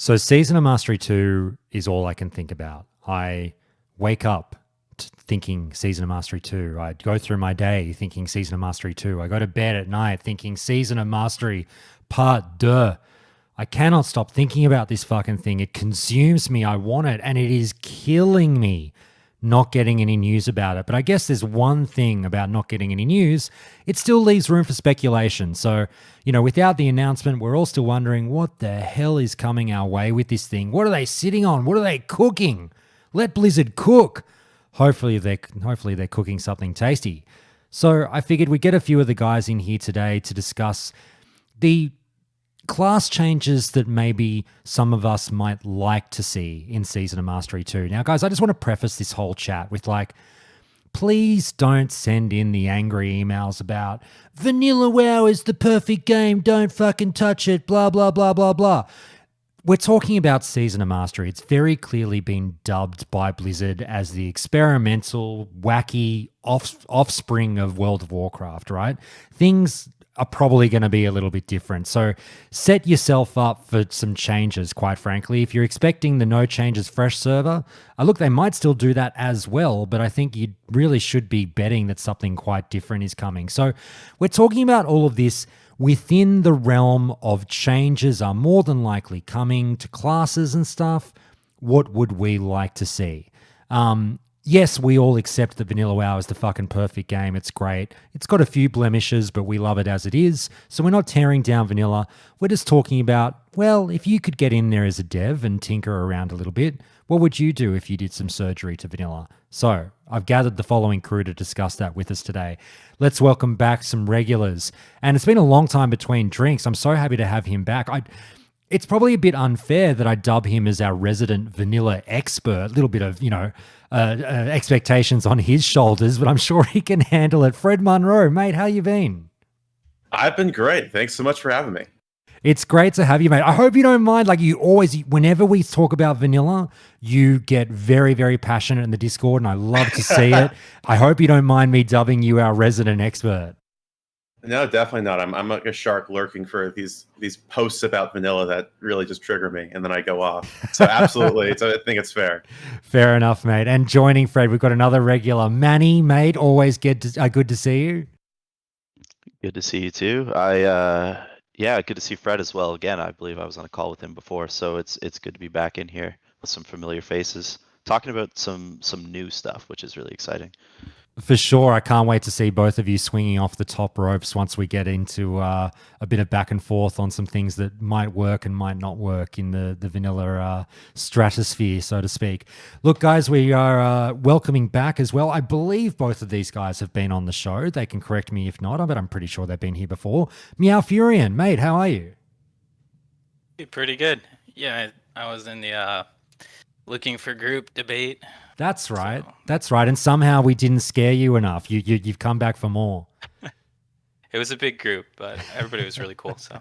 So Season of Mastery 2 is all I can think about. I wake up thinking Season of Mastery 2. I go through my day thinking Season of Mastery 2. I go to bed at night thinking Season of Mastery Part 2. I cannot stop thinking about this fucking thing. It consumes me. I want it, and it is killing me not getting any news about it. But I guess there's one thing about not getting any news. It still leaves room for speculation. So, without the announcement, we're all still wondering what the hell is coming our way with this thing. What are they sitting on? What are they cooking? Let Blizzard cook. Hopefully they're cooking something tasty. So I figured we'd get a few of the guys in here today to discuss the class changes that maybe some of us might like to see in Season of Mastery 2. Now, guys, I just want to preface this whole chat with please don't send in the angry emails about Vanilla WoW is the perfect game, don't fucking touch it, blah, blah, blah, blah, blah. We're talking about Season of Mastery. It's very clearly been dubbed by Blizzard as the experimental, wacky offspring of World of Warcraft, right? Things are probably going to be a little bit different. So set yourself up for some changes, quite frankly. If you're expecting the no changes fresh server, look, they might still do that as well, but I think you really should be betting that something quite different is coming. So we're talking about all of this within the realm of changes are more than likely coming to classes and stuff. What would we like to see? Yes, we all accept that Vanilla WoW is the fucking perfect game. It's great. It's got a few blemishes, but we love it as it is. So we're not tearing down Vanilla. We're just talking about, well, if you could get in there as a dev and tinker around a little bit, what would you do if you did some surgery to Vanilla? So I've gathered the following crew to discuss that with us today. Let's welcome back some regulars. And it's been a long time between drinks. I'm so happy to have him back. It's probably a bit unfair that I dub him as our resident vanilla expert. A little bit of, expectations on his shoulders, but I'm sure he can handle it. Fred Munro, mate, how you been? I've been great. Thanks so much for having me. It's great to have you, mate. I hope you don't mind. You always, whenever we talk about vanilla, you get very, very passionate in the Discord, and I love to see it. I hope you don't mind me dubbing you our resident expert. No, definitely not. I'm like a shark lurking for these posts about vanilla that really just trigger me, and then I go off. So absolutely, I think it's fair. Fair enough, mate. And joining Fred, we've got another regular, Manny, mate. Always good to see you. Good to see you too. Good to see Fred as well. Again, I believe I was on a call with him before, so it's good to be back in here with some familiar faces, talking about some new stuff, which is really exciting. For sure. I can't wait to see both of you swinging off the top ropes once we get into a bit of back and forth on some things that might work and might not work in the vanilla stratosphere, so to speak. Look, guys, we are welcoming back as well. I believe both of these guys have been on the show. They can correct me if not, but I'm pretty sure they've been here before. Meow Furion, mate, how are you? Pretty good. Yeah, I was in the looking for group debate. That's right. That's right. And somehow we didn't scare you enough. You've come back for more. It was a big group, but everybody was really cool. So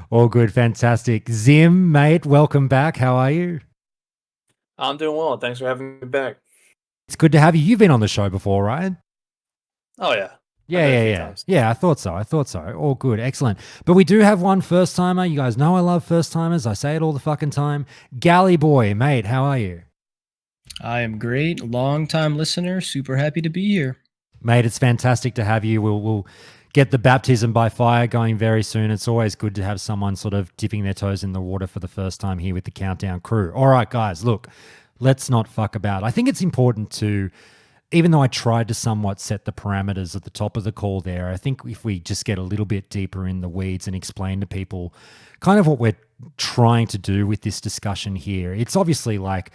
all good. Fantastic. Zim, mate, welcome back. How are you? I'm doing well. Thanks for having me back. It's good to have you. You've been on the show before, right? Oh, yeah. Yeah. Yeah, I thought so. All good. Excellent. But we do have one first timer. You guys know I love first timers. I say it all the fucking time. Galley boy, mate, how are you? I am great. Long-time listener. Super happy to be here. Mate, it's fantastic to have you. We'll get the baptism by fire going very soon. It's always good to have someone sort of dipping their toes in the water for the first time here with the Countdown crew. All right, guys, look, let's not fuck about. I think it's important to, even though I tried to somewhat set the parameters at the top of the call there, I think if we just get a little bit deeper in the weeds and explain to people kind of what we're trying to do with this discussion here. It's obviously a lot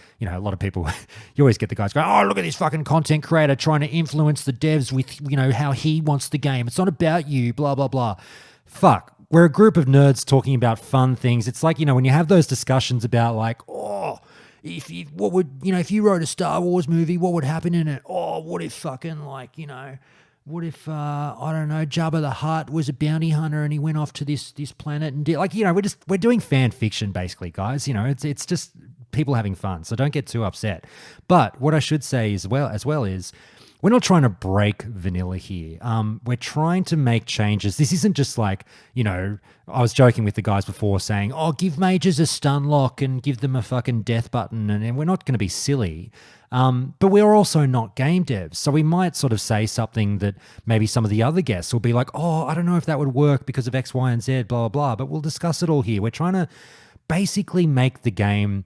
of people, you always get the guys going, oh, look at this fucking content creator trying to influence the devs with, how he wants the game. It's not about you, blah, blah, blah. Fuck. We're a group of nerds talking about fun things. It's like, when you have those discussions about if you wrote a Star Wars movie, what would happen in it? Oh, what if fucking what if, I don't know, Jabba the Hutt was a bounty hunter and he went off to this planet and did, we're doing fan fiction basically, guys. It's just people having fun. So don't get too upset. But what I should say as well is we're not trying to break vanilla here. We're trying to make changes. This isn't just like, you know, I was joking with the guys before saying, oh, give mages a stun lock and give them a fucking death button. And we're not going to be silly. But we're also not game devs. So we might sort of say something that maybe some of the other guests will be like, oh, I don't know if that would work because of X, Y, and Z, blah, blah, blah. But we'll discuss it all here. We're trying to basically make the game,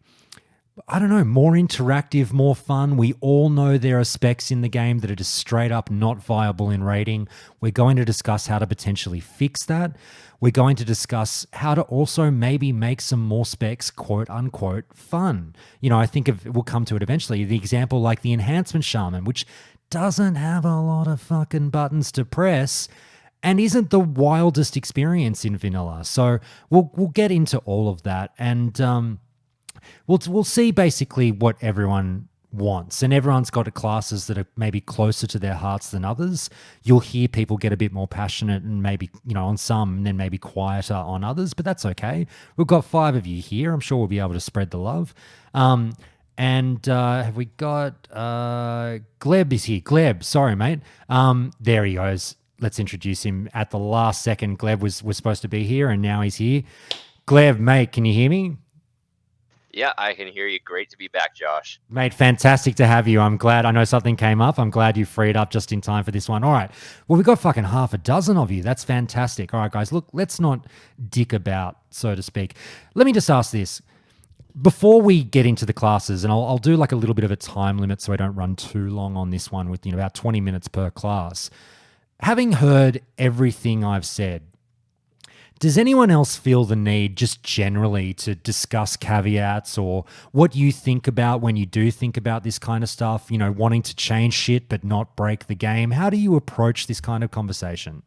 I don't know, more interactive, more fun. We all know there are specs in the game that are just straight up not viable in raiding. We're going to discuss how to potentially fix that. We're going to discuss how to also maybe make some more specs, quote unquote, fun. You know, I think we'll come to it eventually. The example like the enhancement shaman, which doesn't have a lot of fucking buttons to press and isn't the wildest experience in vanilla. So we'll get into all of that, and we'll see basically what everyone wants, and everyone's got classes that are maybe closer to their hearts than others. You'll hear people get a bit more passionate and maybe, you know, on some and then maybe quieter on others, but that's okay. We've got 5 of you here. I'm sure we'll be able to spread the love. And have we got Gleb is here. Gleb, sorry, mate. There he goes. Let's introduce him at the last second. Gleb was supposed to be here and now he's here. Gleb, mate, can you hear me? Yeah, I can hear you. Great to be back, Josh. Mate, fantastic to have you. I'm glad. I know something came up. I'm glad you freed up just in time for this one. All right. Well, we've got fucking half a dozen of you. That's fantastic. All right, guys, look, let's not dick about, so to speak. Let me just ask this. Before we get into the classes, and I'll do like a little bit of a time limit so I don't run too long on this one with, you know, about 20 minutes per class. Having heard everything I've said, does anyone else feel the need just generally to discuss caveats or what you think about when you do think about this kind of stuff, you know, wanting to change shit but not break the game? How do you approach this kind of conversation?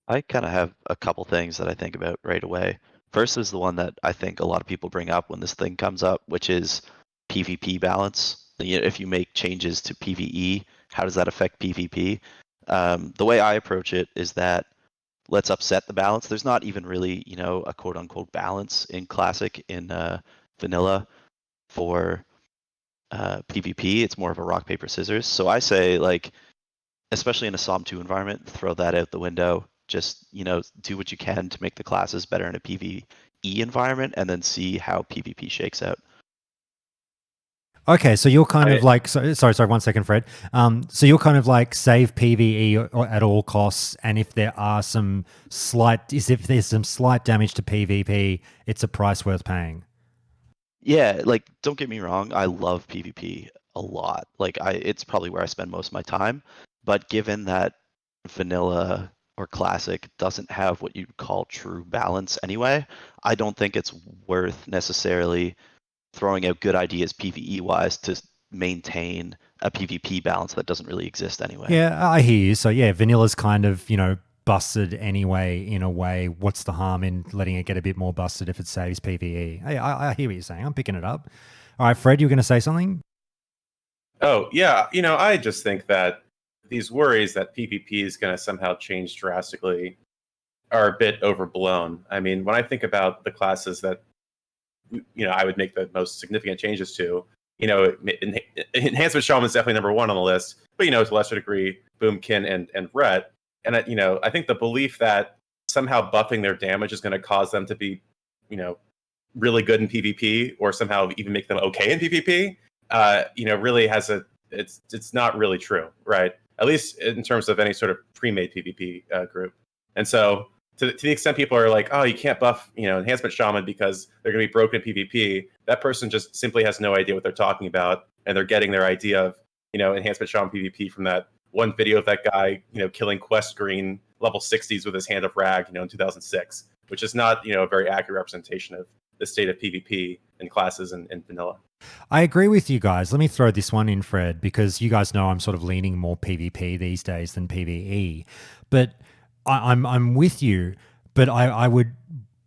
I kind of have a couple things that I think about right away. First is the one that I think a lot of people bring up when this thing comes up, which is PvP balance. You know, if you make changes to PvE, how does that affect PvP? The way I approach it is that let's upset the balance. There's not even really, you know, a quote unquote balance in Classic in vanilla for PvP. It's more of a rock, paper, scissors. So I say, like, especially in a Psalm 2 environment, throw that out the window. Just, you know, do what you can to make the classes better in a PvE environment and then see how PvP shakes out. Okay, so you're kind of like, sorry, 1 second, Fred. So you're kind of like save PvE at all costs, and if there's some slight damage to PvP, it's a price worth paying. Yeah, like, don't get me wrong, I love PvP a lot. Like, it's probably where I spend most of my time. But given that vanilla or classic doesn't have what you'd call true balance anyway, I don't think it's worth necessarily throwing out good ideas PvE wise to maintain a PvP balance that doesn't really exist anyway. Yeah, I hear you. So yeah, vanilla's kind of, you know, busted anyway in a way. What's the harm in letting it get a bit more busted if it saves PvE? Hey, I hear what you're saying. I'm picking it up. All right, Fred, you were going to say something? Oh, yeah. You know, I just think that these worries that PvP is going to somehow change drastically are a bit overblown. I mean, when I think about the classes that, you know, I would make the most significant changes to, you know, Enhancement Shaman is definitely number 1 on the list, but, you know, to a lesser degree, Boomkin and Rhett. And, you know, I think the belief that somehow buffing their damage is going to cause them to be, you know, really good in PvP or somehow even make them okay in PvP, you know, really has it's not really true, right? At least in terms of any sort of pre-made PvP group. And so to the extent people are like, oh, you can't buff, you know, Enhancement Shaman because they're going to be broken in PvP, that person just simply has no idea what they're talking about, and they're getting their idea of, you know, Enhancement Shaman PvP from that one video of that guy, you know, killing Quest Green level 60s with his Hand of Rag, you know, in 2006, which is not, you know, a very accurate representation of the state of PvP and classes in vanilla. I agree with you guys. Let me throw this one in, Fred, because you guys know I'm sort of leaning more PvP these days than PvE. But I'm with you, but I would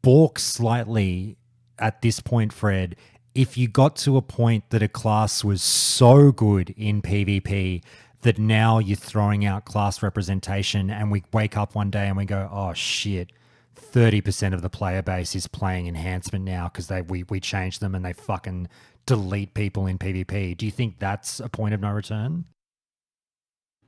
balk slightly at this point, Fred, if you got to a point that a class was so good in PvP that now you're throwing out class representation and we wake up one day and we go, oh shit, 30% of the player base is playing enhancement now because we changed them and they fucking delete people in PvP. Do you think that's a point of no return?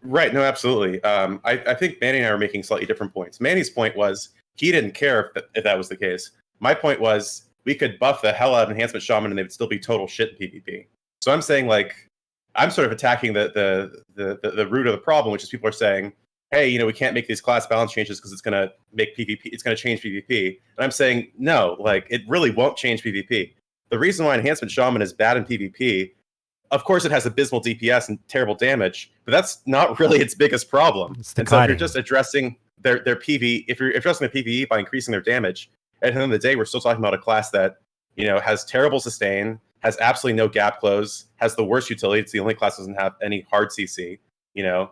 Right. No, absolutely. I think Manny and I are making slightly different points. Manny's point was he didn't care if that was the case. My point was we could buff the hell out of Enhancement Shaman and they would still be total shit in PvP. So I'm saying, like, I'm sort of attacking the root of the problem, which is people are saying, hey, you know, we can't make these class balance changes because it's going to make PvP, it's going to change PvP. And I'm saying, no, like, it really won't change PvP. The reason why Enhancement Shaman is bad in PvP, of course, it has abysmal DPS and terrible damage, but that's not really its biggest problem. It's the And so if you're kiting. just addressing their PV, if you're addressing the PvE by increasing their damage, at the end of the day, we're still talking about a class that, you know, has terrible sustain, has absolutely no gap close, has the worst utility. It's the only class that doesn't have any hard CC, you know.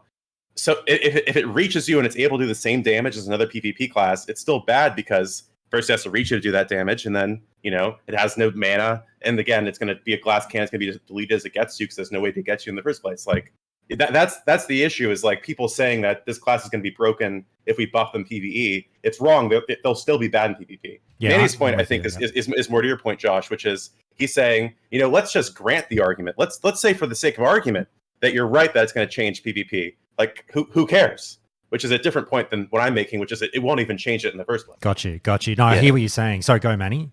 So if it reaches you and it's able to do the same damage as another PvP class, it's still bad because first it has to reach you to do that damage, and then, you know, it has no mana, and again, it's going to be a glass cannon. It's going to be just deleted as it gets you because there's no way to get you in the first place. Like that's the issue, is like people saying that this class is going to be broken if we buff them PvE. It's wrong. They'll still be bad in PvP. Yeah, Manny's I'm point, I with think, you, is more to your point, Josh, which is he's saying, you know, let's just grant the argument. Let's say for the sake of argument that you're right that it's going to change PvP. Like, who cares? Which is a different point than what I'm making, which is it won't even change it in the first place. Got you. No, I Yeah. hear what you're saying. Sorry, go, Manny.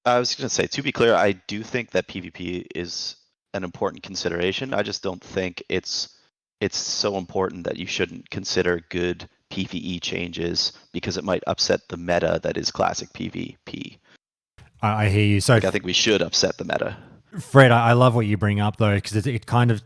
I was going to say, to be clear, I do think that PvP is an important consideration. I just don't think it's so important that you shouldn't consider good PvE changes because it might upset the meta that is classic PvP. I hear you. So, Like, I think we should upset the meta. Fred, I love what you bring up, though, because it kind of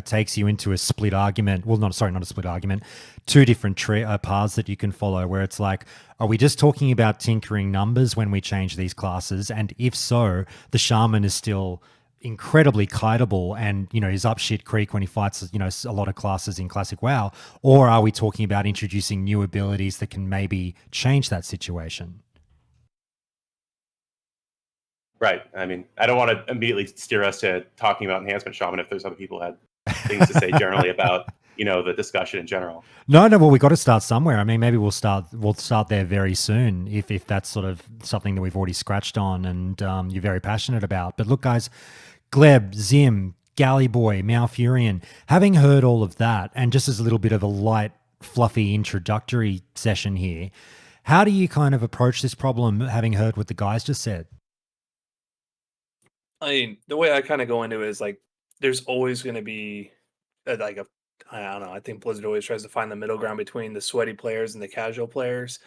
takes you into a split argument. Well, not a split argument. Two different paths that you can follow, where it's like, are we just talking about tinkering numbers when we change these classes? And if so, the Shaman is still incredibly kiteable and, you know, is up shit creek when he fights, you know, a lot of classes in classic WoW. Or are we talking about introducing new abilities that can maybe change that situation? Right. I mean, I don't want to immediately steer us to talking about Enhancement Shaman if there's other people who had things to say generally about, you know, the discussion in general. No, well, we got to start somewhere. I mean, maybe we'll start there very soon if that's sort of something that we've already scratched on and you're very passionate about. But look, guys, Gleb, Zim, Galley Boy, Malfurion, having heard all of that, and just as a little bit of a light, fluffy introductory session here, how do you kind of approach this problem, having heard what the guys just said? I mean, the way I kind of go into it is like, there's always going to be I don't know. I think Blizzard always tries to find the middle ground between the sweaty players and the casual players.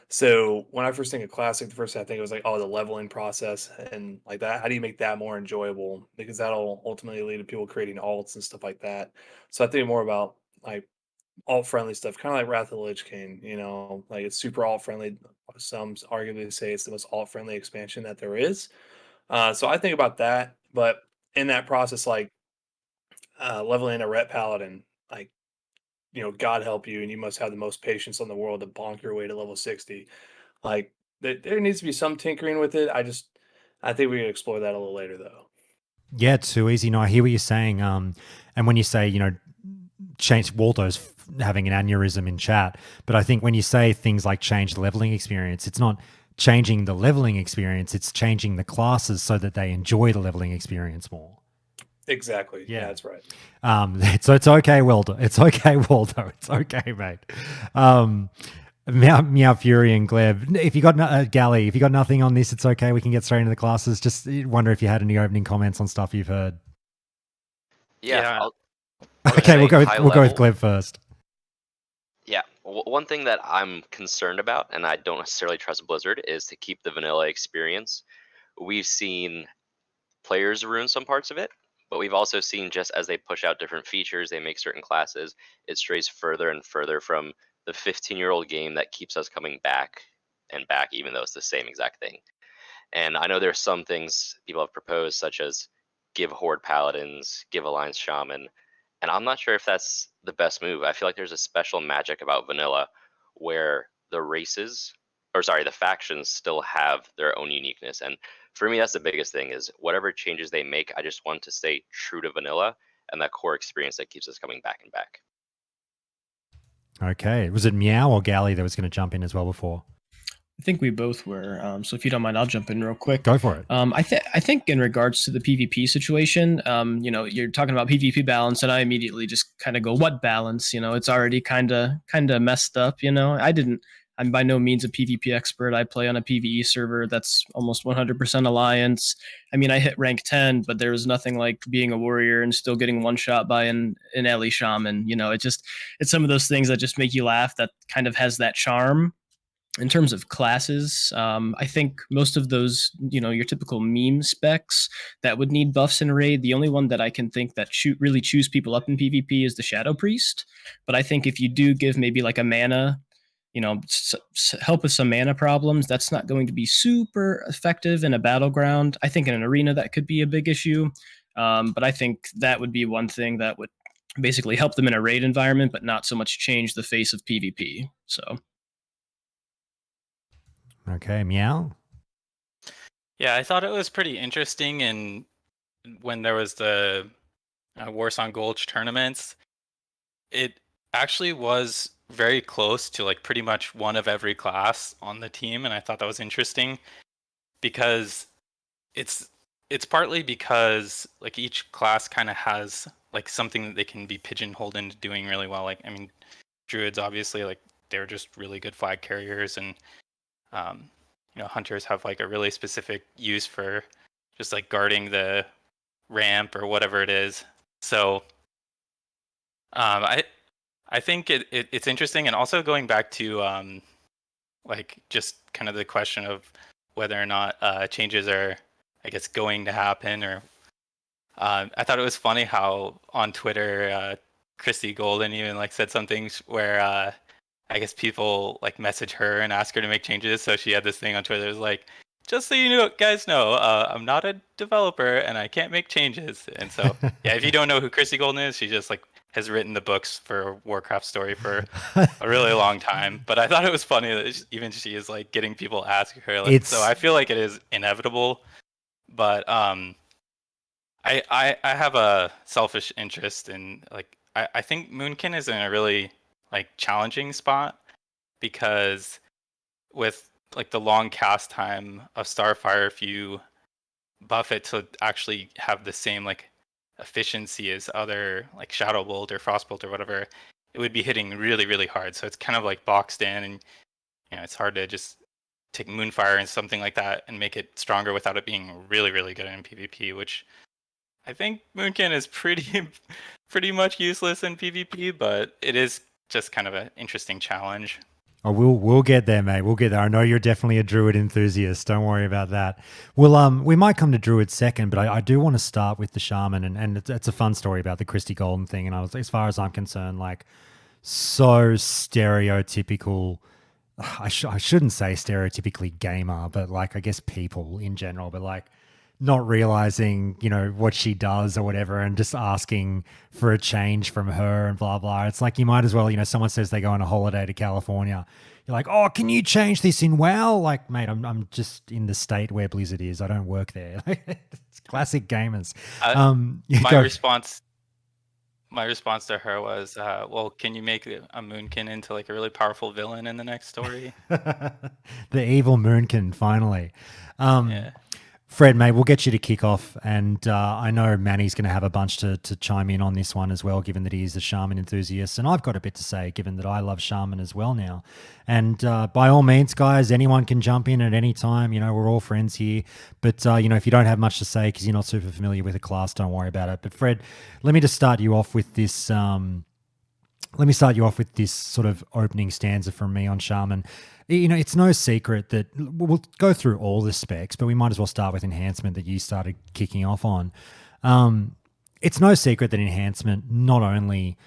So when I first think of Classic, the first thing I think it was like, oh, the leveling process and like that. How do you make that more enjoyable? Because that'll ultimately lead to people creating alts and stuff like that. So I think more about like alt friendly stuff, kind of like Wrath of the Lich King. You know, like it's super alt friendly. Some arguably say it's the most alt friendly expansion that there is. So I think about that, but in that process, like leveling a ret paladin, like, you know, God help you, and you must have the most patience in the world to bonk your way to level 60. Like there needs to be some tinkering with it. I think we can explore that a little later though. Yeah, too easy. No, I hear what you're saying. And when you say, you know, change, Waldo's having an aneurysm in chat, but I think when you say things like change the leveling experience, it's not changing the leveling experience, it's changing the classes so that they enjoy the leveling experience more. Exactly. Yeah. Yeah, that's right. It's okay, Waldo. It's okay, Waldo. It's okay, mate. Meow Fury and Gleb. If you got Galley, if you got nothing on this, it's okay. We can get straight into the classes. Just wonder if you had any opening comments on stuff you've heard. Yeah. Yeah. I'll Okay, say we'll go high with level. Gleb first. Yeah. One thing that I'm concerned about, and I don't necessarily trust Blizzard, is to keep the vanilla experience. We've seen players ruin some parts of it, but we've also seen just as they push out different features, they make certain classes, it strays further and further from the 15-year-old game that keeps us coming back and back, even though it's the same exact thing. And I know there's some things people have proposed, such as give Horde Paladins, give Alliance Shaman, and I'm not sure if that's the best move. I feel like there's a special magic about vanilla where the factions still have their own uniqueness. And for me, that's the biggest thing is whatever changes they make, I just want to stay true to vanilla and that core experience that keeps us coming back and back. Okay. Was it Meow or Galley that was going to jump in as well before? I think we both were. So if you don't mind, I'll jump in real quick. Go for it. I think in regards to the PvP situation, you're talking about PvP balance, and I immediately just kind of go, what balance? It's already kind of messed up. I'm by no means a PvP expert. I play on a PvE server that's almost 100% alliance. I mean, I hit rank 10, but there's nothing like being a warrior and still getting one shot by an Ellie Shaman. It's some of those things that just make you laugh. That kind of has that charm. In terms of classes, I think most of those, your typical meme specs that would need buffs in raid, the only one that I can think that really chews people up in PvP is the Shadow Priest. But I think if you do give maybe like a mana, help with some mana problems, that's not going to be super effective in a battleground. I think in an arena that could be a big issue. But I think that would be one thing that would basically help them in a raid environment, but not so much change the face of PvP. So. Okay, Meow. Yeah, I thought it was pretty interesting, and when there was the Warsong Gulch tournaments, it actually was very close to like pretty much one of every class on the team, and I thought that was interesting because it's partly because like each class kind of has like something that they can be pigeonholed into doing really well. Like, I mean, Druids obviously, like, they're just really good flag carriers, and hunters have like a really specific use for just like guarding the ramp or whatever it is. So I think it's interesting, and also going back to like just kind of the question of whether or not changes are, I guess, going to happen. Or I thought it was funny how on Twitter Christy Golden even like said some things where I guess people like message her and ask her to make changes. So she had this thing on Twitter that was like, just so you guys know, I'm not a developer and I can't make changes. And so, yeah, if you don't know who Christy Golden is, she just like has written the books for Warcraft story for a really long time. But I thought it was funny that even she is like getting people asking her. Like, so I feel like it is inevitable. But I have a selfish interest in like, I think Moonkin is in a really like challenging spot, because with like the long cast time of Starfire, if you buff it to actually have the same like efficiency as other like Shadow Bolt or Frostbolt or whatever, it would be hitting really, really hard. So it's kind of like boxed in, and it's hard to just take Moonfire and something like that and make it stronger without it being really, really good in PvP, which I think Moonkin is pretty much useless in PvP, but it is just kind of an interesting challenge. Oh, we'll get there, mate. We'll get there. I know you're definitely a Druid enthusiast. Don't worry about that. Well, we might come to Druid second, but I do want to start with the Shaman, and it's a fun story about the Christy Golden thing. And as far as I'm concerned, like, so stereotypical. I shouldn't say stereotypically gamer, but like I guess people in general, but like not realizing, what she does or whatever, and just asking for a change from her and blah, blah. It's like, you might as well, someone says they go on a holiday to California. You're like, oh, can you change this in WoW? Like, mate, I'm just in the state where Blizzard is. I don't work there. It's classic gamers. My response to her was, well, can you make a Moonkin into like a really powerful villain in the next story? The evil Moonkin, finally. Yeah. Fred, mate, we'll get you to kick off, and I know Manny's going to have a bunch to chime in on this one as well, given that he is a Shaman enthusiast, and I've got a bit to say, given that I love Shaman as well now. And by all means, guys, anyone can jump in at any time. We're all friends here. But, if you don't have much to say because you're not super familiar with a class, don't worry about it. But, Fred, let me just start you off with this sort of opening stanza from me on Shaman. It's no secret that we'll go through all the specs, but we might as well start with enhancement that you started kicking off on. It's no secret that enhancement not only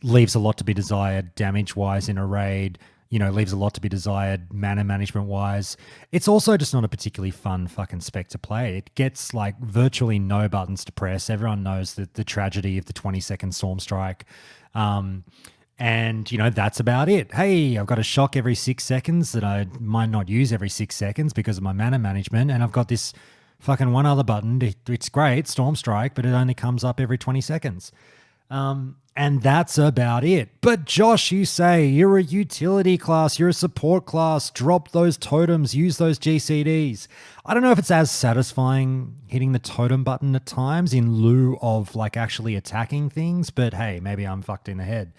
leaves a lot to be desired damage-wise in a raid, leaves a lot to be desired mana management-wise. It's also just not a particularly fun fucking spec to play. It gets like virtually no buttons to press. Everyone knows that the tragedy of the 20-second Storm Strike. And, that's about it. Hey, I've got a shock every 6 seconds that I might not use every 6 seconds because of my mana management. And I've got this fucking one other button. It's great, Storm Strike, but it only comes up every 20 seconds. And that's about it. But Josh, you say you're a utility class, you're a support class, drop those totems, use those GCDs. I don't know if it's as satisfying hitting the totem button at times in lieu of like actually attacking things, but hey, maybe I'm fucked in the head.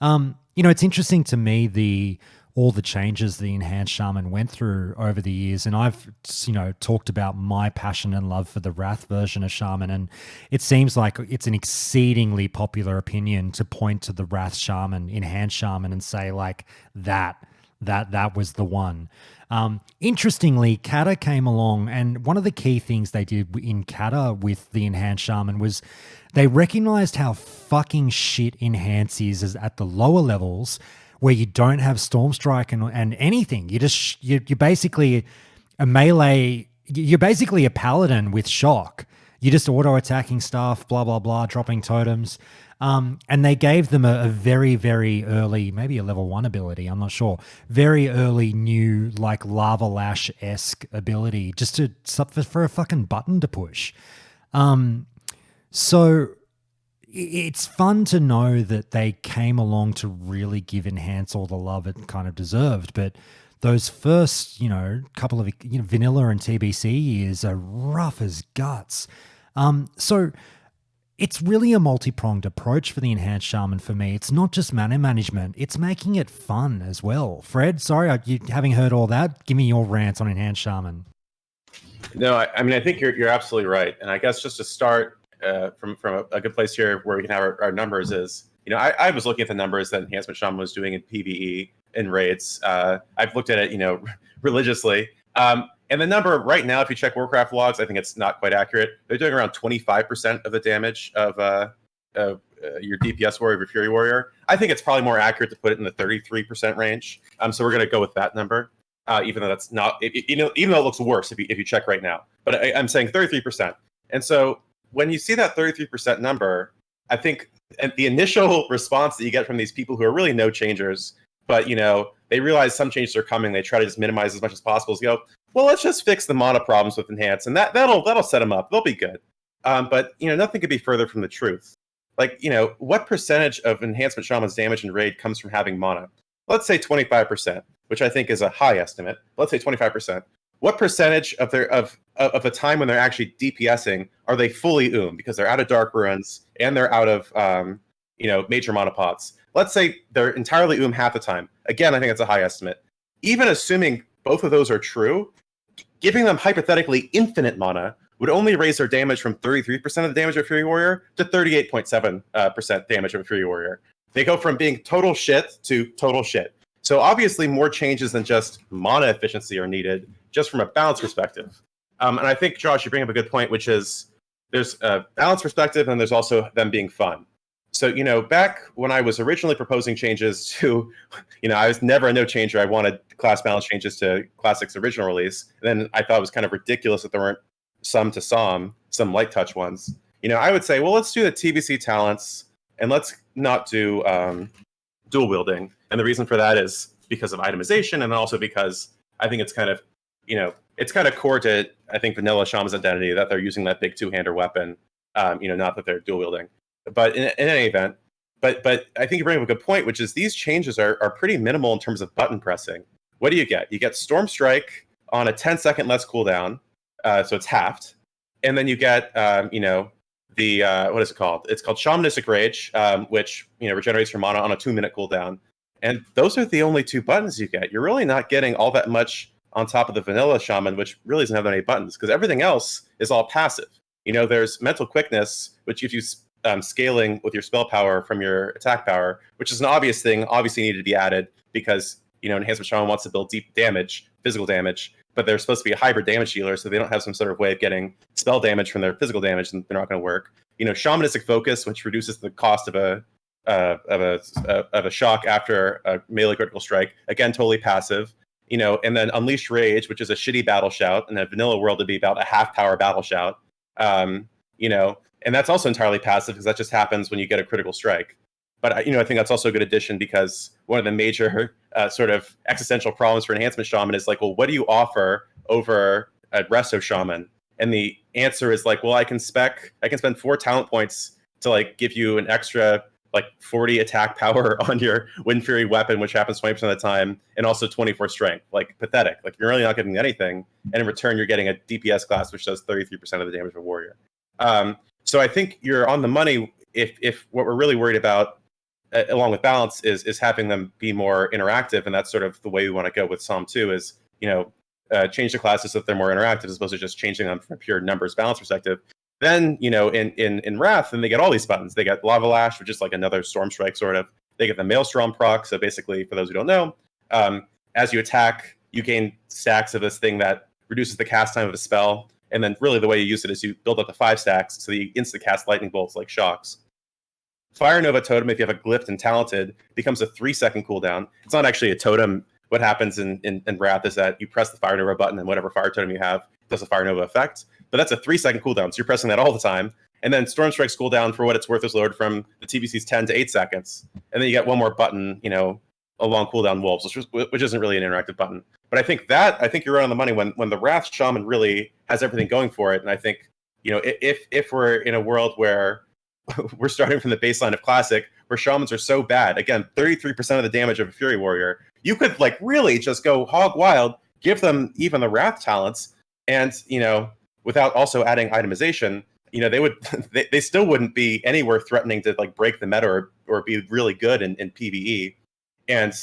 It's interesting to me all the changes the enhanced shaman went through over the years, and I've talked about my passion and love for the Wrath version of shaman, and it seems like it's an exceedingly popular opinion to point to the Wrath shaman, enhanced shaman, and say like that was the one. Interestingly, Kata came along, and one of the key things they did in Kata with the enhanced shaman was they recognized how fucking shit enhance is at the lower levels, where you don't have Stormstrike and anything. You're basically a melee. You're basically a paladin with shock. You're just auto-attacking stuff, blah, blah, blah, dropping totems. And they gave them a very, very early, maybe a level 1 ability, I'm not sure, very early new like Lava Lash-esque ability just for a fucking button to push. So it's fun to know that they came along to really give Enhance all the love it kind of deserved. But those first, couple of vanilla and TBC years are rough as guts. So it's really a multi-pronged approach for the Enhanced Shaman for me. It's not just mana management, it's making it fun as well. Fred, sorry, you having heard all that, give me your rant on Enhanced Shaman. No, I mean, I think you're absolutely right. And I guess just to start from a good place here where we can have our numbers is, I was looking at the numbers that Enhancement Shaman was doing in PvE and raids. I've looked at it, religiously. And the number right now, if you check Warcraft logs, I think it's not quite accurate. They're doing around 25% of the damage of your DPS warrior, your Fury Warrior. I think it's probably more accurate to put it in the 33% range. So we're going to go with that number, even though that's not, even though it looks worse if you check right now. But I'm saying 33%. And so when you see that 33% number, I think the initial response that you get from these people who are really no changers, but they realize some changes are coming, they try to just minimize as much as possible, is go, well, let's just fix the mana problems with Enhance, and that'll set them up. They'll be good. But nothing could be further from the truth. Like, what percentage of Enhancement Shaman's damage and raid comes from having mana? Let's say 25%, which I think is a high estimate. Let's say 25%. What percentage of the time when they're actually DPSing are they fully because they're out of Dark Ruins and they're out of major mana pots? Let's say they're entirely half the time. Again, I think that's a high estimate. Even assuming both of those are true, giving them hypothetically infinite mana would only raise their damage from 33% of the damage of a Fury Warrior to 38.7% damage of a Fury Warrior. They go from being total shit to total shit. So obviously more changes than just mana efficiency are needed, just from a balance perspective. And I think, Josh, you bring up a good point, which is there's a balance perspective and there's also them being fun. So, back when I was originally proposing changes to, I was never a no changer. I wanted class balance changes to Classic's original release. And then I thought it was kind of ridiculous that there weren't some light touch ones. I would say, well, let's do the TBC talents and let's not do dual wielding. And the reason for that is because of itemization, and also because I think it's kind of, it's kind of core to, I think, vanilla Shaman's identity that they're using that big two-hander weapon, not that they're dual wielding. But in any event, but I think you bring up a good point, which is these changes are pretty minimal in terms of button pressing. What do you get? You get Storm Strike on a 10-second less cooldown, so it's halved, and then you get the what is it called? It's called Shamanistic Rage, which regenerates your mana on a 2-minute cooldown, and those are the only 2 buttons you get. You're really not getting all that much on top of the vanilla Shaman, which really doesn't have any buttons, because everything else is all passive. There's Mental Quickness, which if you scaling with your spell power from your attack power, which is an obvious thing, obviously needed to be added because Enhancement Shaman wants to build deep damage, physical damage, but they're supposed to be a hybrid damage dealer, so they don't have some sort of way of getting spell damage from their physical damage, and they're not going to work. Shamanistic Focus, which reduces the cost of a shock after a melee critical strike, again totally passive. And then Unleashed Rage, which is a shitty battle shout, and a vanilla world would be about a half power battle shout. And that's also entirely passive because that just happens when you get a critical strike. But I think that's also a good addition, because one of the major sort of existential problems for Enhancement Shaman is like, well, what do you offer over a Resto Shaman? And the answer is like, well, I can spend 4 talent points to like give you an extra like 40 attack power on your Wind Fury weapon, which happens 20% of the time, and also 24 strength. Like pathetic. Like you're really not getting anything, and in return you're getting a DPS class which does 33% of the damage of a warrior. So I think you're on the money if what we're really worried about, along with balance, is having them be more interactive, and that's sort of the way we want to go with Psalm 2 is, change the classes so that they're more interactive as opposed to just changing them from a pure numbers balance perspective. Then, in Wrath, then they get all these buttons. They get Lava Lash, which is like another Storm Strike sort of. They get the Maelstrom proc. So basically, for those who don't know, as you attack, you gain stacks of this thing that reduces the cast time of a spell. And then really the way you use it is you build up to 5 stacks so that you insta cast lightning bolts like shocks. Fire Nova Totem, if you have a Glyphed and Talented, becomes a 3-second cooldown. It's not actually a totem. What happens in Wrath is that you press the Fire Nova button, and whatever fire totem you have does a Fire Nova effect. But that's a 3-second cooldown, so you're pressing that all the time. And then Storm Strike's cooldown, for what it's worth, is lowered from the TBC's 10 to 8 seconds. And then you get one more button, along cooldown Wolves, which isn't really an interactive button. But I think you're right on the money when the Wrath Shaman really has everything going for it. And I think, if we're in a world where we're starting from the baseline of Classic, where Shamans are so bad, again, 33% of the damage of a Fury Warrior, you could like really just go hog wild, give them even the Wrath talents, and without also adding itemization, they still wouldn't be anywhere threatening to like break the meta or be really good in PvE. And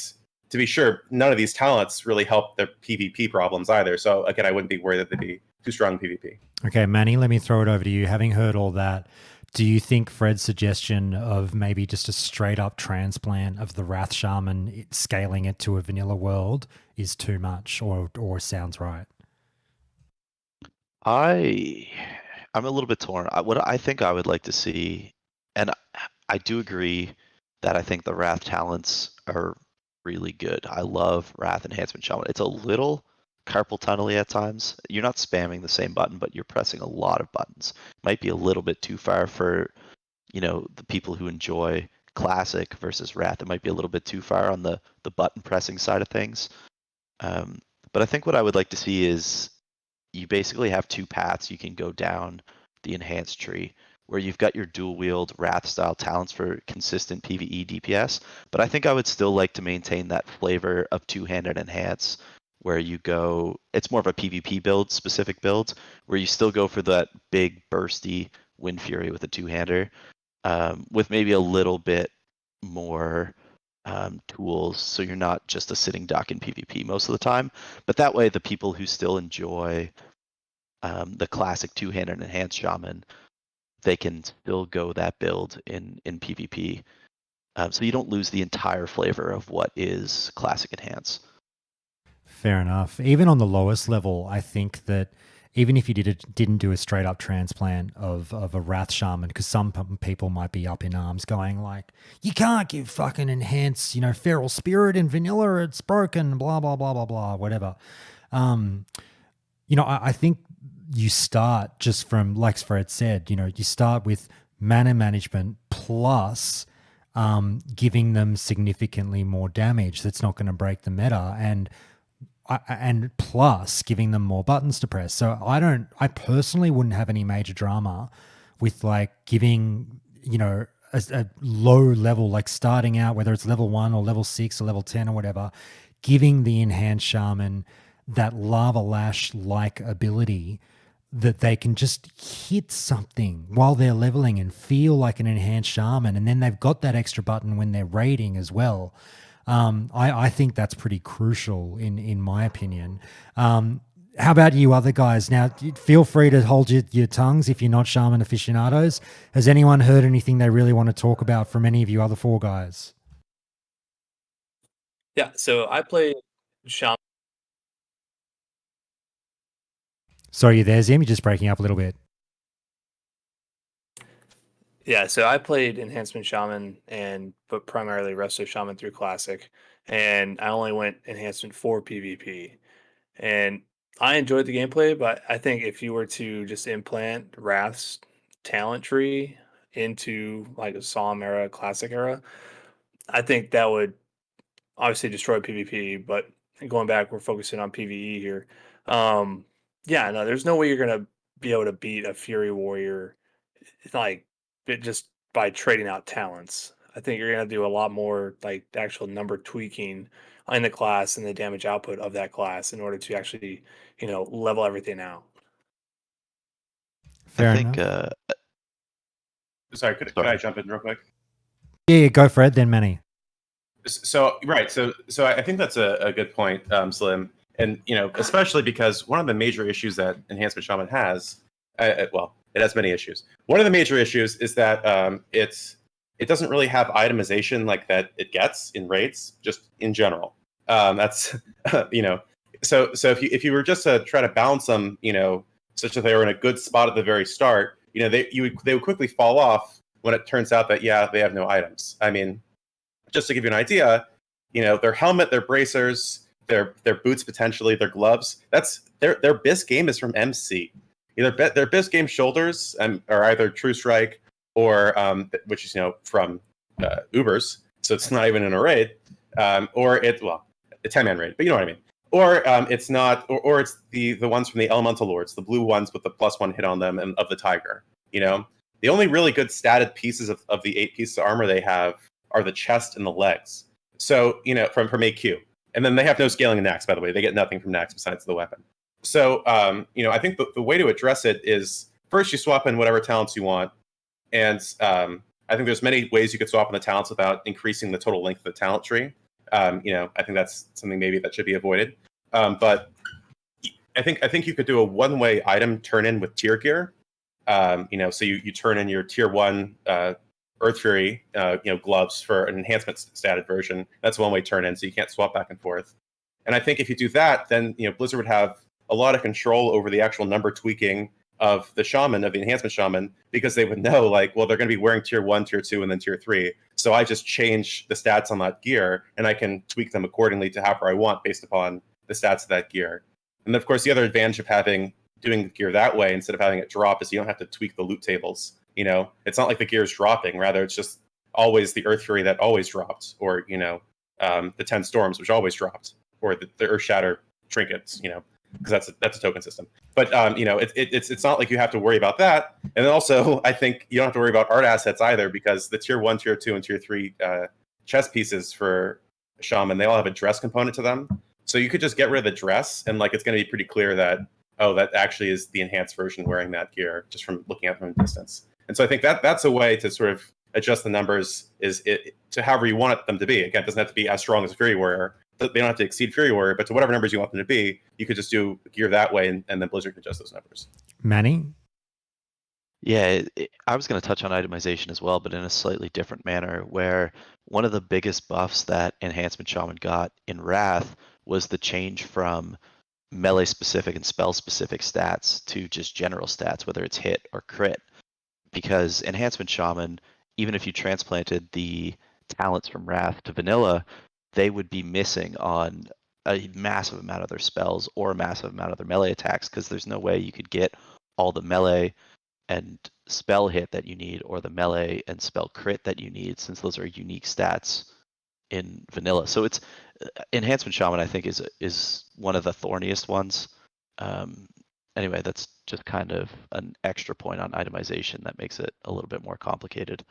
to be sure, none of these talents really help their PvP problems either. So again, I wouldn't be worried that they'd be too strong in PvP. Okay, Manny, let me throw it over to you. Having heard all that, do you think Fred's suggestion of maybe just a straight up transplant of the Wrath Shaman, scaling it to a vanilla world, is too much or sounds right? I'm a little bit torn. What I think I would like to see, and I do agree that I think the Wrath talents are really good. I love Wrath Enhancement Shaman. It's a little carpal tunnel-y at times. You're not spamming the same button, but you're pressing a lot of buttons. Might be a little bit too far for, the people who enjoy Classic versus Wrath. It might be a little bit too far on the button pressing side of things. But I think what I would like to see is you basically have 2 paths you can go down the enhanced tree, where you've got your dual wield Wrath style talents for consistent PvE DPS. But I think I would still like to maintain that flavor of two-handed enhance, where you go, it's more of a PvP build, specific build, where you still go for that big bursty Wind Fury with a two-hander, with maybe a little bit more tools, so you're not just a sitting duck in PvP most of the time. But that way, the people who still enjoy the classic two-handed enhanced Shaman, they can still go that build in PvP. So you don't lose the entire flavor of what is classic enhance. Fair enough. Even on the lowest level, I think that even if you didn't do a straight up transplant of a Wrath Shaman, because some people might be up in arms going like, you can't give fucking enhance, Feral Spirit in vanilla, it's broken, blah, blah, blah, blah, blah, whatever. I think you start just from, like Fred said, you start with mana management plus giving them significantly more damage that's not going to break the meta, and plus giving them more buttons to press. So I personally wouldn't have any major drama with like giving, a low level, like starting out, whether it's level 1 or level 6 or level 10 or whatever, giving the enhanced Shaman that Lava Lash like ability that they can just hit something while they're leveling and feel like an enhanced Shaman. And then they've got that extra button when they're raiding as well. I think that's pretty crucial in my opinion. How about you other guys? Now, feel free to hold your tongues if you're not Shaman aficionados. Has anyone heard anything they really want to talk about from any of you other 4 guys? Yeah, so I played Shaman. Sorry, you there, Zim? You're just breaking up a little bit. Yeah, so I played Enhancement Shaman but primarily Resto Shaman through Classic, and I only went Enhancement for PvP. And I enjoyed the gameplay, but I think if you were to just implant Wrath's talent tree into like a Psalm era, Classic era, I think that would obviously destroy PvP. But going back, we're focusing on PvE here. Yeah, no, there's no way you're gonna be able to beat a Fury Warrior like it just by trading out talents. I think you're going to do a lot more like actual number tweaking in the class and the damage output of that class in order to actually, level everything out. Fair I think. enough. Sorry, could I jump in real quick? Yeah, go for it then, Manny. So right, so I think that's a good point, Slim, and especially because one of the major issues that Enhancement Shaman has, well, it has many issues. One of the major issues is that it doesn't really have itemization like that it gets in raids, just in general. That's so if you were just to try to balance them, such that they were in a good spot at the very start, they would quickly fall off when it turns out that they have no items. I mean, just to give you an idea, their helmet, their bracers, their boots potentially, their gloves. That's their best game is from MC. Their best game shoulders are either True Strike or which is from Ubers, so it's not even in a raid, or a 10-man raid, but you know what I mean. Or it's not, or it's the ones from the Elemental Lords, the blue ones with the +1 hit on them and of the Tiger. The only really good statted pieces of the 8 pieces of armor they have are the chest and the legs. So, from AQ. And then they have no scaling in Nax, by the way. They get nothing from Nax besides the weapon. So, I think the way to address it is first you swap in whatever talents you want. And I think there's many ways you could swap in the talents without increasing the total length of the talent tree. I think that's something maybe that should be avoided. But I think you could do a one-way item turn in with tier gear. So you turn in your tier 1 Earth Fury, gloves for an enhancement statted version. That's one way turn in, so you can't swap back and forth. And I think if you do that, then Blizzard would have a lot of control over the actual number tweaking of the Shaman, of the enhancement Shaman, because they would know, they're going to be wearing tier 1, tier 2, and then tier 3. So I just change the stats on that gear, and I can tweak them accordingly to however I want based upon the stats of that gear. And of course, the other advantage of doing the gear that way instead of having it drop is you don't have to tweak the loot tables. It's not like the gear is dropping. Rather, it's just always the Earth Fury that always dropped, or the 10 Storms, which always dropped, or the Earth Shatter trinkets. Because that's a token system. But it's not like you have to worry about that. And then also, I think you don't have to worry about art assets either, because the tier 1, tier 2, and tier 3 chest pieces for Shaman, they all have a dress component to them. So you could just get rid of the dress, and it's going to be pretty clear that that actually is the enhanced version wearing that gear, just from looking at them from a distance. And so I think that's a way to sort of adjust the numbers to however you want them to be. Again, it doesn't have to be as strong as Fury Warrior. They don't have to exceed Fury Warrior, but to whatever numbers you want them to be, you could just do gear that way, and then Blizzard can adjust those numbers. Manny? Yeah, I was going to touch on itemization as well, but in a slightly different manner, where one of the biggest buffs that Enhancement Shaman got in Wrath was the change from melee-specific and spell-specific stats to just general stats, whether it's hit or crit. Because Enhancement Shaman, even if you transplanted the talents from Wrath to Vanilla, they would be missing on a massive amount of their spells or a massive amount of their melee attacks, because there's no way you could get all the melee and spell hit that you need, or the melee and spell crit that you need, since those are unique stats in Vanilla. So it's Enhancement Shaman, I think, is one of the thorniest ones. Anyway, that's just kind of an extra point on itemization that makes it a little bit more complicated.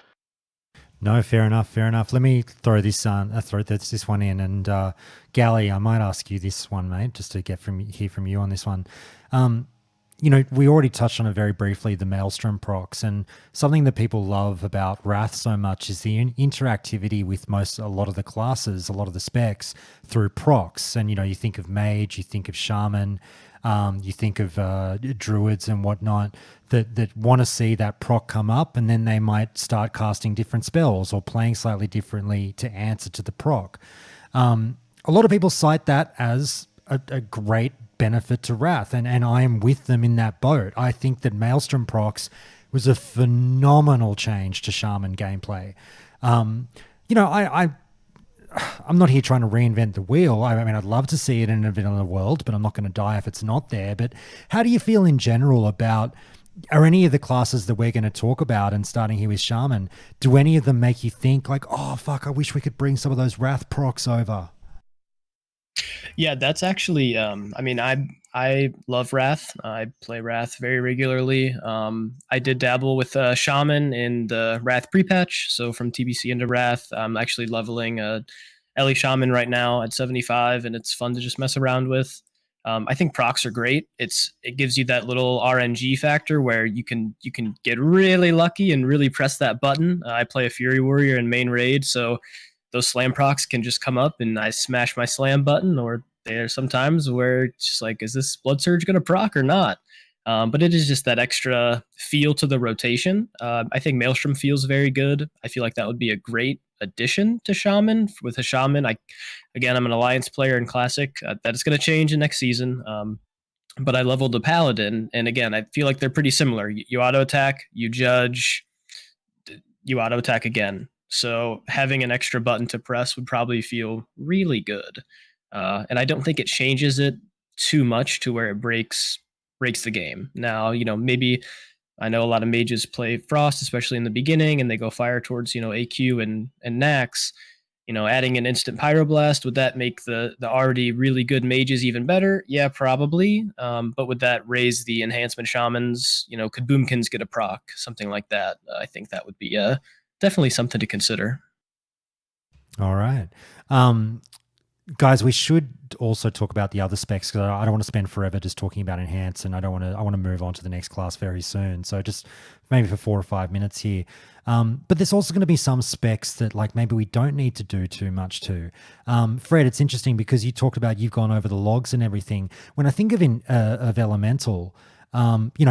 No, fair enough. Let me throw this one in, and Gally, I might ask you this one, mate, just to hear from you on this one. We already touched on it very briefly, the Maelstrom procs, and something that people love about Wrath so much is the interactivity with a lot of the classes, a lot of the specs through procs. And you think of Mage, you think of Shaman, you think of Druids and whatnot that want to see that proc come up, and then they might start casting different spells or playing slightly differently to answer to the proc. A lot of people cite that as a great benefit to Wrath, and I am with them in that boat. I think that Maelstrom procs was a phenomenal change to Shaman gameplay. I'm not here trying to reinvent the wheel. I mean, I'd love to see it in a vanilla world, but I'm not going to die if it's not there. But how do you feel in general about, are any of the classes that we're going to talk about, and starting here with Shaman, do any of them make you think oh, fuck, I wish we could bring some of those Wrath procs over? Yeah, that's actually. I mean, I love Wrath. I play Wrath very regularly. I did dabble with Shaman in the Wrath pre-patch, so from TBC into Wrath. I'm actually leveling Ellie Shaman right now at 75, and it's fun to just mess around with. I think procs are great. It gives you that little RNG factor where you can get really lucky and really press that button. I play a Fury Warrior in main raid, so those slam procs can just come up and I smash my slam button, or there are sometimes where it's just like, is this Blood Surge going to proc or not? But it is just that extra feel to the rotation. I think Maelstrom feels very good. I feel like that would be a great addition to Shaman. With a Shaman, I'm an Alliance player in Classic. That is going to change in next season. But I leveled a Paladin, and again, I feel like they're pretty similar. You auto attack, you judge, you auto attack again. So having an extra button to press would probably feel really good. And I don't think it changes it too much to where it breaks the game. Now, maybe I know a lot of mages play Frost, especially in the beginning, and they go fire towards, AQ and Nax. Adding an instant pyroblast, would that make the already really good mages even better? Yeah, probably. But would that raise the enhancement shamans? Could Boomkins get a proc? Something like that. I think that would be definitely something to consider. All right. Guys, we should also talk about the other specs because I don't want to spend forever just talking about enhance, and I want to move on to the next class very soon. So just maybe for 4 or 5 minutes here. But there's also going to be some specs that like maybe we don't need to do too much to. Fred, it's interesting because you talked about you've gone over the logs and everything. When I think of Elemental,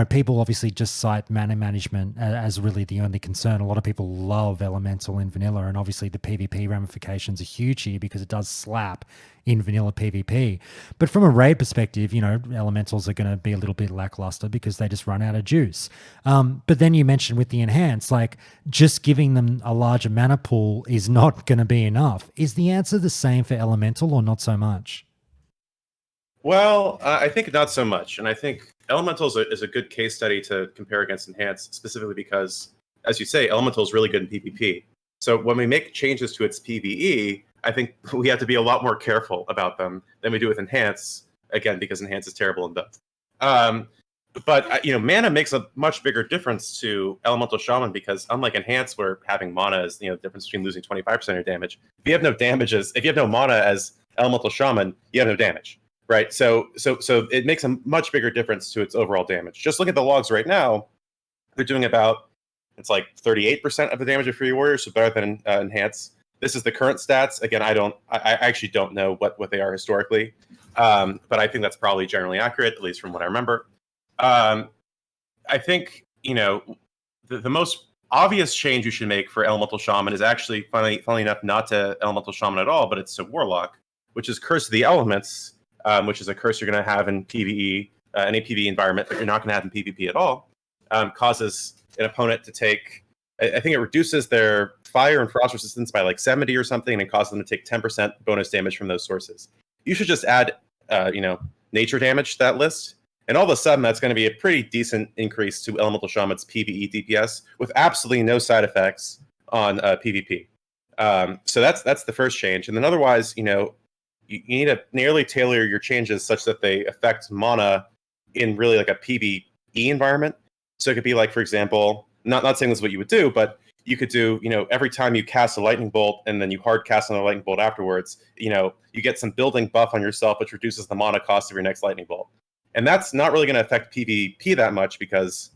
people obviously just cite mana management as really the only concern. A lot of people love Elemental in vanilla, and obviously the PvP ramifications are huge here because it does slap in vanilla PvP. But from a raid perspective, Elementals are going to be a little bit lackluster because they just run out of juice. But then you mentioned with the enhance, like just giving them a larger mana pool is not going to be enough. Is the answer the same for Elemental or not so much? Well, I think not so much. And I think Elemental is a good case study to compare against Enhance, specifically because, as you say, Elemental is really good in PvP. So when we make changes to its PvE, I think we have to be a lot more careful about them than we do with Enhance, again, because Enhance is terrible in both. But mana makes a much bigger difference to Elemental Shaman because unlike Enhance, where having mana is the difference between losing 25% of your damage, if you have no mana as Elemental Shaman, you have no damage. Right, so it makes a much bigger difference to its overall damage. Just look at the logs right now; they're doing it's like 38% of the damage of Fury Warrior, so better than Enhance. This is the current stats. Again, I actually don't know what they are historically, but I think that's probably generally accurate, at least from what I remember. I think the most obvious change you should make for Elemental Shaman is actually, funnily enough, not to Elemental Shaman at all, but it's to Warlock, which is Curse of the Elements. Which is a curse you're going to have in PvE, any PvE environment, but you're not going to have in PvP at all, causes an opponent to take, I think it reduces their fire and frost resistance by like 70 or something, and it causes them to take 10% bonus damage from those sources. You should just add, nature damage to that list, and all of a sudden that's going to be a pretty decent increase to Elemental Shaman's PvE DPS with absolutely no side effects on PvP. So that's the first change, and then otherwise, you need to nearly tailor your changes such that they affect mana in really like a PvE environment. So it could be like, for example, not saying this is what you would do, but you could do, every time you cast a lightning bolt and then you hard cast another lightning bolt afterwards, you get some building buff on yourself, which reduces the mana cost of your next lightning bolt. And that's not really going to affect PvP that much because,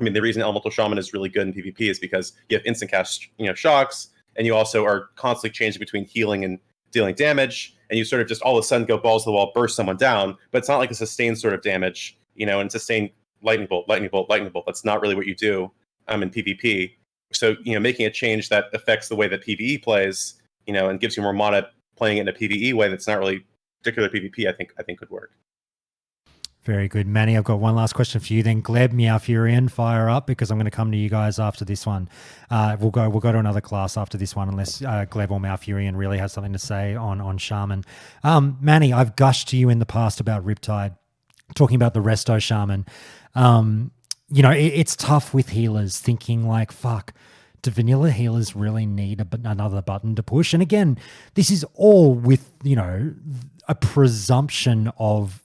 the reason Elemental Shaman is really good in PvP is because you have instant cast, shocks, and you also are constantly changing between healing and dealing damage, and you sort of just all of a sudden go balls to the wall, burst someone down, but it's not like a sustained sort of damage, and sustained lightning bolt. That's not really what you do in PvP. So, making a change that affects the way that PvE plays, and gives you more mana playing it in a PvE way that's not really particular PvP, I think could work. Very good. Manny, I've got one last question for you then. Gleb, Meowfurian, fire up because I'm going to come to you guys after this one. We'll go to another class after this one unless Gleb or Meowfurian really has something to say on Shaman. Manny, I've gushed to you in the past about Riptide, talking about the Resto Shaman. It's tough with healers thinking like, fuck, do vanilla healers really need another button to push? And again, this is all with, a presumption of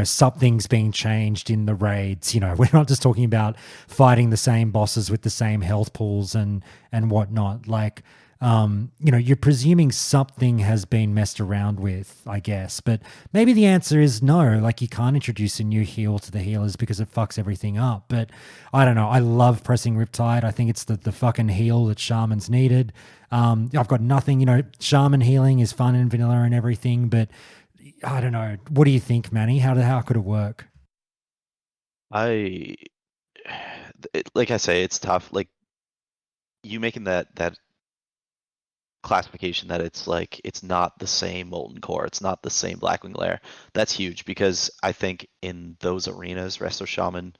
something's being changed in the raids. We're not just talking about fighting the same bosses with the same health pools and whatnot. Like, you're presuming something has been messed around with, I guess. But maybe the answer is no. Like, you can't introduce a new heal to the healers because it fucks everything up. But I don't know. I love pressing Riptide. I think it's the fucking heal that Shamans needed. I've got nothing, Shaman healing is fun in vanilla and everything, but I don't know. What do you think, Manny? How could it work? Like I say, it's tough. Like, you making that classification that it's not the same Molten Core, it's not the same Blackwing Lair. That's huge, because I think in those arenas, Resto Shaman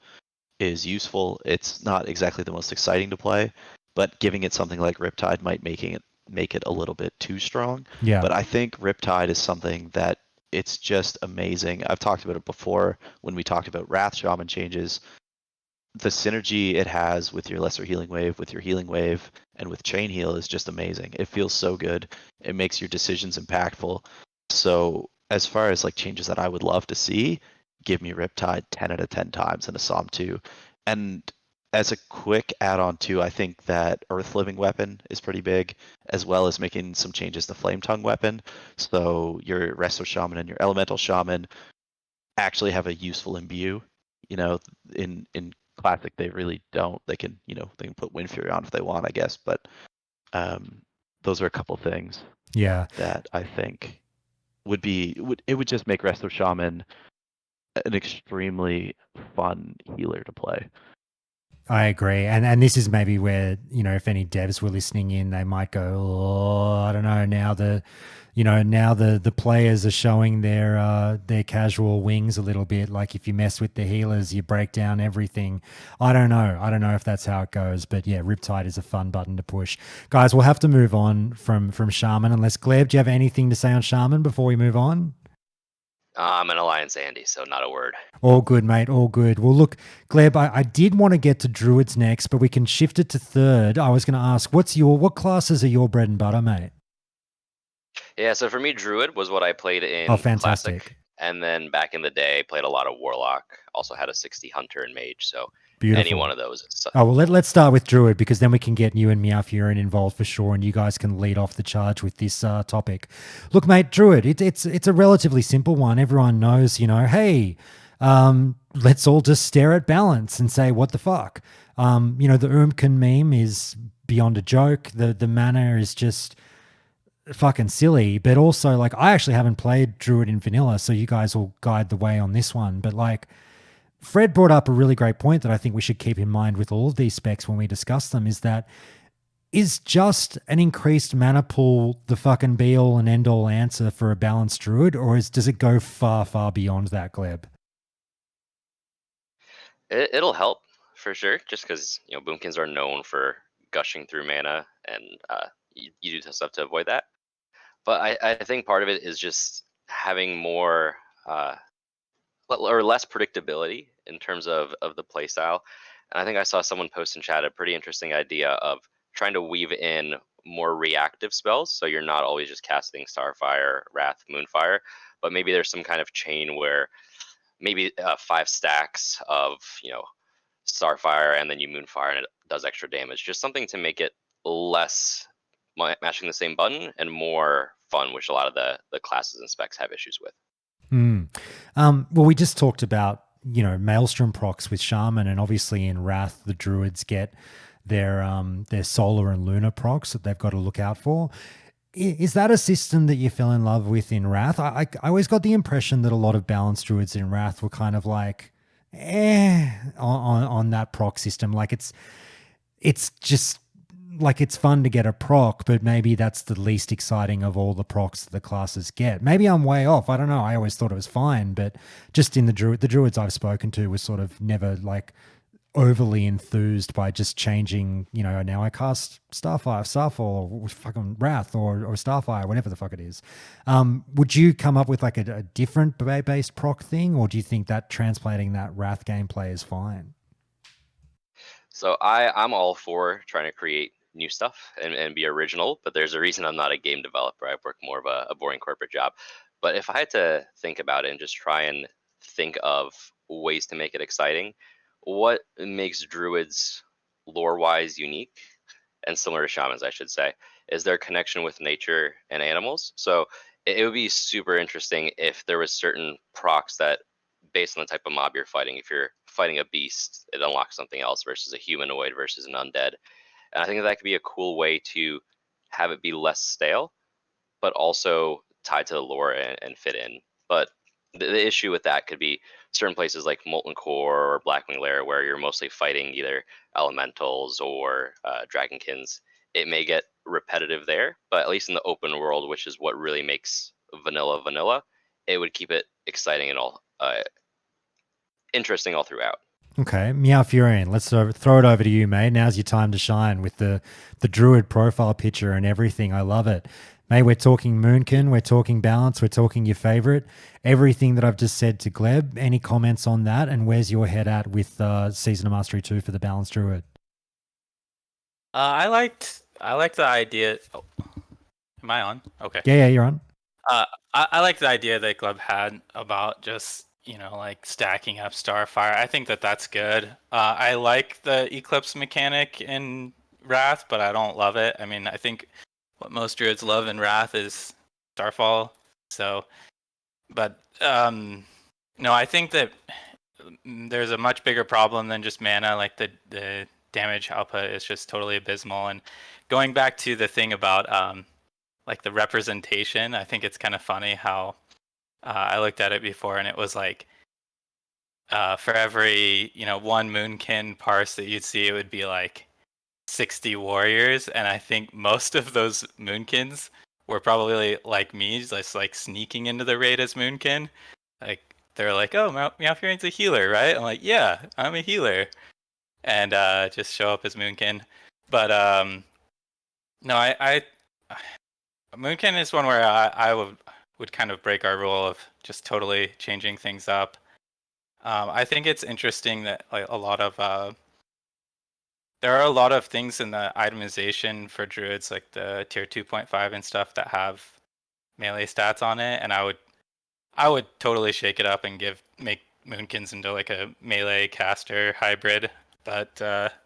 is useful. It's not exactly the most exciting to play, but giving it something like Riptide might make it a little bit too strong. Yeah. But I think Riptide is something that it's just amazing. I've talked about it before when we talked about Wrath Shaman changes. The synergy it has with your lesser healing wave, with your healing wave, and with chain heal is just amazing. It feels so good. It makes your decisions impactful. So as far as like changes that I would love to see, give me Riptide 10 out of 10 times in a Psalm 2. And as a quick add-on too, I think that Earth Living Weapon is pretty big, as well as making some changes to Flame Tongue Weapon. So your Resto Shaman and your Elemental Shaman actually have a useful imbue. In Classic, they really don't. They can put Wind Fury on if they want, I guess. But those are a couple things. Yeah. That I think would just make Resto Shaman an extremely fun healer to play. I agree. And this is maybe where, if any devs were listening in, they might go, oh, I don't know. Now the players are showing their casual wings a little bit. Like, if you mess with the healers, you break down everything. I don't know if that's how it goes. But yeah, Riptide is a fun button to push. Guys, we'll have to move on from Shaman, unless Gleb, do you have anything to say on Shaman before we move on? I'm an Alliance Andy, so not a word. All good, mate. All good. Well, look, Gleb, I did want to get to Druids next, but we can shift it to third. I was going to ask, what classes are your bread and butter, mate? Yeah, so for me, Druid was what I played in Oh, fantastic. Classic. And then back in the day, played a lot of Warlock. Also had a 60 Hunter and Mage, so Beautiful. any one of those. Oh, well, let's start with Druid, because then we can get you and Meowfurin involved for sure, and you guys can lead off the charge with this topic. Look, mate, Druid, it's a relatively simple one. Everyone knows, hey, let's all just stare at balance and say, what the fuck? The Urmkin meme is beyond a joke. The mana is just fucking silly, but also, like, I actually haven't played Druid in vanilla, so you guys will guide the way on this one. But like, Fred brought up a really great point that I think we should keep in mind with all of these specs when we discuss them, is that is just an increased mana pool the fucking be all and end all answer for a balanced Druid, or does it go far, far beyond that, Gleb? It'll help for sure, just because Boomkins are known for gushing through mana, and you do stuff to avoid that. But I think part of it is just having more or less predictability in terms of the play style. And I think I saw someone post in chat a pretty interesting idea of trying to weave in more reactive spells, so you're not always just casting Starfire, Wrath, Moonfire, but maybe there's some kind of chain where maybe 5 stacks of Starfire, and then you Moonfire and it does extra damage. Just something to make it less mashing the same button and more fun, which a lot of the classes and specs have issues with. Well, we just talked about, Maelstrom procs with Shaman, and obviously in Wrath, the Druids get their Solar and Lunar procs that they've got to look out for. Is that a system that you fell in love with in Wrath? I always got the impression that a lot of balanced Druids in Wrath were kind of like, on that proc system. Like, it's just like, it's fun to get a proc, but maybe that's the least exciting of all the procs that the classes get. Maybe I'm way off. I don't know. I always thought it was fine, but just in the Druids I've spoken to was sort of never like overly enthused by just changing, now I cast Starfire or fucking Wrath or Starfire, whatever the fuck it is. Would you come up with like a different based proc thing, or do you think that translating that Wrath gameplay is fine? So I'm all for trying to create new stuff and be original, but there's a reason I'm not a game developer. I work more of a boring corporate job. But if I had to think about it and just try and think of ways to make it exciting, what makes druids lore-wise unique and similar to shamans, I should say, is their connection with nature and animals. So it would be super interesting if there was certain procs that, based on the type of mob you're fighting, if you're fighting a beast, it unlocks something else versus a humanoid versus an undead. And I think that could be a cool way to have it be less stale, but also tied to the lore and fit in. But the issue with that could be certain places like Molten Core or Blackwing Lair, where you're mostly fighting either elementals or dragonkins. It may get repetitive there, but at least in the open world, which is what really makes vanilla, it would keep it exciting and all interesting all throughout. Okay, Meowfurian, let's throw it over to you, mate. Now's your time to shine with the druid profile picture and everything. I love it. Mate, we're talking Moonkin, we're talking balance, we're talking your favorite. Everything that I've just said to Gleb, any comments on that? And where's your head at with Season of Mastery 2 for the balanced druid? I liked the idea. Oh, am I on? Okay. Yeah, you're on. I like the idea that Gleb had about just, like stacking up Starfire. I think that that's good. I like the Eclipse mechanic in Wrath, but I don't love it. I mean, I think what most druids love in Wrath is Starfall. So, but no, I think that there's a much bigger problem than just mana. Like the damage output is just totally abysmal. And going back to the thing about like the representation, I think it's kind of funny how I looked at it before, and it was like for every one Moonkin parse that you'd see, it would be like 60 warriors, and I think most of those Moonkins were probably like me, just like sneaking into the raid as Moonkin. Like they're like, "Oh, Meowfurian's a healer, right?" I'm like, "Yeah, I'm a healer," and just show up as Moonkin. But no, I Moonkin is one where I would kind of break our rule of just totally changing things up. I think it's interesting that like there are a lot of things in the itemization for druids, like the tier 2.5 and stuff, that have melee stats on it, and I would totally shake it up and make Moonkins into like a melee caster hybrid. But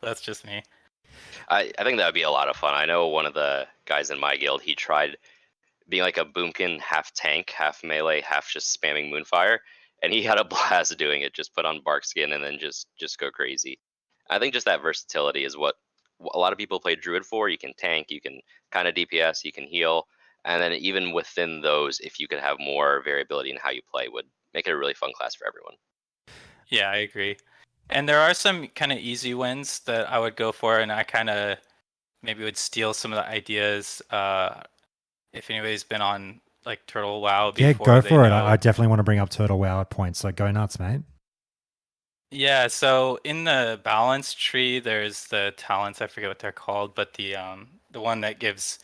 that's just me. I think that would be a lot of fun. I know one of the guys in my guild, he tried being like a boomkin, half tank, half melee, half just spamming Moonfire, and he had a blast doing it. Just put on bark skin and then just go crazy. I think just that versatility is what a lot of people play druid for. You can tank, you can kind of DPS, you can heal, and then even within those, if you could have more variability in how you play, would make it a really fun class for everyone. Yeah, I agree. And there are some kind of easy wins that I would go for, and I kind of maybe would steal some of the ideas. If anybody's been on like Turtle WoW before, Yeah, go for it. know. I definitely want to bring up Turtle WoW at points, so go nuts, mate. Yeah, so in the balance tree, there's the talents. I forget what they're called, but the one that gives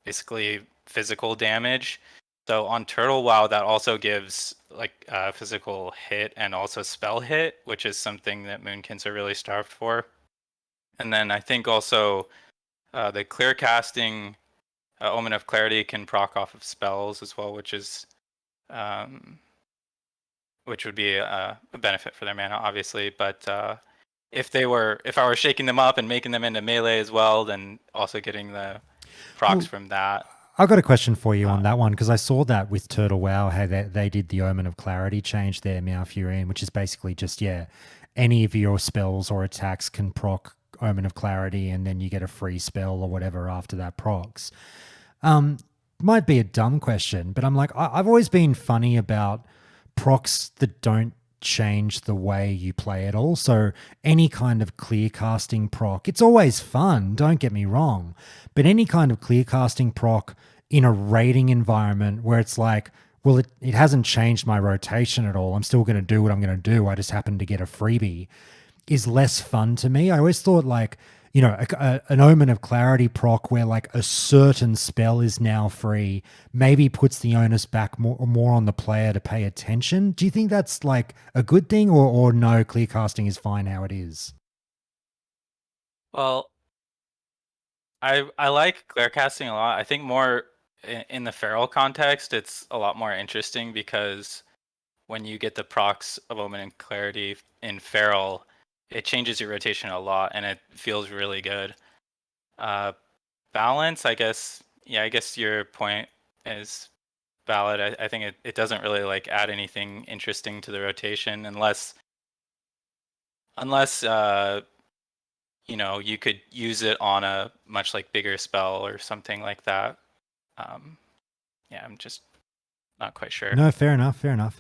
basically physical damage. So on Turtle WoW, that also gives like physical hit and also spell hit, which is something that Moonkins are really starved for. And then I think also the clear casting Omen of Clarity can proc off of spells as well, which would be a benefit for their mana, obviously. But if I were shaking them up and making them into melee as well, then also getting the procs from that. I've got a question for you on that one, because I saw that with Turtle WoW, how they did the Omen of Clarity change there, Meowfurian, which is basically just, any of your spells or attacks can proc Omen of Clarity, and then you get a free spell or whatever after that procs. Might be a dumb question, but I'm like, I've always been funny about procs that don't change the way you play at all. So any kind of clear casting proc, it's always fun, don't get me wrong, but any kind of clear casting proc in a raiding environment where it's like, well, it hasn't changed my rotation at all, I'm still going to do what I'm going to do, I just happen to get a freebie, is less fun to me. I always thought like, an Omen of Clarity proc where like a certain spell is now free maybe puts the onus back more on the player to pay attention. Do you think that's like a good thing, or no, clear casting is fine how it is? Well, I like clear casting a lot. I think more in the feral context, it's a lot more interesting because when you get the procs of Omen and Clarity in feral, it changes your rotation a lot and it feels really good. Balance, I guess. Yeah, I guess your point is valid. I think it doesn't really like add anything interesting to the rotation unless you know, you could use it on a much like bigger spell or something like that. Yeah, I'm just not quite sure. No, fair enough, fair enough.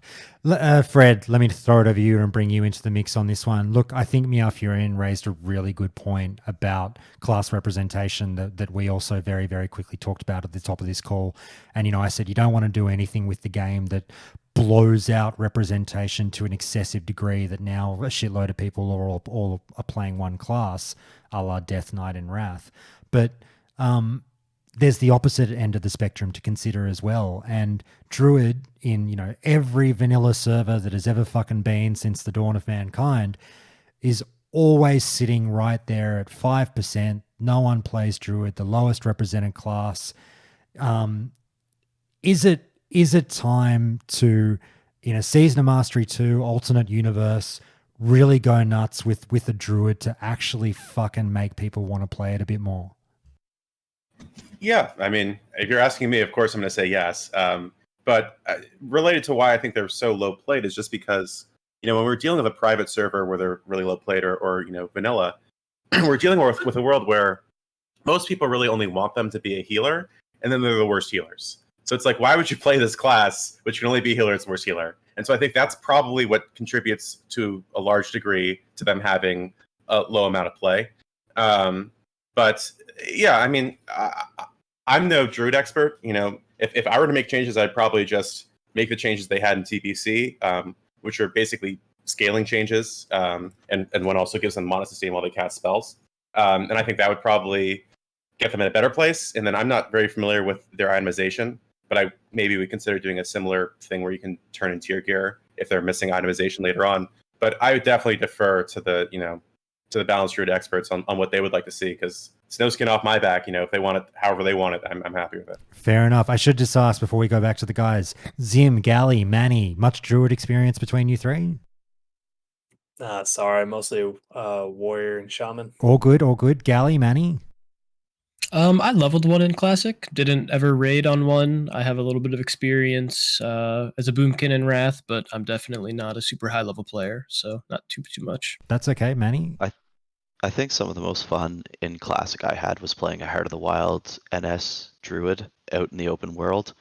Fred, let me throw it over you and bring you into the mix on this one. Look, I think Meowfurian raised a really good point about class representation that we also very, very quickly talked about at the top of this call. And, you know, I said you don't want to do anything with the game that blows out representation to an excessive degree that now a shitload of people all are playing one class, a la Death Knight and Wrath. But there's the opposite end of the spectrum to consider as well. And Druid, in, you know, every vanilla server that has ever fucking been since the dawn of mankind, is always sitting right there at 5%. No one plays Druid, the lowest represented class. Is it time to, in a Season of Mastery 2 alternate universe, really go nuts with a Druid to actually fucking make people want to play it a bit more? Yeah, I mean, if you're asking me, of course I'm going to say yes. But related to why I think they're so low played is just because, you know, when we're dealing with a private server where they're really low played or you know, vanilla, we're dealing with a world where most people really only want them to be a healer, and then they're the worst healers. So it's like, why would you play this class which can only be a healer, it's worst healer? And so I think that's probably what contributes to a large degree to them having a low amount of play. But yeah, I mean, I'm no Druid expert. You know, if I were to make changes, I'd probably just make the changes they had in TPC, which are basically scaling changes, and one also gives them mana sustain while they cast spells. And I think that would probably get them in a better place. And then I'm not very familiar with their itemization, but maybe we consider doing a similar thing where you can turn in tier gear if they're missing itemization later on. But I would definitely defer to the, you know, to the balanced Druid experts on what they would like to see, because it's no skin off my back. You know, if they want it however they want it, I'm happy with it. Fair enough. I should just ask before we go back to the guys. Zim, Gally, Manny, much Druid experience between you three? Sorry, mostly warrior and shaman. All good, all good. Gally, Manny? I leveled one in Classic. Didn't ever raid on one. I have a little bit of experience as a Boomkin in Wrath, but I'm definitely not a super high level player, so not too much. That's okay, Manny. I think some of the most fun in Classic I had was playing a Heart of the Wild NS Druid out in the open world.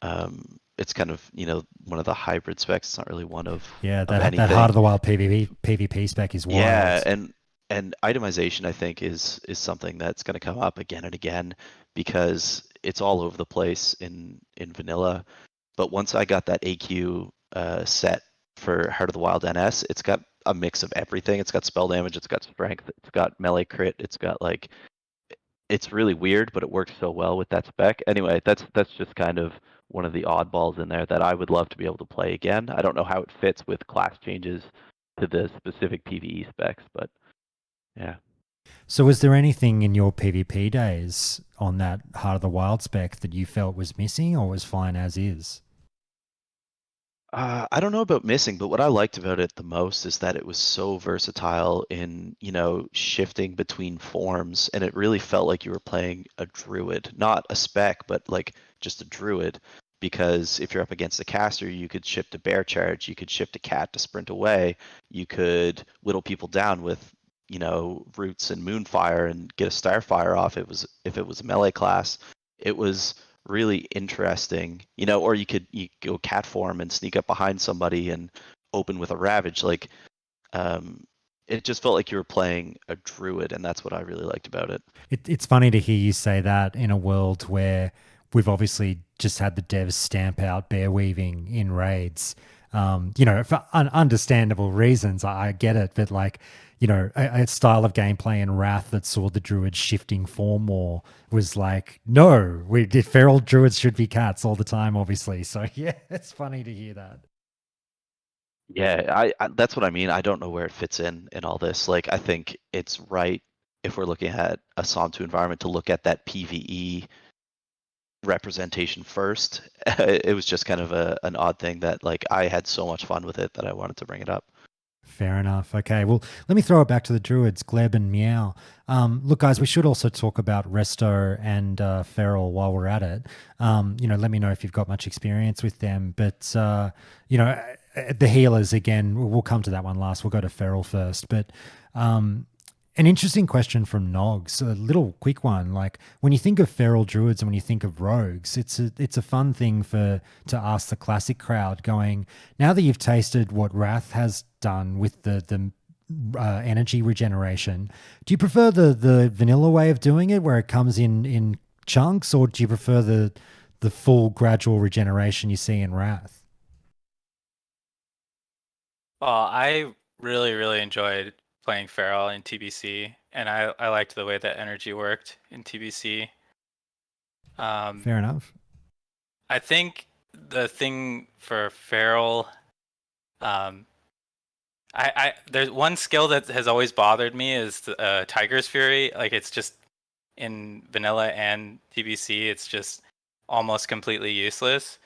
It's kind of, you know, one of the hybrid specs. It's not really one of that Heart of the Wild PvP spec is wild. Yeah, and itemization, I think, is something that's going to come up again and again because it's all over the place in vanilla. But once I got that AQ set for Heart of the Wild NS, it's got a mix of everything. It's got spell damage, it's got strength, it's got melee crit, it's got like, it's really weird, but it works so well with that spec. Anyway, that's just kind of one of the oddballs in there that I would love to be able to play again. I don't know how it fits with class changes to the specific PvE specs, but yeah. So was there anything in your PvP days on that Heart of the Wild spec that you felt was missing or was fine as is? I don't know about missing, but what I liked about it the most is that it was so versatile in, you know, shifting between forms, and it really felt like you were playing a druid, not a spec, but like just a druid. Because if you're up against a caster, you could shift to bear charge, you could shift a cat to sprint away, you could whittle people down with, you know, roots and moonfire and get a starfire off. If it was a melee class, it was really interesting, you know, or you go cat form and sneak up behind somebody and open with a ravage. Like, it just felt like you were playing a druid, and that's what I really liked about it. It's funny to hear you say that in a world where we've obviously just had the devs stamp out bear weaving in raids. You know, for understandable reasons, I get it, but like, you know, a style of gameplay in Wrath that saw the druid shifting form more was like, no, feral druids should be cats all the time, obviously. So yeah, it's funny to hear that. Yeah, I that's what I mean. I don't know where it fits in all this. Like, I think it's right if we're looking at a Psalm 2 environment to look at that PvE representation first. It was just kind of an odd thing that like I had so much fun with it that I wanted to bring it up. Fair enough. Okay, well, let me throw it back to the Druids, Gleb and Meow. Look, guys, we should also talk about Resto and Feral while we're at it. Let me know if you've got much experience with them. But, the healers, again, we'll come to that one last. We'll go to Feral first. But an interesting question from Nogs, a little quick one. Like when you think of feral druids and when you think of rogues, it's a fun thing to ask the classic crowd. Going, now that you've tasted what Wrath has done with the energy regeneration, do you prefer the vanilla way of doing it, where it comes in chunks, or do you prefer the full gradual regeneration you see in Wrath? Well, I really enjoyed playing Feral in TBC, and I liked the way that energy worked in TBC. Fair enough. I think the thing for Feral, there's one skill that has always bothered me is Tiger's Fury. Like it's just in vanilla and TBC, it's just almost completely useless.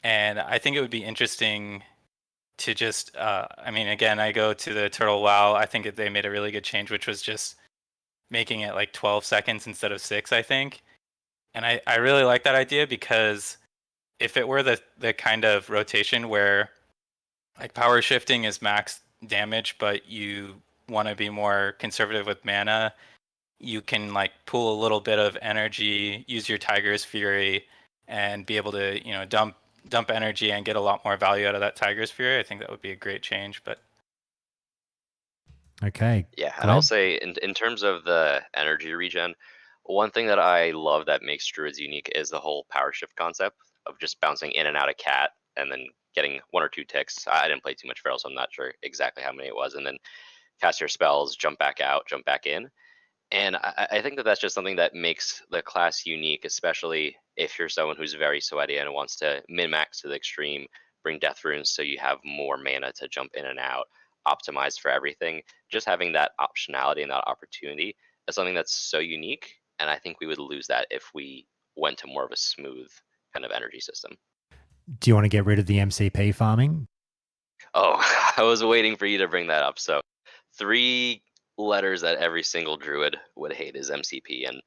And I think it would be interesting to just, again, I go to the Turtle WoW. I think they made a really good change, which was just making it like 12 seconds instead of 6, I think. And I really like that idea, because if it were the kind of rotation where like power shifting is max damage, but you want to be more conservative with mana, you can like pull a little bit of energy, use your Tiger's Fury, and be able to, dump energy and get a lot more value out of that Tiger's Fury. I think that would be a great change. But okay. Yeah, and I'll say in terms of the energy regen, one thing that I love that makes Druids unique is the whole power shift concept of just bouncing in and out of cat and then getting 1 or 2 ticks. I didn't play too much Feral, so I'm not sure exactly how many it was. And then cast your spells, jump back out, jump back in. And I think that that's just something that makes the class unique, especially if you're someone who's very sweaty and wants to min-max to the extreme, bring death runes so you have more mana to jump in and out, optimize for everything. Just having that optionality and that opportunity is something that's so unique. And I think we would lose that if we went to more of a smooth kind of energy system. Do you want to get rid of the MCP farming? Oh, I was waiting for you to bring that up. So 3 letters that every single druid would hate is MCP. And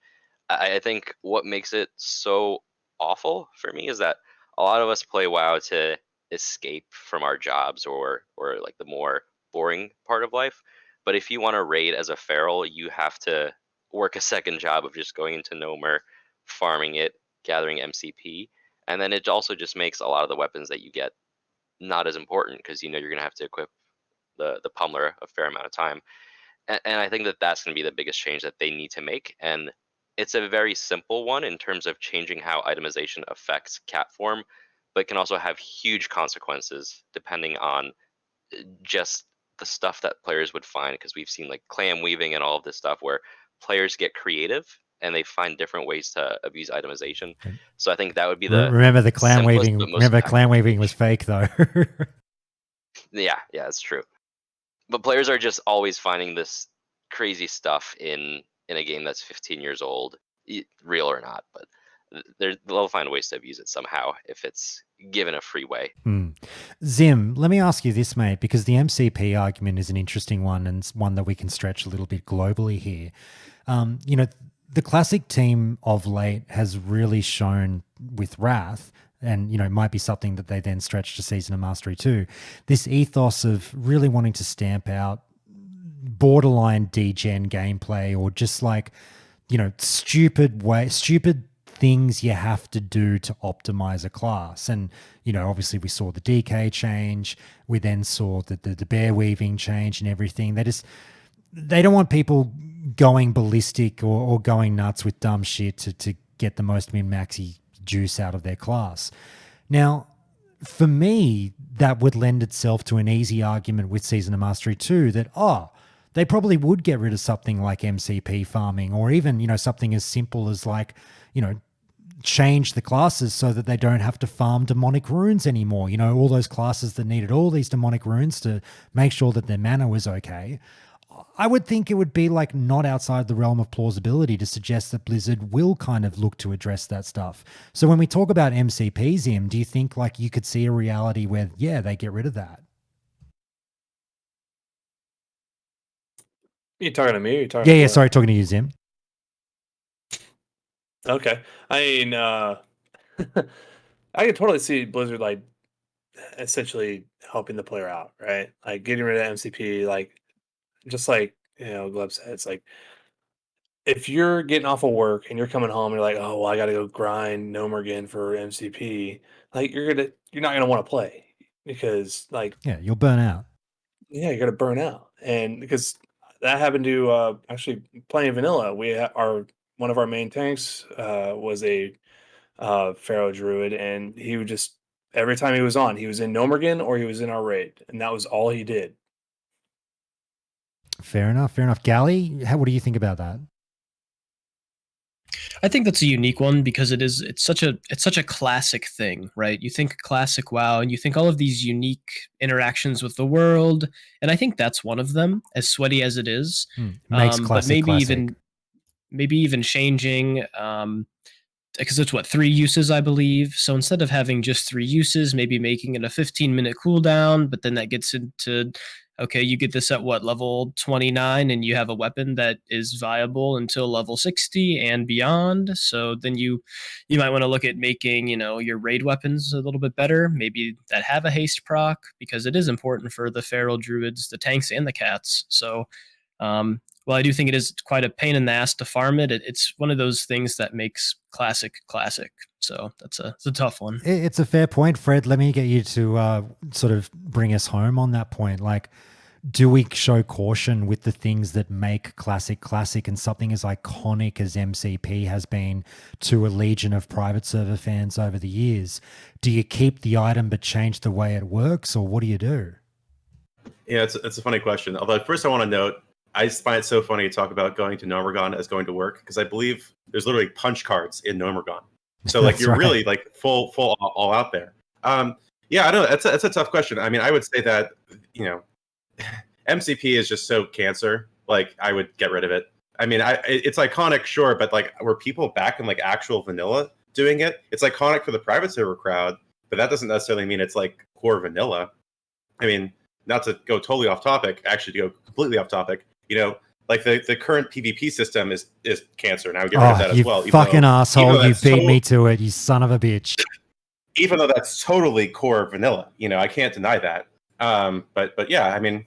I think what makes it so awful for me is that a lot of us play WoW to escape from our jobs or like the more boring part of life. But if you want to raid as a feral, you have to work a second job of just going into Nomer, farming it, gathering MCP. And then it also just makes a lot of the weapons that you get not as important, because you're going to have to equip the pummeler a fair amount of time. And I think that that's going to be the biggest change that they need to make. And it's a very simple one in terms of changing how itemization affects cat form, but can also have huge consequences depending on just the stuff that players would find. Because we've seen like clam weaving and all of this stuff where players get creative and they find different ways to abuse itemization. So I think that would be the remember the clan weaving. Remember, clan weaving was fake though. Yeah, it's true. But players are just always finding this crazy stuff in a game that's 15 years old, real or not. But they'll find ways to abuse it somehow if it's given a free way. Zim, let me ask you this, mate, because the MCP argument is an interesting one, and it's one that we can stretch a little bit globally here. The classic team of late has really shown with Wrath, and it might be something that they then stretch to Season of Mastery too, this ethos of really wanting to stamp out borderline degen gameplay, or just like stupid things you have to do to optimize a class. And obviously we saw the DK change, we then saw the bear weaving change and everything. They don't want people going ballistic or going nuts with dumb shit to get the most min-maxy juice out of their class. Now, for me, that would lend itself to an easy argument with Season of Mastery 2 that, they probably would get rid of something like MCP farming, or even, something as simple as like, change the classes so that they don't have to farm demonic runes anymore. All those classes that needed all these demonic runes to make sure that their mana was okay. I would think it would be like not outside the realm of plausibility to suggest that Blizzard will kind of look to address that stuff. So when we talk about MCPs, do you think like you could see a reality where, yeah, they get rid of that? You talking to me? Or you talking Yeah, to yeah. Blair? Sorry, talking to you, Zim. Okay. I mean, I could totally see Blizzard like essentially helping the player out, right? Like getting rid of MCP, like just like Gleb said, it's like if you're getting off of work and you're coming home, you're like, oh well, I got to go grind Nomer again for MCP. Like you're not gonna want to play because like Yeah, you'll burn out. yeah, you're gonna burn out, and because that happened to actually playing vanilla, our one of our main tanks was a Pharaoh Druid, and he would just every time he was on, he was in Nomergan or he was in our raid, and that was all he did. Fair enough. Fair enough. Gally, what do you think about that? I think that's a unique one because it's such a classic thing, right? You think classic WoW and you think all of these unique interactions with the world, and I think that's one of them, as sweaty as it is. Makes But classic maybe classic. even changing because it's what 3 uses, I believe. So instead of having just 3 uses, maybe making it a 15-minute cooldown, but then that gets into okay, you get this at what level 29, and you have a weapon that is viable until level 60 and beyond. So then you might want to look at making your raid weapons a little bit better, maybe that have a haste proc, because it is important for the feral druids, the tanks, and the cats. So well, I do think it is quite a pain in the ass to farm it. It's one of those things that makes classic. So it's a tough one. It's a fair point, Fred. Let me get you to sort of bring us home on that point. Like, do we show caution with the things that make classic and something as iconic as MCP has been to a legion of private server fans over the years? Do you keep the item but change the way it works, or what do you do? Yeah, it's a funny question. Although first I want to note, I just find it so funny to talk about going to Nomergon as going to work, because I believe there's literally punch cards in Nomergon. So like you're really like full all out there. Yeah, I know that's a tough question. I mean, I would say that MCP is just so cancer. Like I would get rid of it. I mean, it's iconic, sure, but like were people back in like actual vanilla doing it? It's iconic for the private server crowd, but that doesn't necessarily mean it's like core vanilla. I mean, not to go totally off topic, actually to go completely off topic, like the current PvP system is cancer, and I would get rid of that as well. You fucking asshole! You beat me to it, you son of a bitch. Even though that's totally core vanilla, I can't deny that. But yeah, I mean,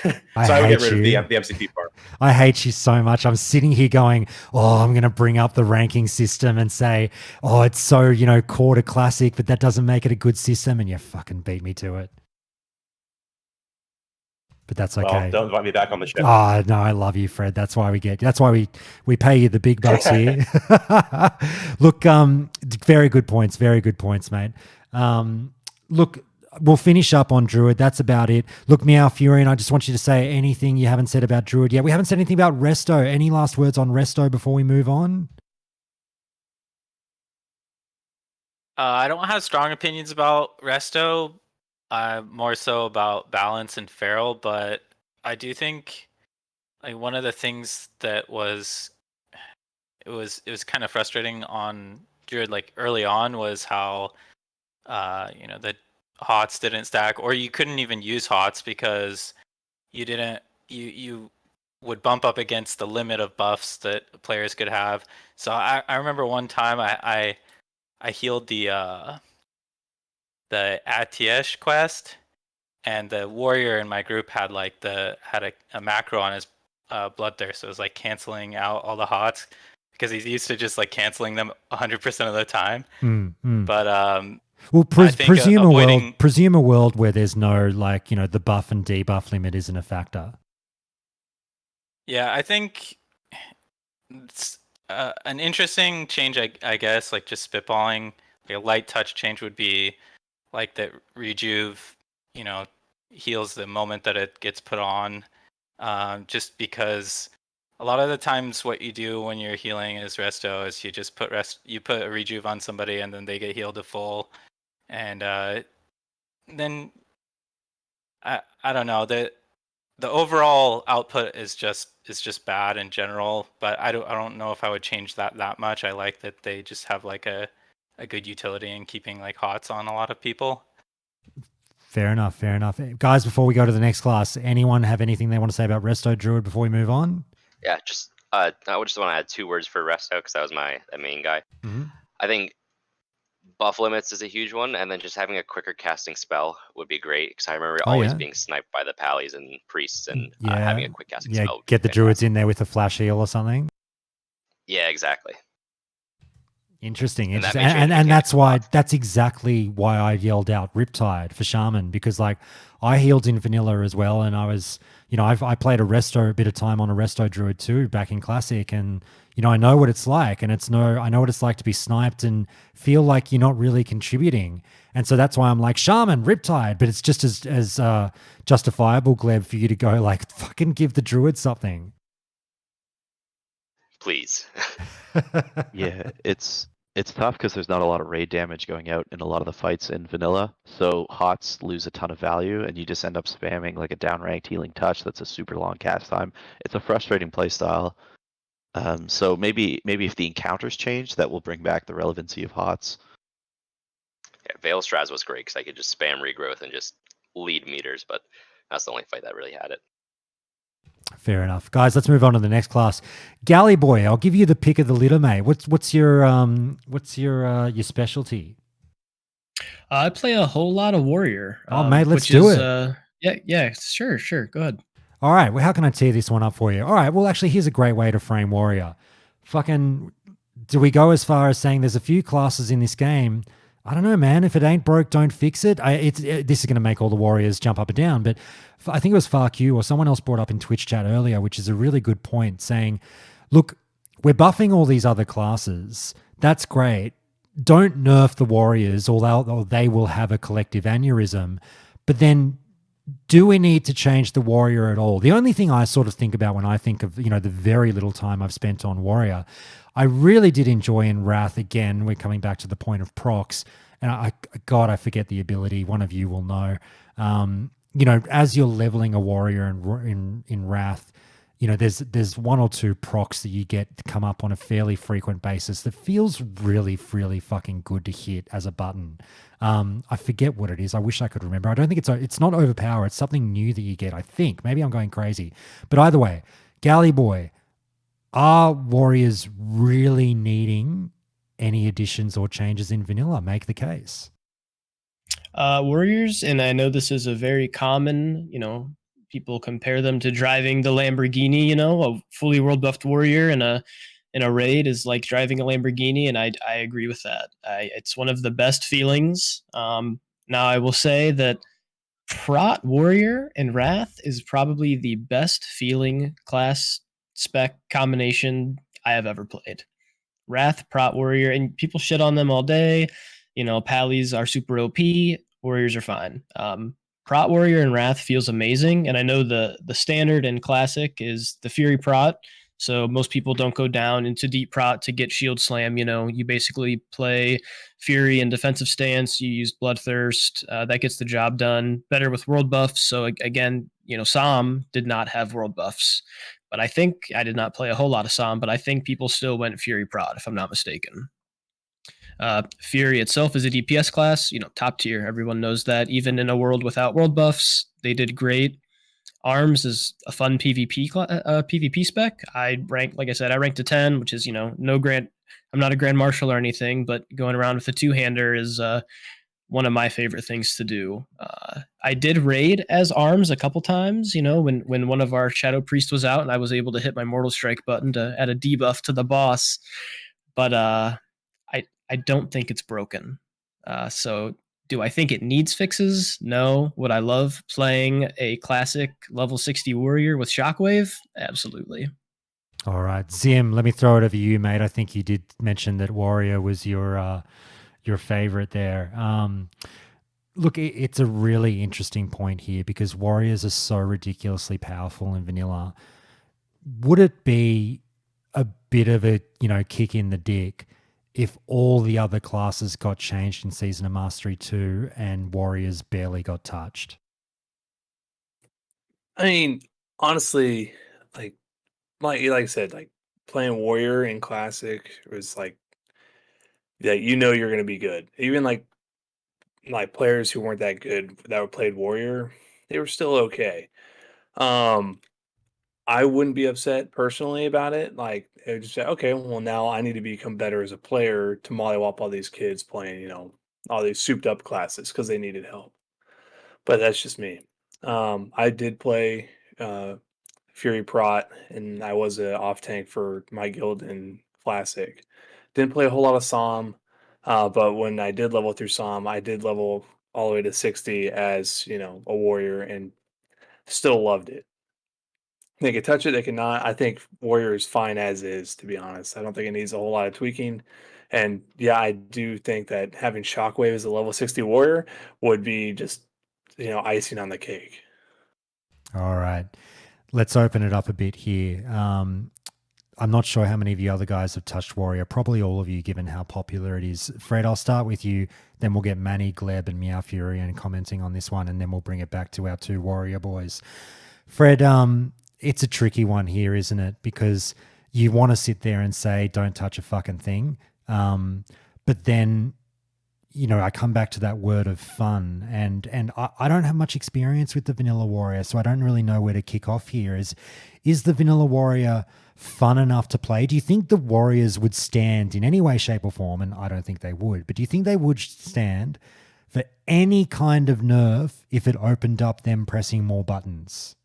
so I would get rid of the MCP part. I hate you so much. I'm sitting here going, oh, I'm going to bring up the ranking system and say, oh, it's so, core to classic, but that doesn't make it a good system, and you fucking beat me to it. But that's okay. Well, don't invite me back on the show. Oh, no, I love you, Fred. That's why we pay you the big bucks here. Look, very good points, mate. Look, we'll finish up on Druid. That's about it. Look, Meow Furion, I just want you to say anything you haven't said about Druid yet. We haven't said anything about Resto. Any last words on Resto before we move on? I don't have strong opinions about Resto. More so about balance and feral, but I do think like one of the things that was kind of frustrating on Druid like early on was how the hots didn't stack, or you couldn't even use hots because you would bump up against the limit of buffs that players could have. So I remember one time I healed the Atiesh quest, and the warrior in my group had a macro on his bloodthirst, so it was like canceling out all the hots because he's used to just like canceling them 100% of the time. But well, presume a world where there's no the buff and debuff limit isn't a factor. Yeah, I think it's an interesting change. I guess like just spitballing, like a light touch change would be like that rejuve, heals the moment that it gets put on. Just because a lot of the times what you do when you're healing as resto is you just put a rejuve on somebody and then they get healed to full, and then I don't know that the overall output is just bad in general, but I don't know if I would change that much. I like that they just have like a good utility in keeping like HOTS on a lot of people. Fair enough. Fair enough. Guys, before we go to the next class, anyone have anything they want to say about Resto Druid before we move on? Yeah, just I would just want to add 2 words for Resto because that was my main guy. Mm-hmm. I think buff limits is a huge one, and then just having a quicker casting spell would be great because I remember always being sniped by the Pallies and priests, and having a quick casting spell would be get the fantastic. druids in there with a flash heal or something. Yeah, exactly. Interesting. And that And, makes your that's exactly why I yelled out Riptide for Shaman, because like I healed in vanilla as well, and I was, I played a bit of time on a Resto Druid too back in Classic, and I know what it's like, and I know what it's like to be sniped and feel like you're not really contributing, and so that's why I'm like Shaman, Riptide, but it's just as justifiable, Gleb, for you to go like fucking give the Druid something. Please. Yeah, it's tough because there's not a lot of raid damage going out in a lot of the fights in vanilla. So HOTS lose a ton of value, and you just end up spamming like a downranked healing touch that's a super long cast time. It's a frustrating playstyle. So maybe if the encounters change, that will bring back the relevancy of HOTS. Yeah, Veil Straz was great because I could just spam regrowth and just lead meters, but that's the only fight that really had it. Fair enough, guys. Let's move on to the next class. Galley Boy, I'll give you the pick of the litter, mate. What's your specialty? I play a whole lot of warrior. Oh, mate, let's do it. Yeah, sure. Go ahead. All right. Well, how can I tee this one up for you? All right. Well, actually, here's a great way to frame warrior. Fucking, do we go as far as saying there's a few classes in this game? I don't know, man. If it ain't broke, don't fix it. This is going to make all the warriors jump up and down. But I think it was FarQ or someone else brought up in Twitch chat earlier, which is a really good point, saying, look, we're buffing all these other classes. That's great. Don't nerf the warriors, or they will have a collective aneurysm. But then, do we need to change the warrior at all? The only thing I sort of think about when I think of, the very little time I've spent on warrior, I really did enjoy in Wrath. Again, we're coming back to the point of procs, and I forget the ability. One of you will know. As you're leveling a warrior in Wrath, there's 1 or 2 procs that you get to come up on a fairly frequent basis that feels really, really fucking good to hit as a button. I forget what it is. I wish I could remember. I don't think it's not overpower. It's something new that you get, I think. Maybe I'm going crazy. But either way, Galley Boy, are warriors really needing any additions or changes in vanilla? Make the case. Warriors, and I know this is a very common, people compare them to driving the Lamborghini, a fully world buffed warrior in a raid is like driving a Lamborghini, and I agree with that. It's one of the best feelings. Now I will say that Prot Warrior and Wrath is probably the best feeling class spec combination I have ever played. Wrath, Prot Warrior, and people shit on them all day. Pallies are super OP, Warriors are fine. Prot Warrior and Wrath feels amazing, and I know the standard and classic is the Fury Prot, so most people don't go down into deep Prot to get shield slam. You basically play Fury in defensive stance, you use Bloodthirst, that gets the job done better with world buffs. So again, Psalm did not have world buffs, but I think I did not play a whole lot of Psalm, but I think people still went Fury Prot, if I'm not mistaken. Fury itself is a DPS class, top tier. Everyone knows that. Even in a world without world buffs, they did great. Arms is a fun PvP spec. I ranked to 10, which is, no grand. I'm not a Grand Marshal or anything, but going around with a 2-hander is one of my favorite things to do. I did raid as Arms a couple times, when one of our Shadow Priest was out and I was able to hit my Mortal Strike button to add a debuff to the boss. But I don't think it's broken. So do I think it needs fixes? No. Would I love playing a classic level 60 warrior with Shockwave? Absolutely. All right. Zim, let me throw it over to you, mate. I think you did mention that warrior was your favorite there. Look, it's a really interesting point here because warriors are so ridiculously powerful in vanilla. Would it be a bit of a, kick in the dick if all the other classes got changed in Season of Mastery 2 and warriors barely got touched? I mean, Honestly, like like I said, like playing warrior in classic was like yeah, you're gonna be good. Even like players who weren't that good that were played warrior, they were still okay. Um, I wouldn't be upset personally about it. Like, I would just say, okay, well, now I need to become better as a player to mollywop all these kids playing, all these souped up classes because they needed help. But that's just me. I did play Fury Prot, and I was a off tank for my guild in Classic. Didn't play a whole lot of Psalm, but when I did level through Psalm, I did level all the way to 60 as a warrior, and still loved it. They can touch it, they cannot. I think Warrior is fine as is, to be honest. I don't think it needs a whole lot of tweaking. And yeah, I do think that having Shockwave as a level 60 Warrior would be just, icing on the cake. All right. Let's open it up a bit here. I'm not sure how many of you other guys have touched Warrior. Probably all of you, given how popular it is. Fred, I'll start with you. Then we'll get Manny, Gleb, and Meow Fury and commenting on this one, and then we'll bring it back to our two Warrior boys. Fred, it's a tricky one here, isn't it? Because you want to sit there and say, "Don't touch a fucking thing," but then I come back to that word of fun, and I don't have much experience with the Vanilla Warrior, so I don't really know where to kick off here. Is the Vanilla Warrior fun enough to play? Do you think the Warriors would stand in any way, shape, or form? And I don't think they would, but do you think they would stand for any kind of nerf if it opened up them pressing more buttons?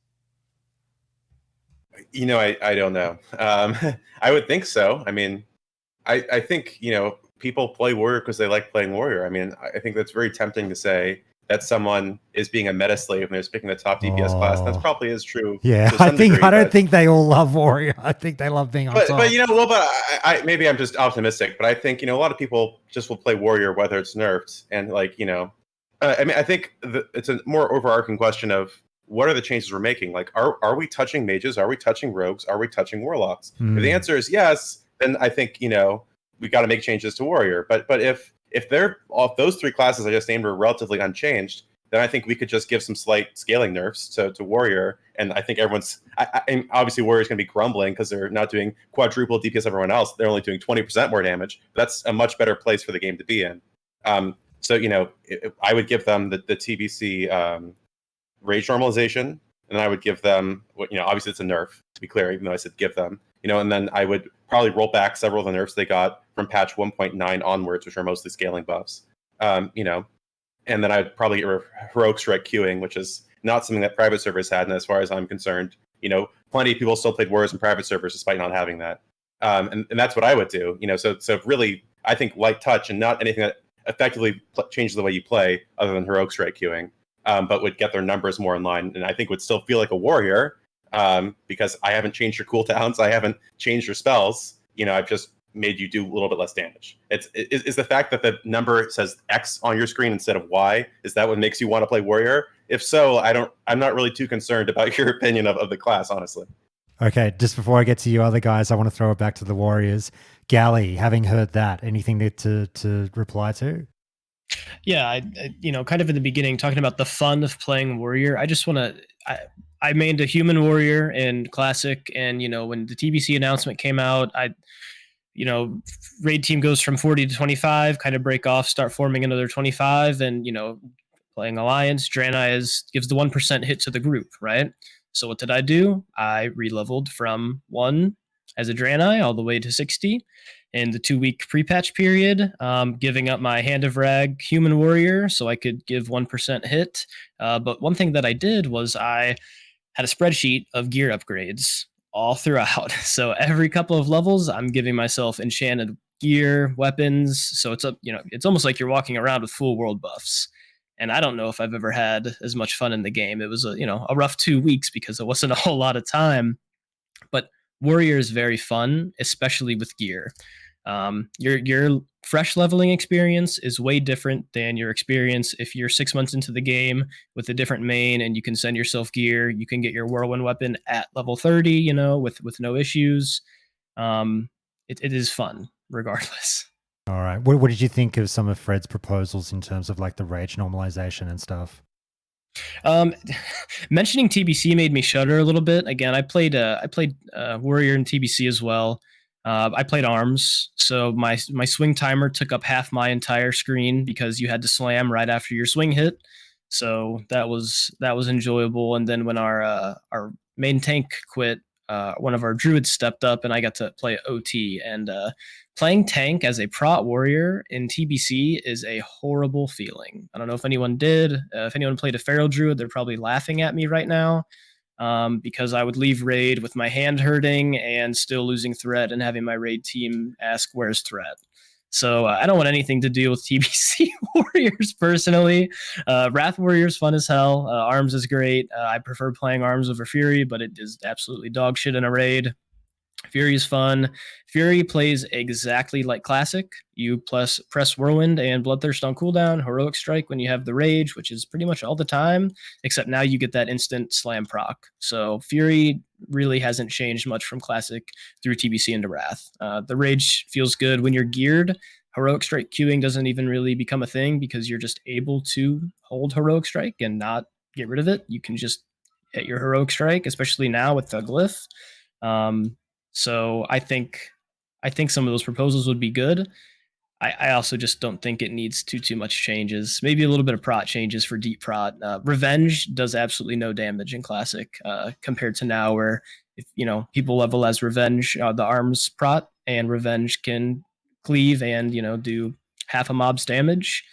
I don't know. I would think so. I mean, I think, people play Warrior because they like playing Warrior. I mean, I think that's very tempting to say that someone is being a meta slave and they're picking the top DPS class. And that probably is true. Yeah, to some degree, I don't think they all love Warrior. I think they love being on top. But I maybe I'm just optimistic. But I think a lot of people just will play Warrior whether it's nerfed, and I mean, I think it's a more overarching question of what are the changes we're making. Like, are we touching mages? Are we touching rogues? Are we touching warlocks? If the answer is yes, then I think we got to make changes to Warrior. But if they're off those three classes I just named are relatively unchanged, then I think we could just give some slight scaling nerfs to Warrior. And I think everyone's and obviously Warrior's going to be grumbling because they're not doing quadruple DPS as everyone else. They're only doing 20% more damage. That's a much better place for the game to be in. So I would give them the TBC rage normalization, and I would give them obviously it's a nerf, to be clear, even though I said give them. And then I would probably roll back several of the nerfs they got from patch 1.9 onwards, which are mostly scaling buffs. And then I'd probably get heroic strike queuing, which is not something that private servers had, and as far as I'm concerned, plenty of people still played Warriors in private servers despite not having that. And that's what I would do. So really, I think light touch and not anything that effectively changes the way you play, other than heroic strike queuing, but would get their numbers more in line, and I think would still feel like a Warrior. Because I haven't changed your cooldowns, I haven't changed your spells. I've just made you do a little bit less damage. Is the fact that the number says X on your screen instead of Y, is that what makes you want to play Warrior? If so, I'm not really too concerned about your opinion of the class, honestly. Okay, just before I get to you other guys, I want to throw it back to the Warriors. Gally, having heard that, anything to reply to? Yeah, I kind of in the beginning, talking about the fun of playing Warrior, I just want to... I mained a human warrior in Classic, and when the TBC announcement came out, raid team goes from 40 to 25, kind of break off, start forming another 25, and playing Alliance, Draenei gives the 1% hit to the group, right? So what did I do? I re-leveled from 1 as a Draenei all the way to 60 in the 2-week pre-patch period, giving up my Hand of Rag human warrior so I could give 1% hit. But one thing that I did was I had a spreadsheet of gear upgrades all throughout. So every couple of levels, I'm giving myself enchanted gear, weapons. So it's almost like you're walking around with full world buffs. And I don't know if I've ever had as much fun in the game. It was a rough 2 weeks because it wasn't a whole lot of time. But Warrior is very fun, especially with gear. Your fresh leveling experience is way different than your experience if you're 6 months into the game with a different main and you can send yourself gear. You can get your whirlwind weapon at level 30, with no issues. It is fun regardless. All right. What did you think of some of Fred's proposals in terms of like the rage normalization and stuff? Mentioning TBC made me shudder a little bit. Again, I played Warrior in TBC as well. I played Arms, so my swing timer took up half my entire screen because you had to slam right after your swing hit. So that was enjoyable. And then when our main tank quit, one of our druids stepped up, and I got to play OT. And playing tank as a prot warrior in TBC is a horrible feeling. I don't know if anyone did. If anyone played a feral druid, they're probably laughing at me right now, because I would leave raid with my hand hurting and still losing threat, and having my raid team ask, "Where's threat?" So I don't want anything to do with TBC warriors personally. Wrath warriors fun as hell. Arms is great. I prefer playing Arms over Fury, but it is absolutely dog shit in a raid. Fury is fun. Fury plays exactly like Classic. You press Whirlwind and Bloodthirst on cooldown, Heroic Strike when you have the Rage, which is pretty much all the time, except now you get that instant slam proc. So Fury really hasn't changed much from Classic through TBC into Wrath. The Rage feels good when you're geared. Heroic Strike queuing doesn't even really become a thing because you're just able to hold Heroic Strike and not get rid of it. You can just hit your Heroic Strike, especially now with the Glyph. So I think some of those proposals would be good. I also just don't think it needs too much changes. Maybe a little bit of prot changes for deep prot. Revenge does absolutely no damage in Classic compared to now, where if people level as Revenge, the Arms prot, and Revenge can cleave and do half a mob's damage.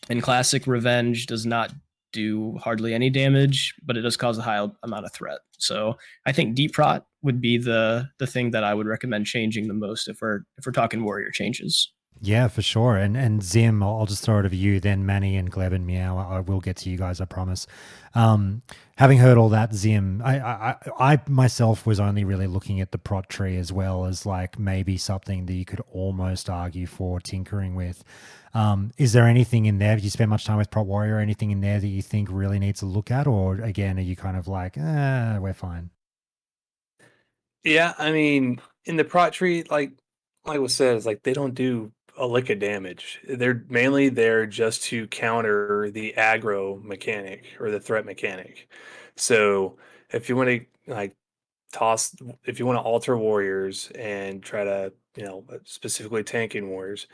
In Classic, Revenge does not do hardly any damage, but it does cause a high amount of threat. So I think deep prot would be the thing that I would recommend changing the most if we're talking warrior changes. Yeah, for sure. And Zim, I'll just throw it over you, then Manny and Gleb and Meow. I will get to you guys, I promise. Having heard all that, Zim, I myself was only really looking at the prot tree as well as like maybe something that you could almost argue for tinkering with. Is there anything in there? Have you spent much time with Prot Warrior or anything in there that you think really needs a look at? Or again, are you kind of like, we're fine? Yeah, I mean, in the prot tree, like was said, is like they don't do a lick of damage. They're mainly there just to counter the aggro mechanic or the threat mechanic. So if you want to if you want to alter warriors and try to, specifically tanking warriors,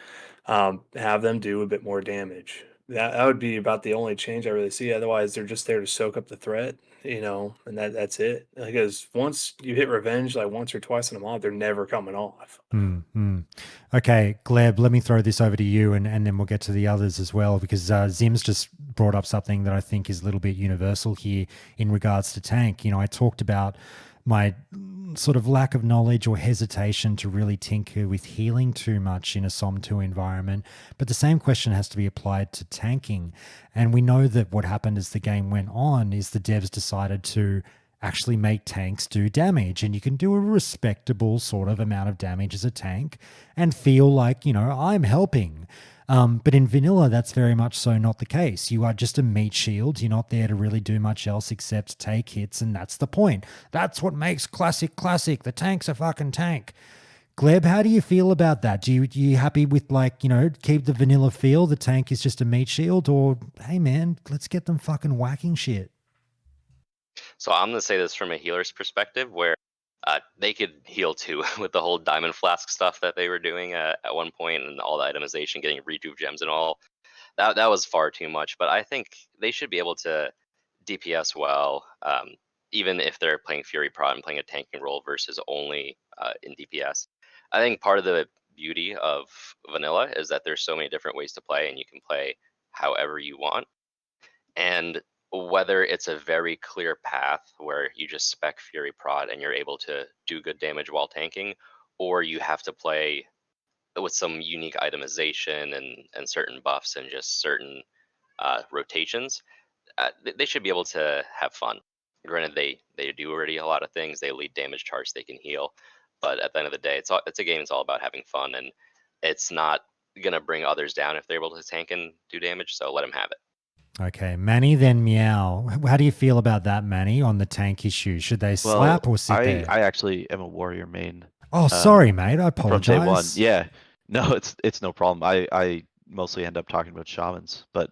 have them do a bit more damage. That would be about the only change I really see. Otherwise, they're just there to soak up the threat, and that's it. Because once you hit revenge, like once or twice in a mob, they're never coming off. Mm-hmm. Okay, Gleb, let me throw this over to you, and then we'll get to the others as well, because Zim's just brought up something that I think is a little bit universal here in regards to tank. I talked about my sort of lack of knowledge or hesitation to really tinker with healing too much in a SOM 2 environment. But the same question has to be applied to tanking. And we know that what happened as the game went on is the devs decided to actually make tanks do damage, and you can do a respectable sort of amount of damage as a tank and feel like, I'm helping. But in vanilla, that's very much so not the case. You are just a meat shield. You're not there to really do much else except take hits, and that's the point. That's what makes Classic classic. The tank's a fucking tank. Gleb, how do you feel about that? Do you happy with keep the vanilla feel? The tank is just a meat shield, or hey man, let's get them fucking whacking shit. So I'm going to say this from a healer's perspective, where they could heal too with the whole diamond flask stuff that they were doing at one point, and all the itemization, getting rejuve gems and all. That was far too much. But I think they should be able to DPS well, even if they're playing Fury Prot and playing a tanking role versus only in DPS. I think part of the beauty of vanilla is that there's so many different ways to play, and you can play however you want. And whether it's a very clear path where you just spec Fury Prot and you're able to do good damage while tanking, or you have to play with some unique itemization and certain buffs and just certain rotations, they should be able to have fun. Granted, they do already a lot of things. They lead damage charts, they can heal, but at the end of the day, it's a game. It's all about having fun, and it's not gonna bring others down if they're able to tank and do damage. So let them have it. Okay, Manny, then Meow. How do you feel about that, Manny, on the tank issue? Should they slap or sit there? I actually am a warrior main. Oh, sorry, mate. I From day one. apologize. Yeah. No, it's no problem. I mostly end up talking about shamans, but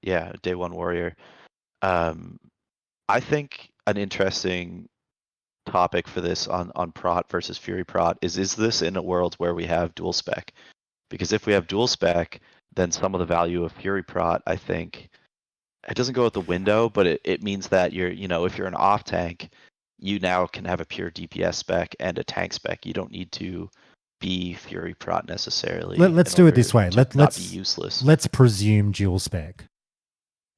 yeah, day one warrior. I think an interesting topic for this on Prot versus Fury Prot is this in a world where we have dual spec? Because if we have dual spec, then some of the value of Fury Prot, I think, it doesn't go out the window, but it means that if you're an off tank, you now can have a pure DPS spec and a tank spec. You don't need to be Fury Prot necessarily. Let's do it this way. Let's be useless. Let's presume dual spec.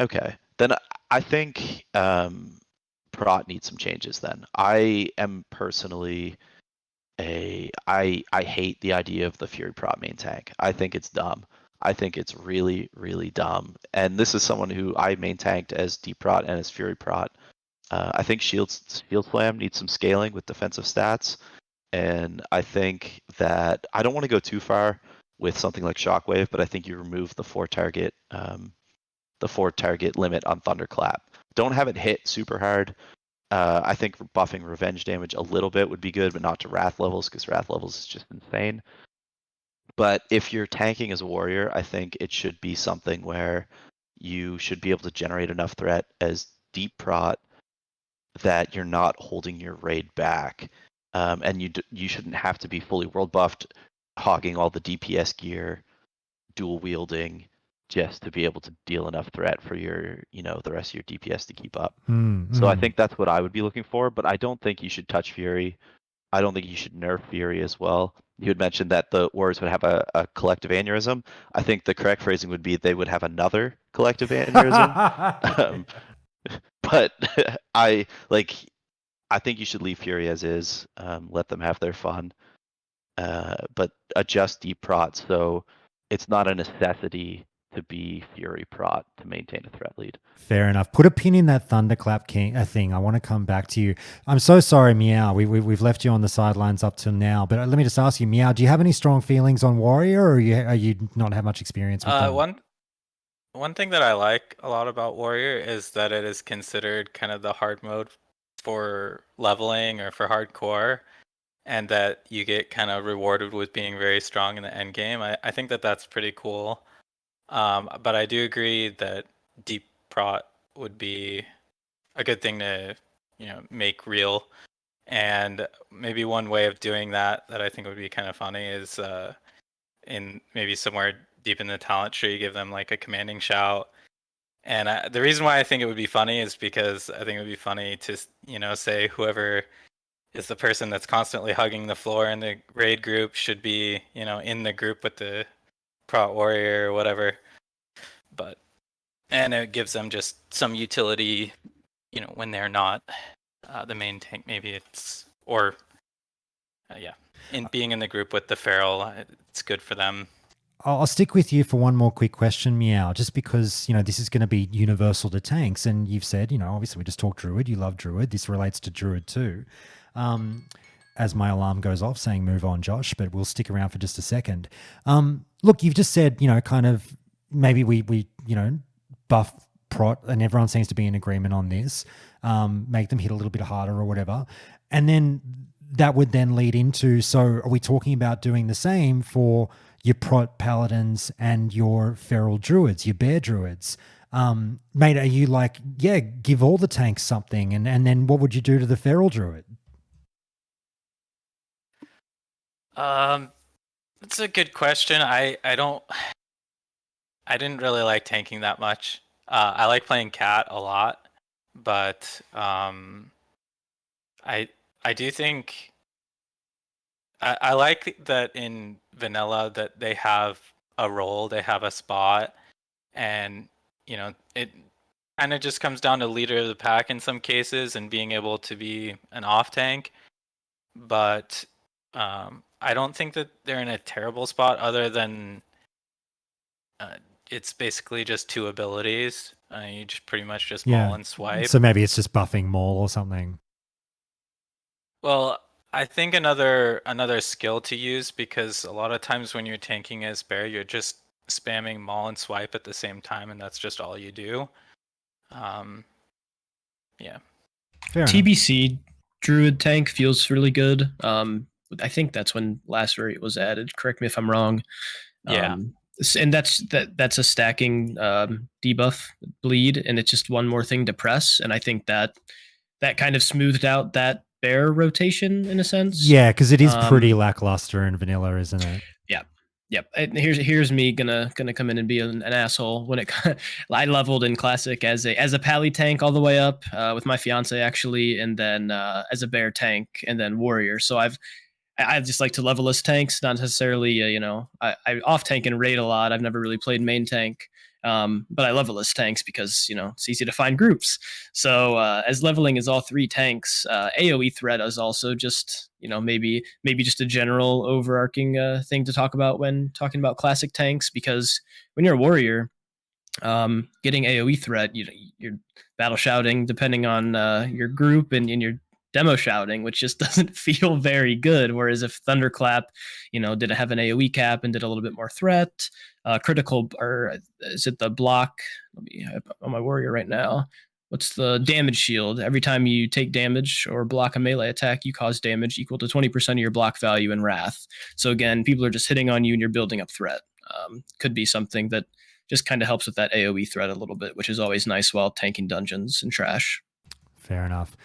Okay, then I think Prot needs some changes. Then I am personally I hate the idea of the Fury Prot main tank. I think it's dumb. I think it's really, really dumb. And this is someone who I main tanked as Deep Prot and as Fury Prot. I think Shield Slam needs some scaling with defensive stats. And I think that I don't want to go too far with something like Shockwave, but I think you remove the 4 target limit on Thunderclap. Don't have it hit super hard. I think buffing revenge damage a little bit would be good, but not to Wrath levels, because Wrath levels is just insane. But if you're tanking as a warrior, I think it should be something where you should be able to generate enough threat as Deep Prot that you're not holding your raid back. And you shouldn't have to be fully world buffed, hogging all the DPS gear, dual wielding, just to be able to deal enough threat for your, the rest of your DPS to keep up. So I think that's what I would be looking for, but I don't think you should touch Fury. I don't think you should nerf Fury as well. You had mentioned that the Warriors would have a collective aneurysm. I think the correct phrasing would be they would have another collective aneurysm. But I think you should leave Fury as is. Let them have their fun. But adjust Deep Prot so it's not a necessity to be Fury Prot to maintain a threat lead. Fair enough. Put a pin in that Thunderclap thing. I want to come back to you. I'm so sorry, Meow. We've left you on the sidelines up till now. But let me just ask you, Meow, do you have any strong feelings on Warrior, or are you not have much experience with them? One thing that I like a lot about Warrior is that it is considered kind of the hard mode for leveling or for hardcore, and that you get kind of rewarded with being very strong in the end game. I think that that's pretty cool. But I do agree that Deep Prot would be a good thing to, make real. And maybe one way of doing that I think would be kind of funny is in maybe somewhere deep in the talent tree, give them like a commanding shout. And the reason why I think it would be funny is because I think it would be funny to, say whoever is the person that's constantly hugging the floor in the raid group should be, in the group with the Prot Warrior or whatever. And it gives them just some utility, when they're not the main tank. Maybe it's in being in the group with the Feral, it's good for them. I'll stick with you for one more quick question, Meow, just because, this is going to be universal to tanks. And you've said, obviously we just talked Druid. You love Druid. This relates to Druid too. As my alarm goes off saying move on, Josh, but we'll stick around for just a second. Look, you've just said, kind of maybe we buff Prot, and everyone seems to be in agreement on this, make them hit a little bit harder or whatever. And then that would then lead into, so are we talking about doing the same for your Prot Paladins and your Feral Druids, your Bear Druids? Mate, are you like, yeah, give all the tanks something, and then what would you do to the Feral Druid? That's a good question. I didn't really like tanking that much. I like playing Cat a lot, but I do think I like that in vanilla that they have a role, they have a spot, and it kind of just comes down to leader of the pack in some cases and being able to be an off tank. But I don't think that they're in a terrible spot other than it's basically just 2 abilities. You just pretty much just maul and swipe. So maybe it's just buffing maul or something. Well, I think another skill to use, because a lot of times when you're tanking as Bear, you're just spamming maul and swipe at the same time, and that's just all you do. Yeah. Fair TBC enough. Druid tank feels really good. I think that's when Last Variant was added. Correct me if I'm wrong. Yeah. And that's a stacking debuff bleed, and it's just one more thing to press. And I think that kind of smoothed out that bear rotation in a sense. Yeah, because it is pretty lackluster in vanilla, isn't it? Yep. And here's me gonna come in and be an asshole when it. I leveled in classic as a pally tank all the way up with my fiance actually, and then as a bear tank, and then warrior. So I just like to level as tanks, not necessarily I off tank and raid a lot. I've never really played main tank. But I level as tanks because it's easy to find groups. So as leveling as all three tanks, AOE threat is also just maybe just a general overarching thing to talk about when talking about classic tanks, because when you're a warrior, getting AOE threat, you're battle shouting depending on your group and your demo shouting, which just doesn't feel very good. Whereas if Thunderclap, did have an AOE cap and did a little bit more threat, critical, or is it the block? Let me have on my warrior right now. What's the damage shield? Every time you take damage or block a melee attack, you cause damage equal to 20% of your block value in Wrath. So again, people are just hitting on you and you're building up threat. Could be something that just kind of helps with that AOE threat a little bit, which is always nice while tanking dungeons and trash. Fair enough.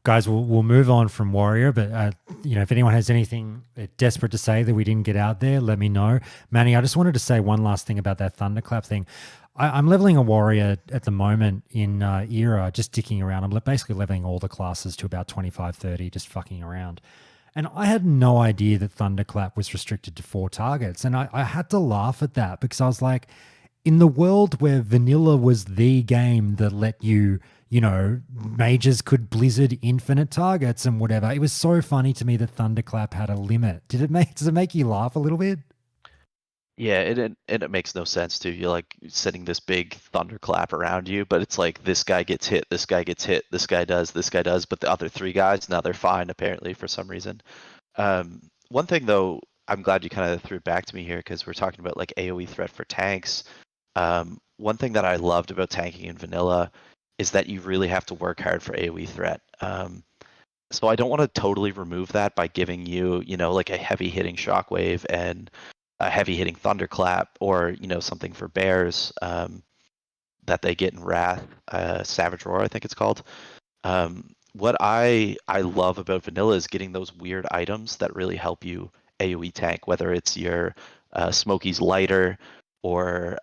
Guys, we'll move on from Warrior, but if anyone has anything desperate to say that we didn't get out there, let me know. Manny, I just wanted to say one last thing about that Thunderclap thing. I'm leveling a Warrior at the moment in Era, just dicking around. I'm basically leveling all the classes to about 25, 30, just fucking around. And I had no idea that Thunderclap was restricted to 4 targets. And I had to laugh at that because I was like, in the world where vanilla was the game that let you, mages could blizzard infinite targets and whatever, it was so funny to me that Thunderclap had a limit. Does it make you laugh a little bit? Yeah, and it makes no sense too. You're like setting this big thunderclap around you, but it's like this guy gets hit, this guy gets hit, this guy does, but the other 3 guys, now they're fine apparently for some reason. One thing though, I'm glad you kind of threw it back to me here because we're talking about like AOE threat for tanks. One thing that I loved about tanking in vanilla is that you really have to work hard for AOE threat. So I don't want to totally remove that by giving you, like a heavy hitting shockwave and a heavy hitting thunderclap, or something for bears that they get in Wrath, Savage Roar, I think it's called. What I love about vanilla is getting those weird items that really help you AOE tank, whether it's your Smokey's lighter, or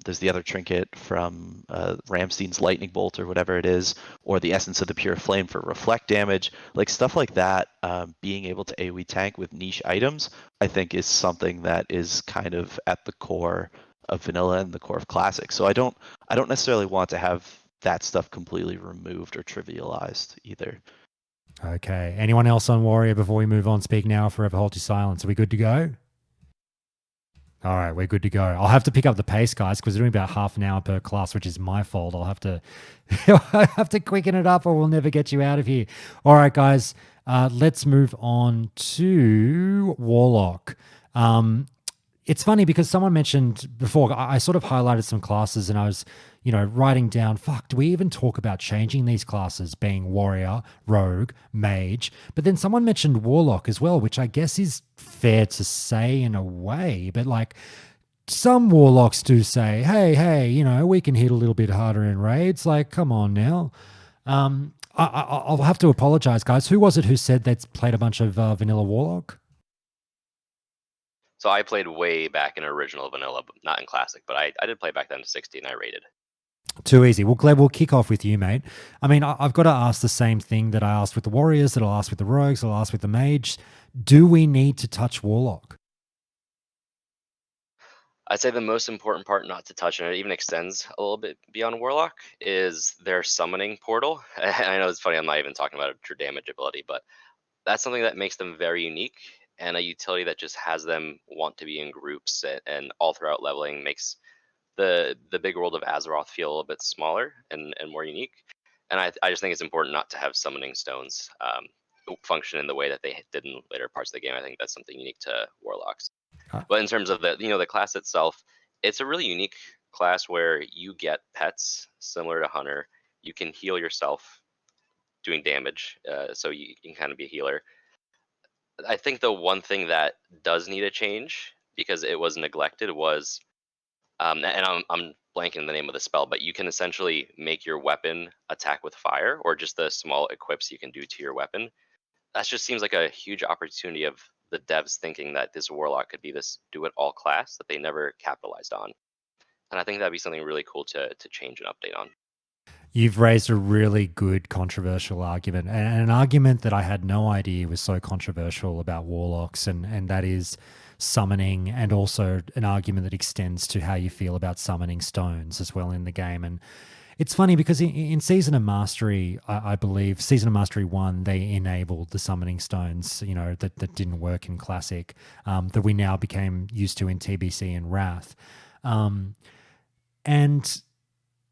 there's the other trinket from Ramstein's lightning bolt or whatever it is, or the essence of the pure flame for reflect damage, like stuff like that. Being able to AOE tank with niche items, I think, is something that is kind of at the core of vanilla and the core of classic. So I don't necessarily want to have that stuff completely removed or trivialized either. Okay. Anyone else on Warrior before we move on? Speak now or forever hold your silence. Are we good to go? All right, we're good to go. I'll have to pick up the pace, guys, because we're doing about half an hour per class, which is my fault. I'll have to quicken it up, or we'll never get you out of here. All right, guys, let's move on to Warlock. It's funny because someone mentioned before, I sort of highlighted some classes and I was, writing down, do we even talk about changing these classes being warrior, rogue, mage? But then someone mentioned warlock as well, which I guess is fair to say in a way. But like some warlocks do say, hey, we can hit a little bit harder in raids. Like, come on now. I'll have to apologize, guys. Who was it who said they'd played a bunch of vanilla warlock? So I played way back in original vanilla, but not in classic. But I did play back then to 60, and I rated. Too easy. Well, Gleb, we'll kick off with you, mate. I mean, I've got to ask the same thing that I asked with the Warriors, that I'll ask with the Rogues, that I'll ask with the Mage. Do we need to touch Warlock? I'd say the most important part not to touch, and it even extends a little bit beyond Warlock, is their summoning portal. I know it's funny, I'm not even talking about a true damage ability, but that's something that makes them very unique, and a utility that just has them want to be in groups, and all throughout leveling makes the big world of Azeroth feel a little bit smaller and more unique. And I just think it's important not to have summoning stones function in the way that they did in later parts of the game. I think that's something unique to Warlocks. But in terms of the class itself, it's a really unique class where you get pets similar to Hunter. You can heal yourself doing damage, so you can kind of be a healer. I think the one thing that does need a change, because it was neglected, was And I'm blanking the name of the spell, but you can essentially make your weapon attack with fire, or just the small equips you can do to your weapon. That just seems like a huge opportunity of the devs thinking that this Warlock could be this do-it-all class that they never capitalized on. And I think that'd be something really cool to change and update on. You've raised a really good controversial argument, and an argument that I had no idea was so controversial about Warlocks, and that is summoning, and also an argument that extends to how you feel about summoning stones as well in the game. And it's funny because in Season of Mastery, I believe Season of Mastery 1, they enabled the summoning stones, that didn't work in Classic, that we now became used to in TBC and Wrath. And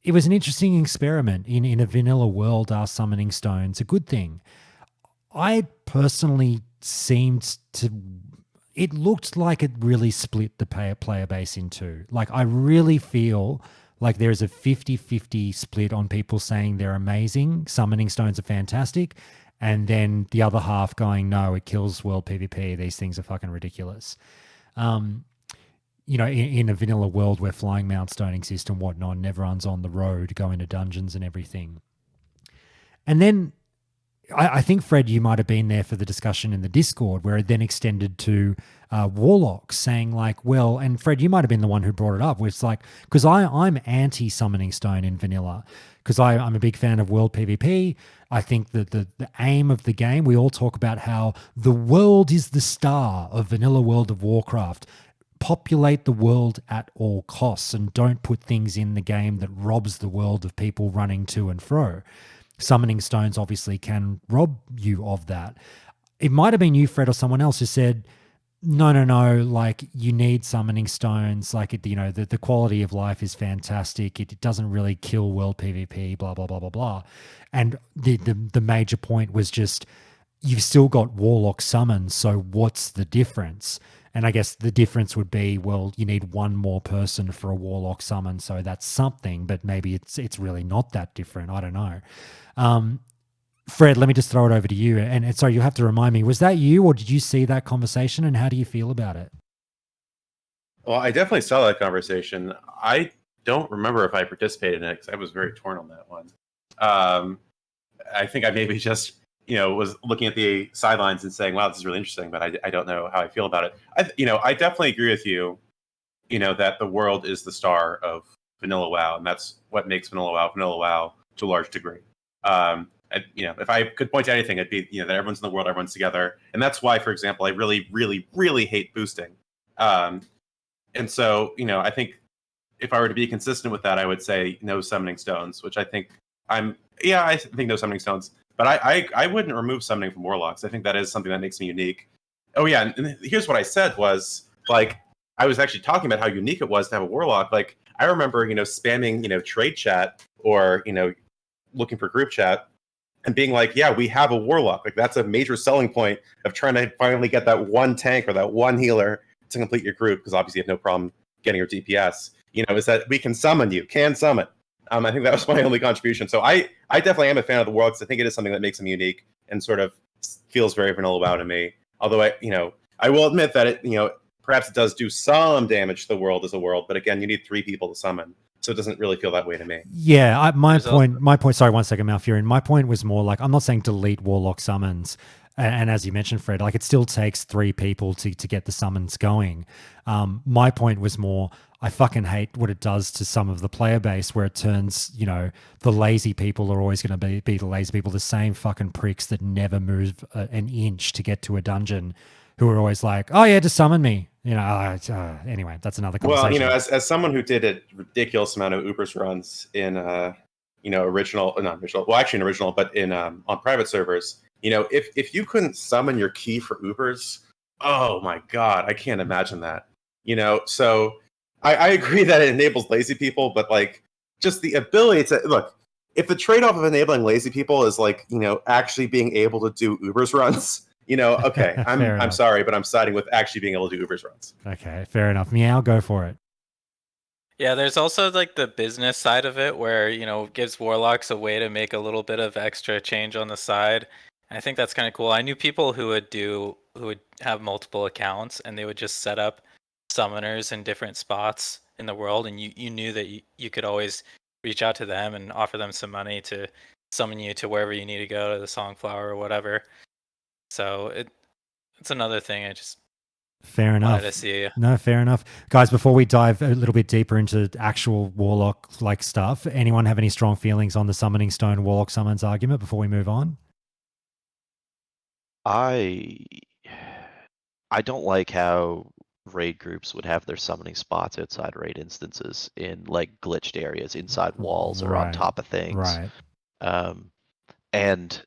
it was an interesting experiment. In a vanilla world, are summoning stones a good thing? I personally it looked like it really split the player base in two. Like, I really feel like there's a 50-50 split on people saying they're amazing, summoning stones are fantastic, and then the other half going, no, it kills world PvP, these things are fucking ridiculous. In a vanilla world where flying mounts don't exist and whatnot, and everyone's on the road, going to dungeons and everything. And then I think, Fred, you might have been there for the discussion in the Discord where it then extended to Warlocks saying like, well, and Fred, you might have been the one who brought it up, where it's like, because I'm anti-summoning stone in vanilla because I'm a big fan of world PvP. I think that the aim of the game, we all talk about how the world is the star of vanilla World of Warcraft. Populate the world at all costs and don't put things in the game that robs the world of people running to and fro. Summoning stones obviously can rob you of that. It might have been you, Fred, or someone else who said, no, like you need summoning stones. Like, the quality of life is fantastic. It doesn't really kill world PvP, blah, blah, blah, blah, blah. And the major point was just, you've still got Warlock summons, so what's the difference? And I guess the difference would be, well, you need one more person for a Warlock summon, so that's something, but maybe it's really not that different. I don't know. Fred, let me just throw it over to you. And sorry, you'll have to remind me, was that you or did you see that conversation, and how do you feel about it? Well, I definitely saw that conversation. I don't remember if I participated in it because I was very torn on that one. I think I maybe just was looking at the sidelines and saying, wow, this is really interesting, but I don't know how I feel about it. I definitely agree with you, that the world is the star of vanilla WoW, and that's what makes vanilla WoW to a large degree. If I could point to anything, it'd be, that everyone's in the world, everyone's together. And that's why, for example, I really, really, really hate boosting. And so, I think if I were to be consistent with that, I would say no summoning stones, which I think I think no summoning stones. But I wouldn't remove summoning from Warlocks. I think that is something that makes me unique. Oh, yeah. And here's what I said was, like, I was actually talking about how unique it was to have a Warlock. Like, I remember, spamming, trade chat or, looking for group chat and being like, yeah, we have a Warlock. Like, that's a major selling point of trying to finally get that one tank or that one healer to complete your group, because obviously you have no problem getting your DPS. Is that we can summon you, can summon. I think that was my only contribution. So I definitely am a fan of the world because I think it is something that makes them unique and sort of feels very vanilla WoW to me. Although I will admit that it, perhaps it does do some damage to the world as a world, but again, you need 3 people to summon. So it doesn't really feel that way to me. Yeah, my point, sorry, one second, Malfurion. My point was more like, I'm not saying delete Warlock summons. And as you mentioned, Fred, like, it still takes 3 people to get the summons going. My point was more, I fucking hate what it does to some of the player base, where it turns, the lazy people are always going to be the lazy people, the same fucking pricks that never move an inch to get to a dungeon, who are always like, oh yeah, just summon me. Anyway, that's another conversation. Well, as someone who did a ridiculous amount of Ubers runs in, original, but in on private servers, if you couldn't summon your key for Ubers, oh my God, I can't imagine that. So I agree that it enables lazy people, but like, just the ability to look, if the trade-off of enabling lazy people is like, actually being able to do Ubers runs, okay, I'm sorry, but I'm siding with actually being able to do Ubers runs. Okay, fair enough. Meow, go for it. Yeah, there's also like the business side of it where, gives Warlocks a way to make a little bit of extra change on the side. And I think that's kind of cool. I knew people who would have multiple accounts, and they would just set up summoners in different spots in the world, and you knew that you could always reach out to them and offer them some money to summon you to wherever you need to go, to the Songflower or whatever. So it's another thing I just Fair wanted enough. to see. No, fair enough. Guys, before we dive a little bit deeper into actual Warlock-like stuff, anyone have any strong feelings on the Summoning Stone Warlock summons argument before we move on? I don't like how raid groups would have their summoning spots outside raid instances in like glitched areas, inside walls, or on Right, top of things. right. And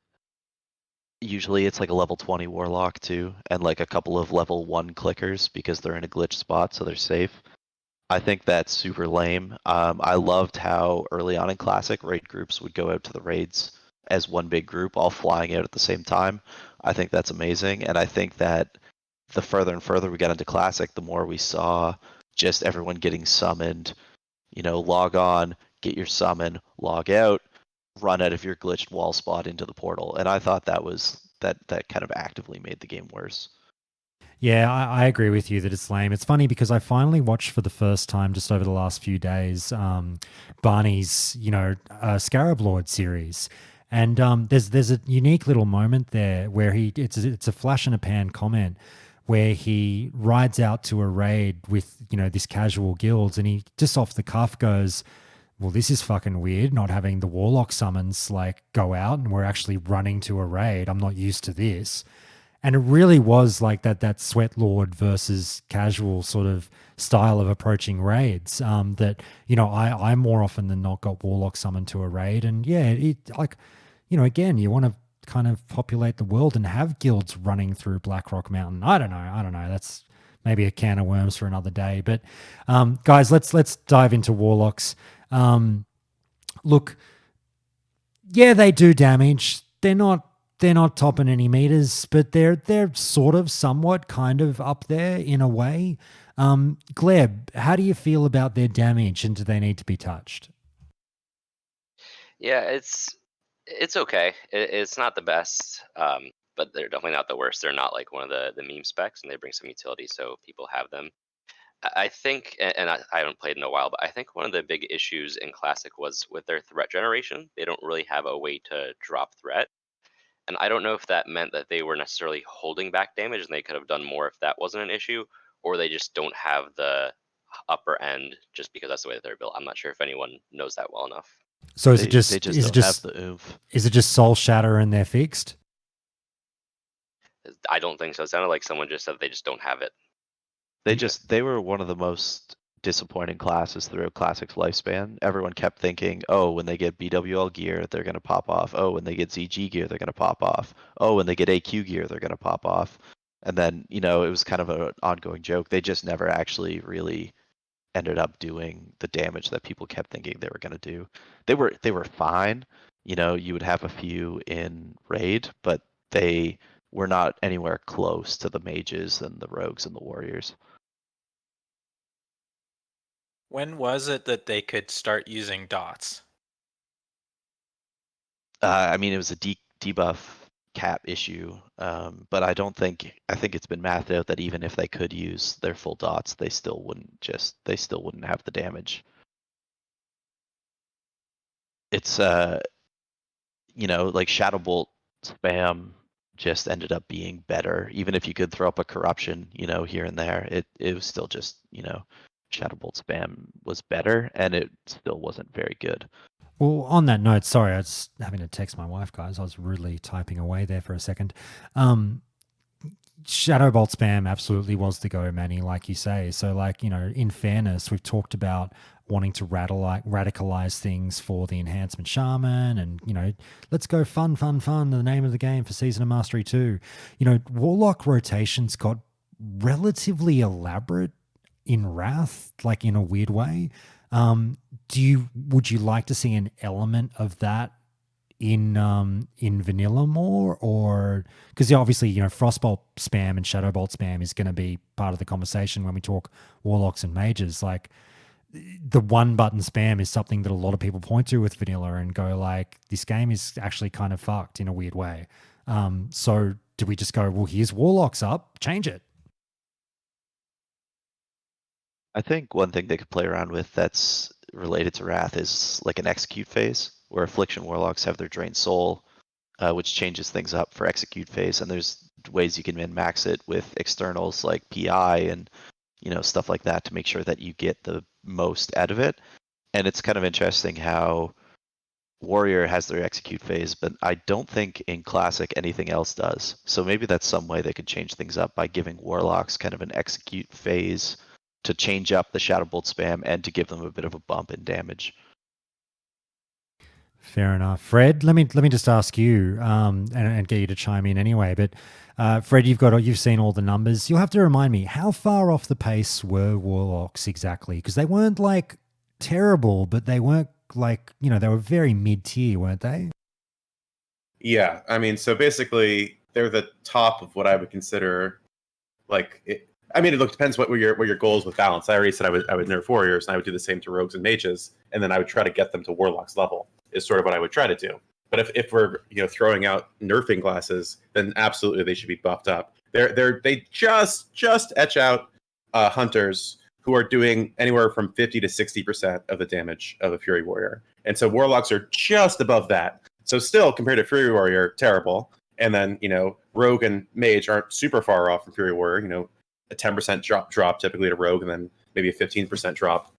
usually it's like a level 20 warlock too, and like a couple of level 1 clickers because they're in a glitched spot, so they're safe. I think that's super lame. I loved how early on in Classic, raid groups would go out to the raids as one big group, all flying out at the same time. I think that's amazing, and I think that the further and further we got into Classic, the more we saw just everyone getting summoned. You know, log on, get your summon, log out, run out of your glitched wall spot into the portal. And I thought that was that kind of actively made the game worse. Yeah, I agree with you that it's lame. It's funny because I finally watched for the first time just over the last few days Barney's, Scarab Lord series. And there's a unique little moment there where it's a flash in a pan comment where he rides out to a raid with, this casual guilds, and he just off the cuff goes, well, this is fucking weird not having the Warlock summons like go out and we're actually running to a raid. I'm not used to this. And it really was like that Sweat Lord versus casual sort of style of approaching raids. That I more often than not got Warlock summoned to a raid, and yeah, again, you want to kind of populate the world and have guilds running through Blackrock Mountain. I don't know. That's maybe a can of worms for another day. But guys, let's dive into Warlocks. Look, yeah, they do damage. They're not topping any meters, but they're sort of somewhat kind of up there in a way. Gleb, how do you feel about their damage, and do they need to be touched? Yeah, it's okay. It's not the best, but they're definitely not the worst. They're not like one of the meme specs, and they bring some utility, so people have them. I think, and I haven't played in a while, but I think one of the big issues in Classic was with their threat generation. They don't really have a way to drop threat. And I don't know if that meant that they were necessarily holding back damage and they could have done more if that wasn't an issue, or they just don't have the upper end just because that's the way that they're built. I'm not sure if anyone knows that well enough. So They just don't have the oomph. Is it just Soul Shatter and they're fixed? I don't think so. It sounded like someone just said they just don't have it. They were one of the most disappointing classes throughout Classic's lifespan. Everyone kept thinking, oh, when they get BWL gear, they're going to pop off. Oh, when they get ZG gear, they're going to pop off. Oh, when they get AQ gear, they're going to pop off. And then, it was kind of an ongoing joke. They just never actually really ended up doing the damage that people kept thinking they were going to do. They were fine. You would have a few in raid, but they were not anywhere close to the mages and the rogues and the warriors. When was it that they could start using dots? It was a debuff cap issue, but I think it's been mathed out that even if they could use their full dots, they still wouldn't have the damage. It's like Shadow Bolt spam just ended up being better. Even if you could throw up a corruption, here and there, it was still just, Shadow Bolt spam was better, and it still wasn't very good. Well, on that note, sorry, I was having to text my wife, guys. I was rudely typing away there for a second. Shadow Bolt spam absolutely was the go, Manny, like you say. So, in fairness, we've talked about wanting to radicalize things for the enhancement Shaman, and, let's go fun, the name of the game for Season of Mastery 2. Warlock rotations got relatively elaborate in Wrath, like in a weird way. Would you like to see an element of that in vanilla more, or because obviously Frostbolt spam and Shadowbolt spam is going to be part of the conversation when we talk Warlocks and Mages. Like the one button spam is something that a lot of people point to with vanilla and go like, this game is actually kind of fucked in a weird way. So do we just go, well, here's Warlocks up, change it? I think one thing they could play around with that's related to Wrath is like an execute phase, where Affliction Warlocks have their Drain Soul, which changes things up for execute phase, and there's ways you can min-max it with externals like PI and stuff like that to make sure that you get the most out of it. And it's kind of interesting how Warrior has their execute phase, but I don't think in Classic anything else does. So maybe that's some way they could change things up by giving Warlocks kind of an execute phase to change up the Shadow Bolt spam and to give them a bit of a bump in damage. Fair enough. Fred, let me just ask you and get you to chime in anyway. But Fred, you've seen all the numbers. You'll have to remind me, how far off the pace were Warlocks exactly? Because they weren't like terrible, but they weren't like, they were very mid-tier, weren't they? Yeah, I mean, so basically they're the top of what I would consider like it. I mean, it depends what were your goals with balance. I already said I would nerf warriors, and I would do the same to rogues and mages, and then I would try to get them to warlocks level. Is sort of what I would try to do. But if we're throwing out nerfing classes, then absolutely they should be buffed up. They just etch out hunters who are doing anywhere from 50 to 60% of the damage of a Fury Warrior, and so warlocks are just above that. So still, compared to Fury Warrior, terrible. And then rogue and mage aren't super far off from Fury Warrior. A 10% drop typically to rogue, and then maybe a 15% drop.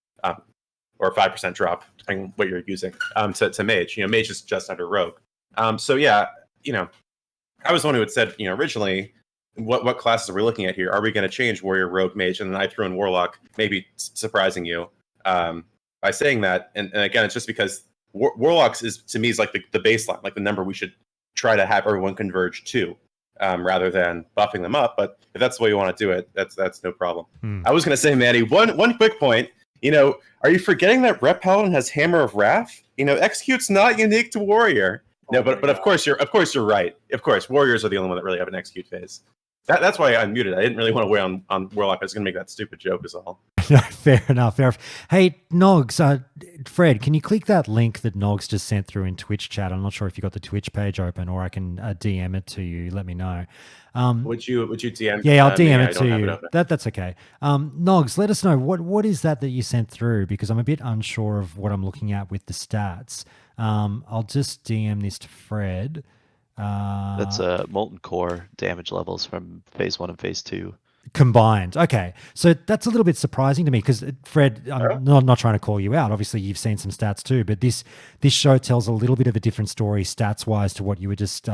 Or a 5% drop, depending on what you're using, to mage. Mage is just under rogue. So yeah, I was the one who had said, originally, what classes are we looking at here? Are we going to change warrior, rogue, mage, and then I threw in warlock, maybe surprising you by saying that. And again, it's just because warlocks to me is like the baseline, like the number we should try to have everyone converge to, rather than buffing them up. But if that's the way you want to do it, that's no problem. I was going to say, Manny, one quick point. Are you forgetting that Rep Paladin has Hammer of Wrath? Execute's not unique to Warrior. No, but of course you're right. Of course, Warriors are the only one that really have an execute phase. That's why I unmuted. I didn't really want to weigh on Warlock. I was going to make that stupid joke is all. No, fair enough. Hey, Nogs, Fred, can you click that link that Nogs just sent through in Twitch chat? I'm not sure if you got the Twitch page open, or I can DM it to you. Let me know. Would you DM? Yeah, I'll DM it to you. That's okay. Nogs, let us know what is that you sent through, because I'm a bit unsure of what I'm looking at with the stats. I'll just DM this to Fred. That's Molten Core damage levels from phase 1 and phase 2. Combined. Okay. So that's a little bit surprising to me, because Fred, I'm not trying to call you out. Obviously, you've seen some stats too, but this show tells a little bit of a different story stats-wise to what you were just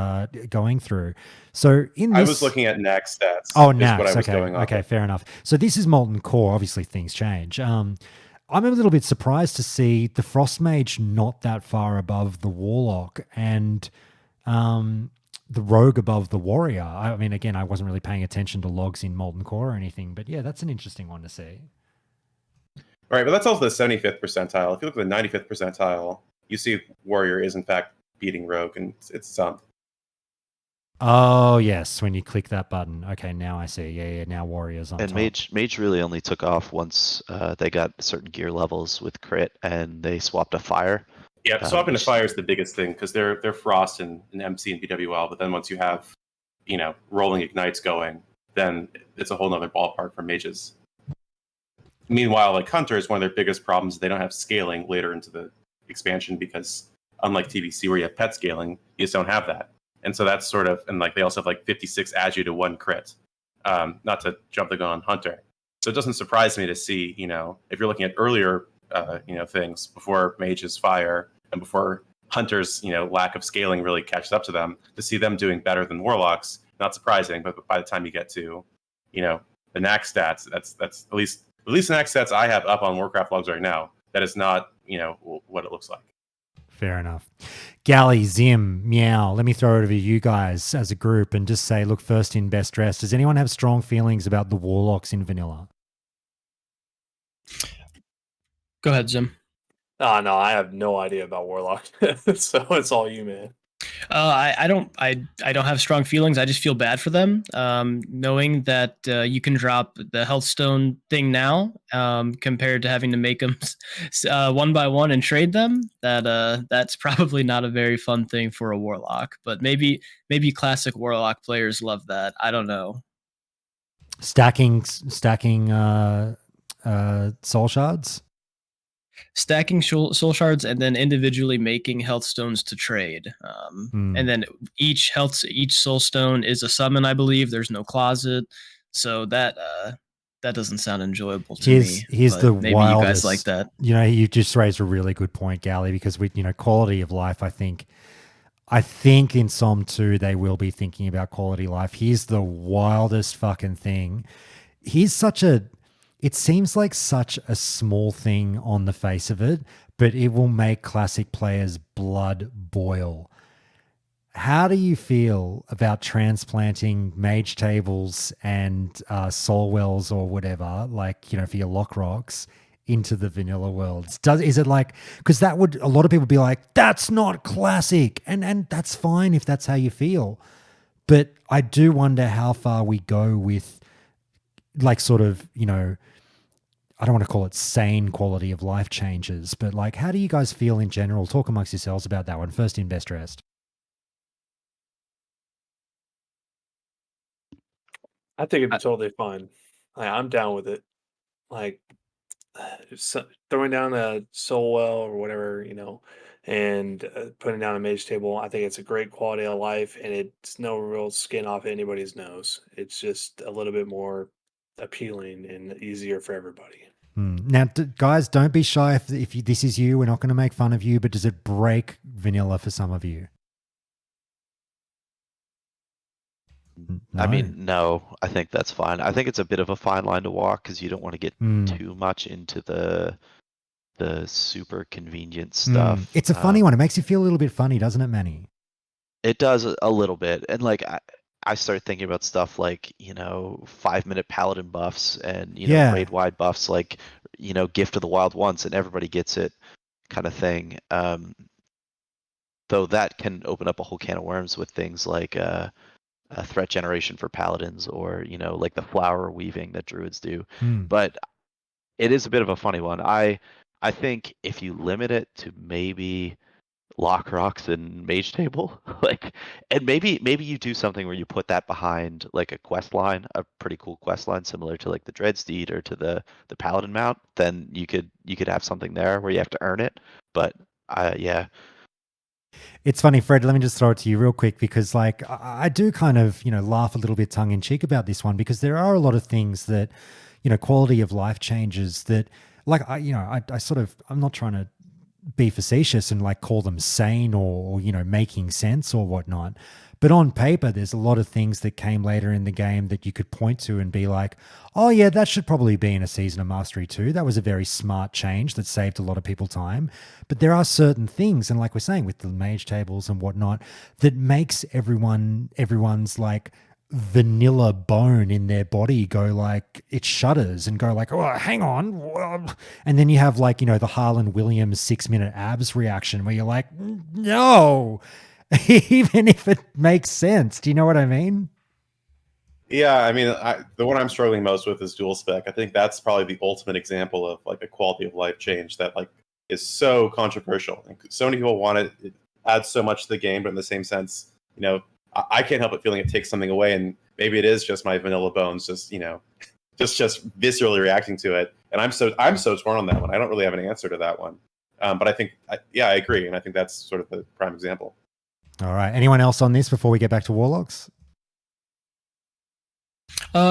going through. So I was looking at Nax stats. Oh, Nax. Okay, fair enough. So this is Molten Core. Obviously, things change. I'm a little bit surprised to see the Frost Mage not that far above the Warlock, and the rogue above the warrior. I mean, again, I wasn't really paying attention to logs in Molten Core or anything, but yeah, that's an interesting one to see. Right, but that's also the 75th percentile. If you look at the 95th percentile, you see warrior is in fact beating rogue, and it's Oh yes, when you click that button. Okay, now I see. Yeah, now warriors on and top. Mage really only took off once they got certain gear levels with crit, and they swapped a fire. Yeah, swapping to fire is the biggest thing, because they're frost and MC and BWL, but then once you have, rolling ignites going, then it's a whole nother ballpark for mages. Meanwhile, like hunters, one of their biggest problems, they don't have scaling later into the expansion, because unlike TBC where you have pet scaling, you just don't have that. And so that's sort of, and like they also have like 56 adu to 1 crit, not to jump the gun on hunter. So it doesn't surprise me to see, if you're looking at earlier things before mages fire and before hunters, lack of scaling really catches up to them, to see them doing better than warlocks, not surprising. But by the time you get to, the Nax stats, that's at least the Nax stats I have up on Warcraft logs right now, that is not, what it looks like. Fair enough. Gally, Zim, Meow, let me throw it over to you guys as a group and just say, look, first in, best dressed. Does anyone have strong feelings about the warlocks in vanilla? Go ahead, Zim. No, I have no idea about Warlock, so it's all you, man. I don't have strong feelings. I just feel bad for them, knowing that you can drop the health stone thing now, compared to having to make them one by one and trade them. That's probably not a very fun thing for a warlock. But maybe classic warlock players love that. I don't know. Stacking soul shards? Stacking soul shards and then individually making health stones to trade. And then each soul stone is a summon, I believe. There's no closet, so that doesn't sound enjoyable to me. Here's but the maybe wildest. you guys like that. You know, you just raised a really good point, Gally, because quality of life. I think in Som 2 they will be thinking about quality of life. Here's the wildest fucking thing. It seems like such a small thing on the face of it, but it will make classic players' blood boil. How do you feel about transplanting mage tables and soul wells or whatever, for your lock rocks, into the vanilla worlds? Is it like, because a lot of people be like, that's not classic, and that's fine if that's how you feel. But I do wonder how far we go with I don't want to call it sane quality of life changes, but how do you guys feel in general? Talk amongst yourselves about that one. First in, best dressed. I think it'd be totally fine. I'm down with it. Throwing down a soul well or whatever, and putting down a mage table. I think it's a great quality of life, and it's no real skin off anybody's nose. It's just a little bit more appealing and easier for everybody. Now, guys, don't be shy if this is you. We're not going to make fun of you, but does it break vanilla for some of you? No. I mean, no, I think that's fine. I think it's a bit of a fine line to walk because you don't want to get too much into the super convenient stuff. It's a funny one. It makes you feel a little bit funny, doesn't it, Manny? It does a little bit. And I start thinking about stuff 5-minute paladin buffs and, raid wide buffs, Gift of the Wild Once, and everybody gets it kind of thing. Though that can open up a whole can of worms with things like a threat generation for paladins or, the flower weaving that druids do. But it is a bit of a funny one. I think if you limit it to maybe lock rocks and mage table, and maybe you do something where you put that behind a quest line, a pretty cool quest line similar to the Dreadsteed or to the Paladin mount, then you could have something there where you have to earn it. But yeah. It's funny, Fred, let me just throw it to you real quick because I do kind of, laugh a little bit tongue in cheek about this one because there are a lot of things that, quality of life changes that I'm not trying to be facetious and call them sane or making sense or whatnot. But on paper, there's a lot of things that came later in the game that you could point to and be like, oh yeah, that should probably be in a Season of Mastery too. That was a very smart change that saved a lot of people time. But there are certain things, and like we're saying with the mage tables and whatnot, that makes everyone's vanilla bone in their body go it shudders and go oh, hang on. And then you have the Harlan Williams 6-minute abs reaction where you're like, no, even if it makes sense. Do you know what I mean? Yeah, I mean, the one I'm struggling most with is dual spec. I think that's probably the ultimate example of a quality of life change that is so controversial. And so many people want it. It adds so much to the game, but in the same sense, I can't help but feeling it takes something away, and maybe it is just my vanilla bones, just viscerally reacting to it. And I'm so torn on that one. I don't really have an answer to that one, but I think, I agree, and I think that's sort of the prime example. All right. Anyone else on this before we get back to Warlocks?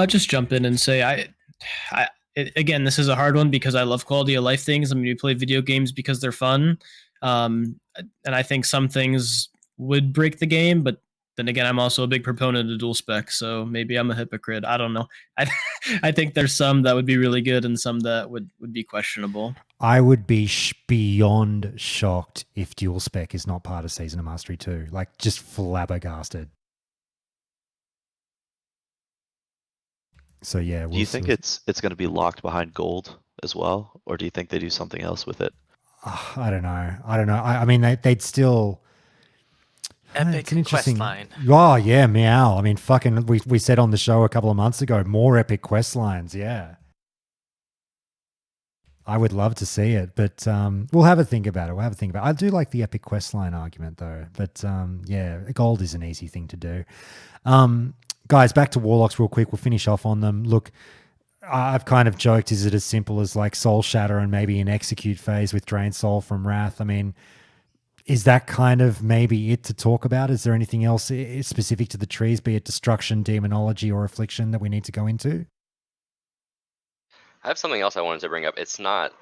Just jump in and say again, this is a hard one because I love quality of life things. I mean, we play video games because they're fun, and I think some things would break the game, but then again, I'm also a big proponent of dual spec, so maybe I'm a hypocrite. I don't know. I think there's some that would be really good and some that would be questionable. I would be beyond shocked if dual spec is not part of Season of Mastery 2. Just flabbergasted. So yeah. Do you think it's going to be locked behind gold as well? Or do you think they do something else with it? I don't know. I mean, they'd still... Epic quest line. Oh yeah, meow. I mean, fucking, we said on the show a couple of months ago, more epic quest lines. Yeah, I would love to see it, but we'll have a think about it. I do like the epic quest line argument though, but yeah, gold is an easy thing to do. Guys, back to Warlocks real quick. We'll finish off on them. Look, I've kind of joked, is it as simple as like Soul Shatter and maybe an execute phase with Drain Soul from Wrath? I mean, is that kind of maybe it to talk about? Is there anything else specific to the trees, be it destruction, demonology, or affliction that we need to go into? I have something else I wanted to bring up. It's not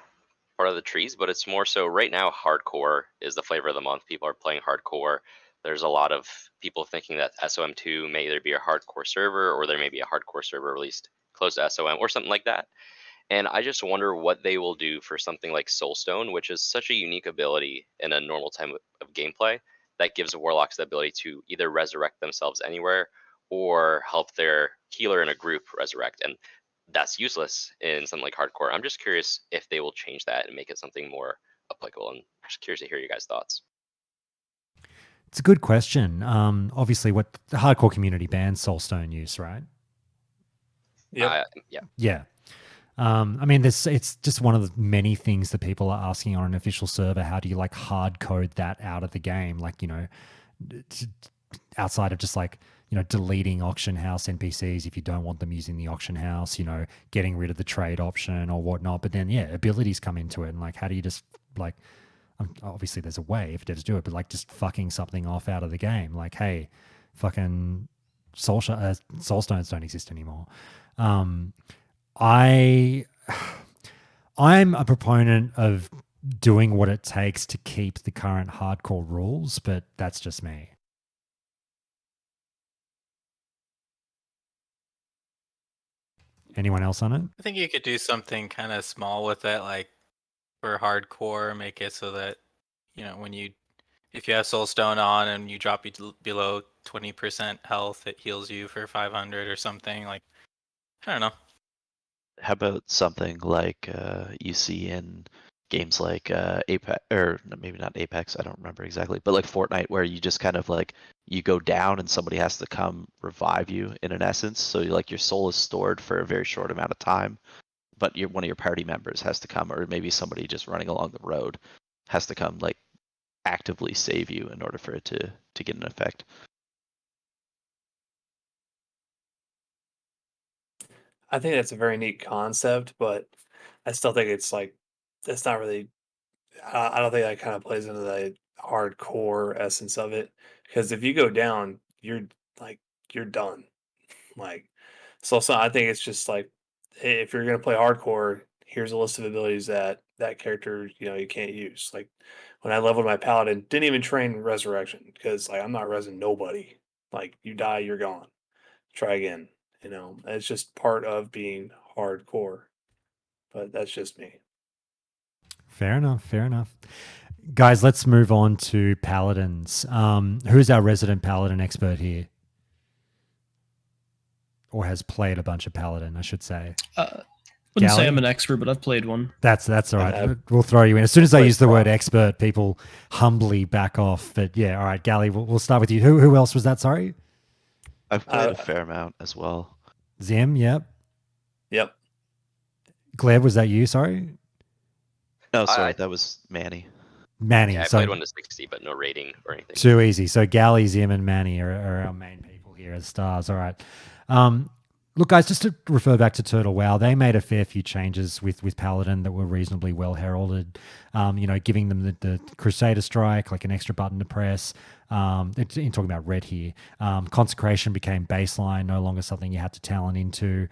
part of the trees, but it's more so right now hardcore is the flavor of the month. People are playing hardcore. There's a lot of people thinking that SOM2 may either be a hardcore server or there may be a hardcore server released close to SOM or something like that. And I just wonder what they will do for something like Soulstone, which is such a unique ability in a normal time of gameplay that gives warlocks the ability to either resurrect themselves anywhere or help their healer in a group resurrect. And that's useless in something like hardcore. I'm just curious if they will change that and make it something more applicable. And I'm just curious to hear you guys' thoughts. It's a good question. Obviously, what the hardcore community bans Soulstone use, right? Yep. Yeah. Yeah. I mean, it's just one of the many things that people are asking on an official server. How do you like hard code that out of the game? Like, you know, outside of just like, you know, deleting auction house NPCs if you don't want them using the auction house, you know, getting rid of the trade option or whatnot. But then, yeah, abilities come into it. And like, how do you just like, obviously there's a way if devs do it, but like just fucking something off out of the game. Like, hey, fucking Soulstones don't exist anymore. I'm a proponent of doing what it takes to keep the current hardcore rules, but that's just me. Anyone else on it? I think you could do something kind of small with it, like for hardcore, make it so that, you know, if you have Soulstone on and you drop below 20% health, it heals you for 500 or something. Like, I don't know. How about something like you see in games like Apex, or maybe not Apex, I don't remember exactly, but like Fortnite, where you just kind of like you go down and somebody has to come revive you in an essence. So like your soul is stored for a very short amount of time, but one of your party members has to come, or maybe somebody just running along the road has to come like actively save you in order for it to get an effect. I think that's a very neat concept, but I still think it's like that's not really. I don't think that kind of plays into the hardcore essence of it. Because if you go down, like you're done. Like so I think it's just like hey, if you're gonna play hardcore, here's a list of abilities that that character you can't use. Like when I leveled my paladin, didn't even train resurrection because like I'm not resing nobody. Like you die, you're gone. Try again. It's just part of being hardcore. But that's just me. Fair enough. Fair enough. Guys, let's move on to paladins. Who's our resident paladin expert here? Or has played a bunch of paladin, I should say. Wouldn't say Gally? I'm an expert, but I've played one. That's all right. have- We'll throw you in. As soon as I played use the word prop. expert, people humbly back off. But yeah, all right, Gally, we'll start with you. Who else was that? Sorry? I've played Uh, a fair amount as well. Zim, yep. Yep. Gleb, was that you? Sorry? No, sorry, I- that was Manny. Manny. Yeah, I so played 1 to 60, but no rating or anything. too easy. So Gally, Zim, and Manny are our main people here as stars. All right. Look, guys, just to refer back to Turtle WoW, they made a fair few changes with Paladin that were reasonably well heralded. Giving them the Crusader Strike, like an extra button to press. In talking about Red here, Consecration became baseline, no longer something you had to talent into.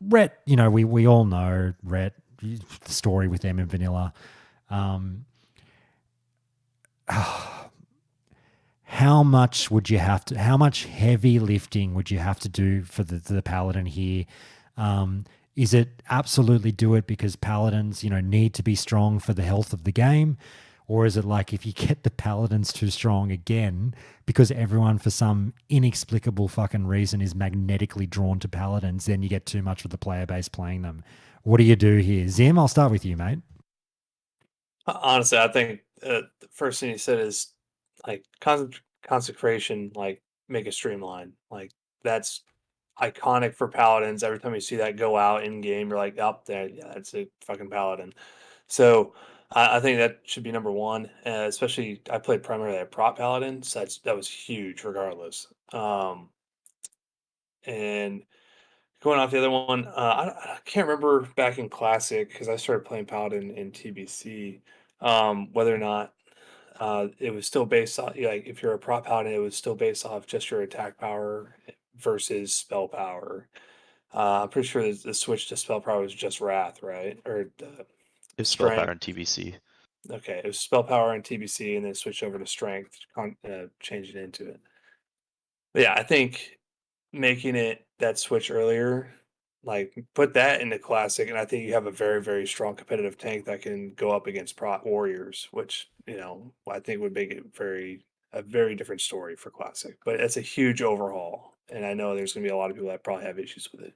Ret, we all know Ret, the story with them in vanilla. How much heavy lifting would you have to do for the paladin here? Is it absolutely do it because paladins, need to be strong for the health of the game? Or is it like if you get the paladins too strong again, because everyone for some inexplicable fucking reason is magnetically drawn to paladins, then you get too much of the player base playing them? What do you do here? Zim, I'll start with you, mate. Honestly, I think the first thing you said is like consecration, like make a streamline. Like that's iconic for paladins. Every time you see that go out in game, you're like, up there, yeah, that's a fucking paladin. So I think that should be number one. Especially, I played primarily a prop paladin, so that was huge, regardless. And Going off the other one, I can't remember back in Classic because I started playing Paladin in TBC. Whether or not it was still based on, like, if you're a prop Paladin, it was still based off just your attack power versus spell power. I'm pretty sure the switch to spell power was just Wrath, right? Or It's spell Strength. power in TBC. Okay, it was spell power and TBC, and then switched over to Strength, changing into it. But yeah, I think making it that switch earlier, like, put that into Classic, and I think you have a very, very strong competitive tank that can go up against prop warriors, which, I think would make it a very different story for Classic. But it's a huge overhaul, and I know there's going to be a lot of people that probably have issues with it.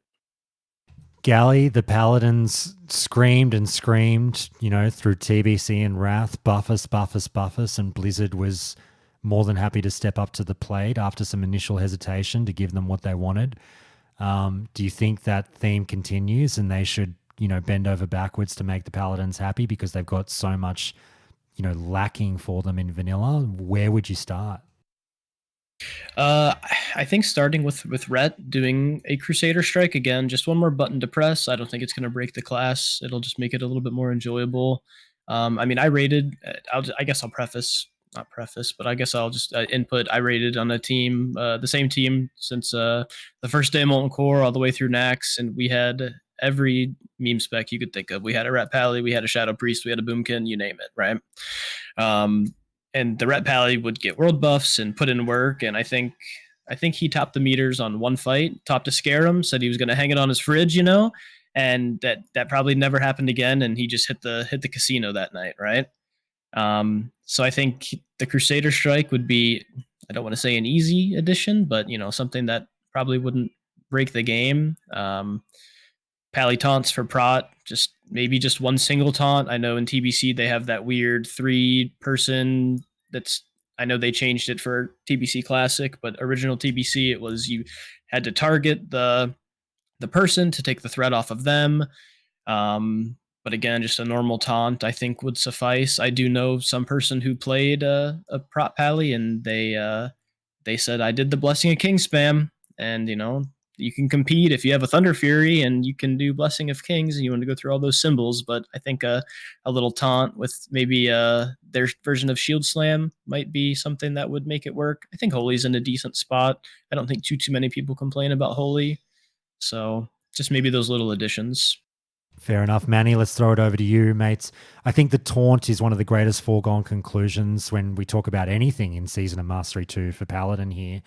Galley, the Paladins screamed and screamed, through TBC and Wrath, buff us, and Blizzard was more than happy to step up to the plate after some initial hesitation to give them what they wanted. Do you think that theme continues and they should, bend over backwards to make the Paladins happy because they've got so much, lacking for them in vanilla? Where would you start? I think starting with Rhett doing a Crusader Strike again, just one more button to press. I don't think it's going to break the class. It'll just make it a little bit more enjoyable. I rated. I guess I'll not preface, but I guess I'll just input. I rated on a team, the same team since the first day of Molten Core all the way through Nax, and we had every meme spec you could think of. We had a Rat Pally, we had a Shadow Priest, we had a Boomkin, you name it, right? And the Rat Pally would get world buffs and put in work, and I think he topped the meters on one fight, topped to scare him, said he was going to hang it on his fridge, and that probably never happened again, and he just hit the casino that night, right? So I think the Crusader Strike would be, I don't want to say an easy addition, but something that probably wouldn't break the game. Pally taunts for Prot, maybe just one single taunt. I know in TBC they have that weird 3-person I know they changed it for TBC Classic, but original TBC it was you had to target the person to take the threat off of them. But again, just a normal taunt I think would suffice. I do know some person who played a Prot Pally, and they said I did the Blessing of King spam, and you can compete if you have a Thunder Fury and you can do Blessing of Kings and you want to go through all those symbols. But I think a little taunt with maybe their version of Shield Slam might be something that would make it work. I think Holy's in a decent spot. I don't think too many people complain about Holy. So just maybe those little additions. Fair enough, Manny. Let's throw it over to you, mates. I think the taunt is one of the greatest foregone conclusions when we talk about anything in Season of Mastery 2 for Paladin here.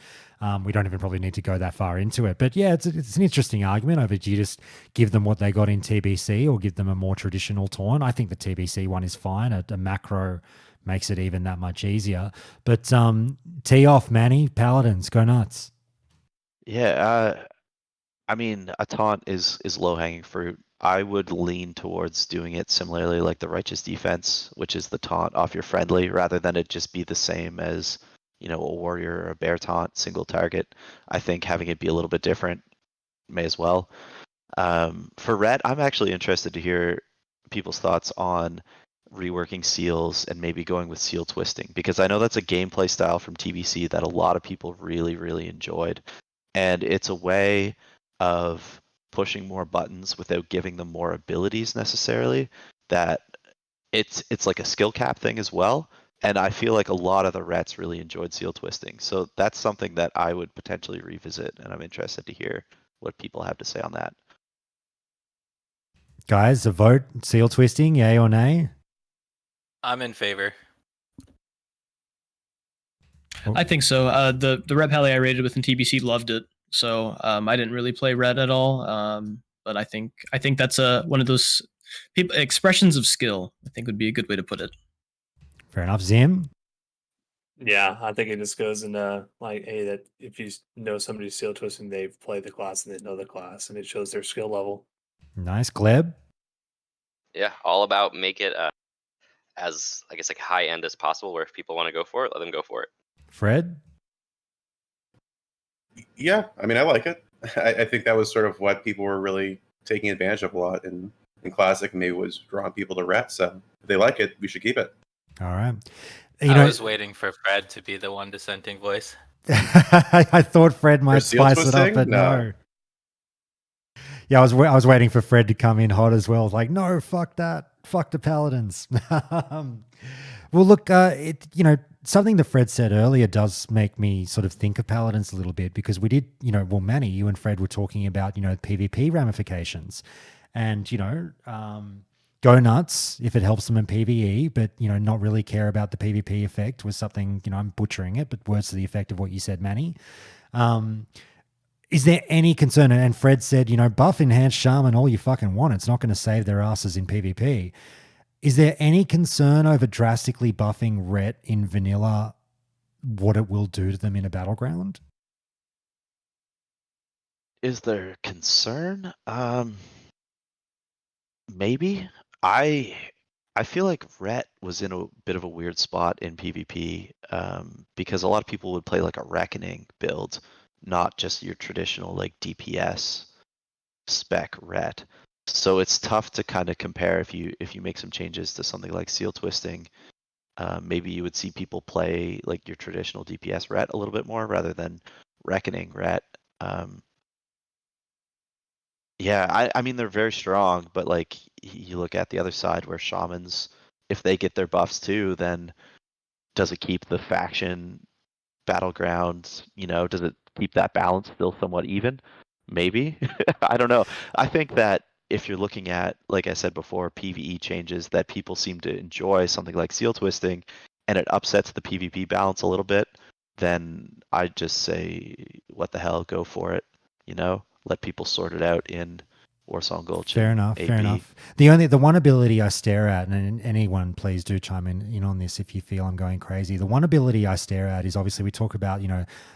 We don't even probably need to go that far into it. But yeah, it's an interesting argument over do you just give them what they got in TBC or give them a more traditional taunt? I think the TBC one is fine. A macro makes it even that much easier. But tee off, Manny. Paladins, go nuts. Yeah, a taunt is low-hanging fruit. I would lean towards doing it similarly like the Righteous Defense, which is the taunt off your friendly, rather than it just be the same as, a warrior or a bear taunt, single target. I think having it be a little bit different may as well. For Ret, I'm actually interested to hear people's thoughts on reworking seals and maybe going with seal twisting, because I know that's a gameplay style from TBC that a lot of people really, really enjoyed. And it's a way of pushing more buttons without giving them more abilities necessarily, that it's like a skill cap thing as well. And I feel like a lot of the Rets really enjoyed seal twisting. So that's something that I would potentially revisit, and I'm interested to hear what people have to say on that. Guys, a vote, seal twisting, yay or nay? I'm in favor. I think so. The Red Pally I rated with in TBC loved it. So I didn't really play Red at all. But I think that's one of those expressions of skill, I think would be a good way to put it. Fair enough. Zim? Yeah, I think it just goes into that if you know somebody's seal twisting, they've played the class and they know the class, and it shows their skill level. Nice. Gleb? Yeah, all about make it as, I guess, high end as possible, where if people want to go for it, let them go for it. Fred? Yeah, I like it. I think that was sort of what people were really taking advantage of a lot in Classic, maybe was drawing people to Ret. So if they like it, we should keep it. All right. I was waiting for Fred to be the one dissenting voice. I thought Fred might spice it up, but no. Yeah, I was waiting for Fred to come in hot as well. Like, no, fuck that, fuck the paladins. Well, look, something that Fred said earlier does make me sort of think of paladins a little bit, because we did, well, Manny, you and Fred were talking about, PvP ramifications, and go nuts if it helps them in PvE, but not really care about the PvP effect was something, I'm butchering it, but words to the effect of what you said, Manny. Is there any concern? And Fred said, buff enhanced shaman all you fucking want. It's not going to save their asses in PvP. Is there any concern over drastically buffing Ret in vanilla, what it will do to them in a battleground? Is there concern? Maybe. I feel like Ret was in a bit of a weird spot in PvP, because a lot of people would play like a Reckoning build, not just your traditional like DPS spec Ret. So it's tough to kind of compare if you make some changes to something like Seal Twisting. Maybe you would see people play like your traditional DPS Ret a little bit more rather than Reckoning Ret. Yeah, I mean they're very strong, but like you look at the other side where shamans, if they get their buffs too, then does it keep the faction battlegrounds? Does it keep that balance still somewhat even? Maybe. I don't know. I think that if you're looking at, like I said before, PvE changes that people seem to enjoy, something like seal twisting, and it upsets the PvP balance a little bit, then I'd just say, what the hell, go for it. Let people sort it out in Warsong Gulch. Fair and enough. AB. Fair enough. The one ability I stare at, and anyone please do chime in on this if you feel I'm going crazy. The one ability I stare at is obviously we talk about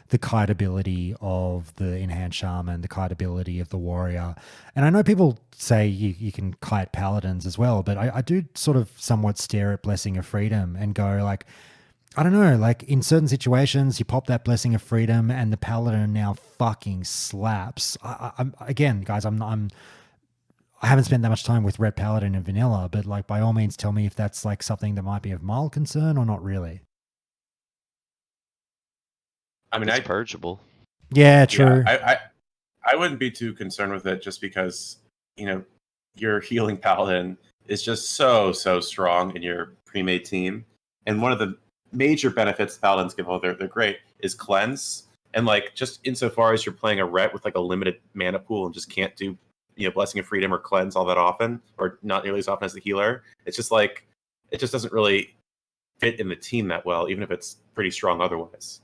the kite ability of the enhanced shaman, the kite ability of the warrior, and I know people say you can kite paladins as well, but I do sort of somewhat stare at Blessing of Freedom and go like, I don't know, like in certain situations, you pop that Blessing of Freedom and the Paladin now fucking slaps. I'm again, guys, I haven't spent that much time with Red Paladin and Vanilla, but like by all means, tell me if that's like something that might be of mild concern or not really. I mean, It's purgeable. Yeah, true. Yeah, I wouldn't be too concerned with it just because your healing paladin is just so strong in your pre-made team, and one of the major benefits paladins give, they're great, is cleanse. And like just insofar as you're playing a Ret with like a limited mana pool and just can't do Blessing of Freedom or cleanse all that often, or not nearly as often as the healer, it's just like it just doesn't really fit in the team that well, even if it's pretty strong otherwise.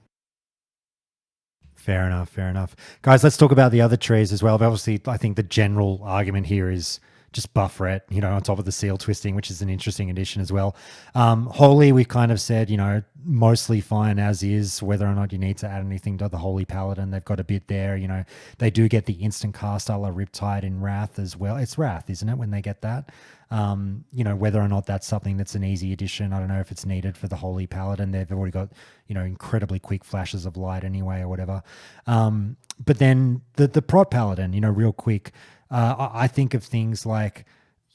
Fair enough. Fair enough. Guys, let's talk about the other trees as well. But obviously, I think the general argument here is just buff Ret, on top of the seal twisting, which is an interesting addition as well. Holy, we've kind of said, mostly fine as is, whether or not you need to add anything to the Holy Paladin. They've got a bit there, they do get the instant cast a la Riptide in Wrath as well. It's Wrath, isn't it, when they get that? Whether or not that's something that's an easy addition, I don't know if it's needed for the Holy Paladin. They've already got, incredibly quick flashes of light anyway or whatever. But then the Prot Paladin, real quick, I think of things like,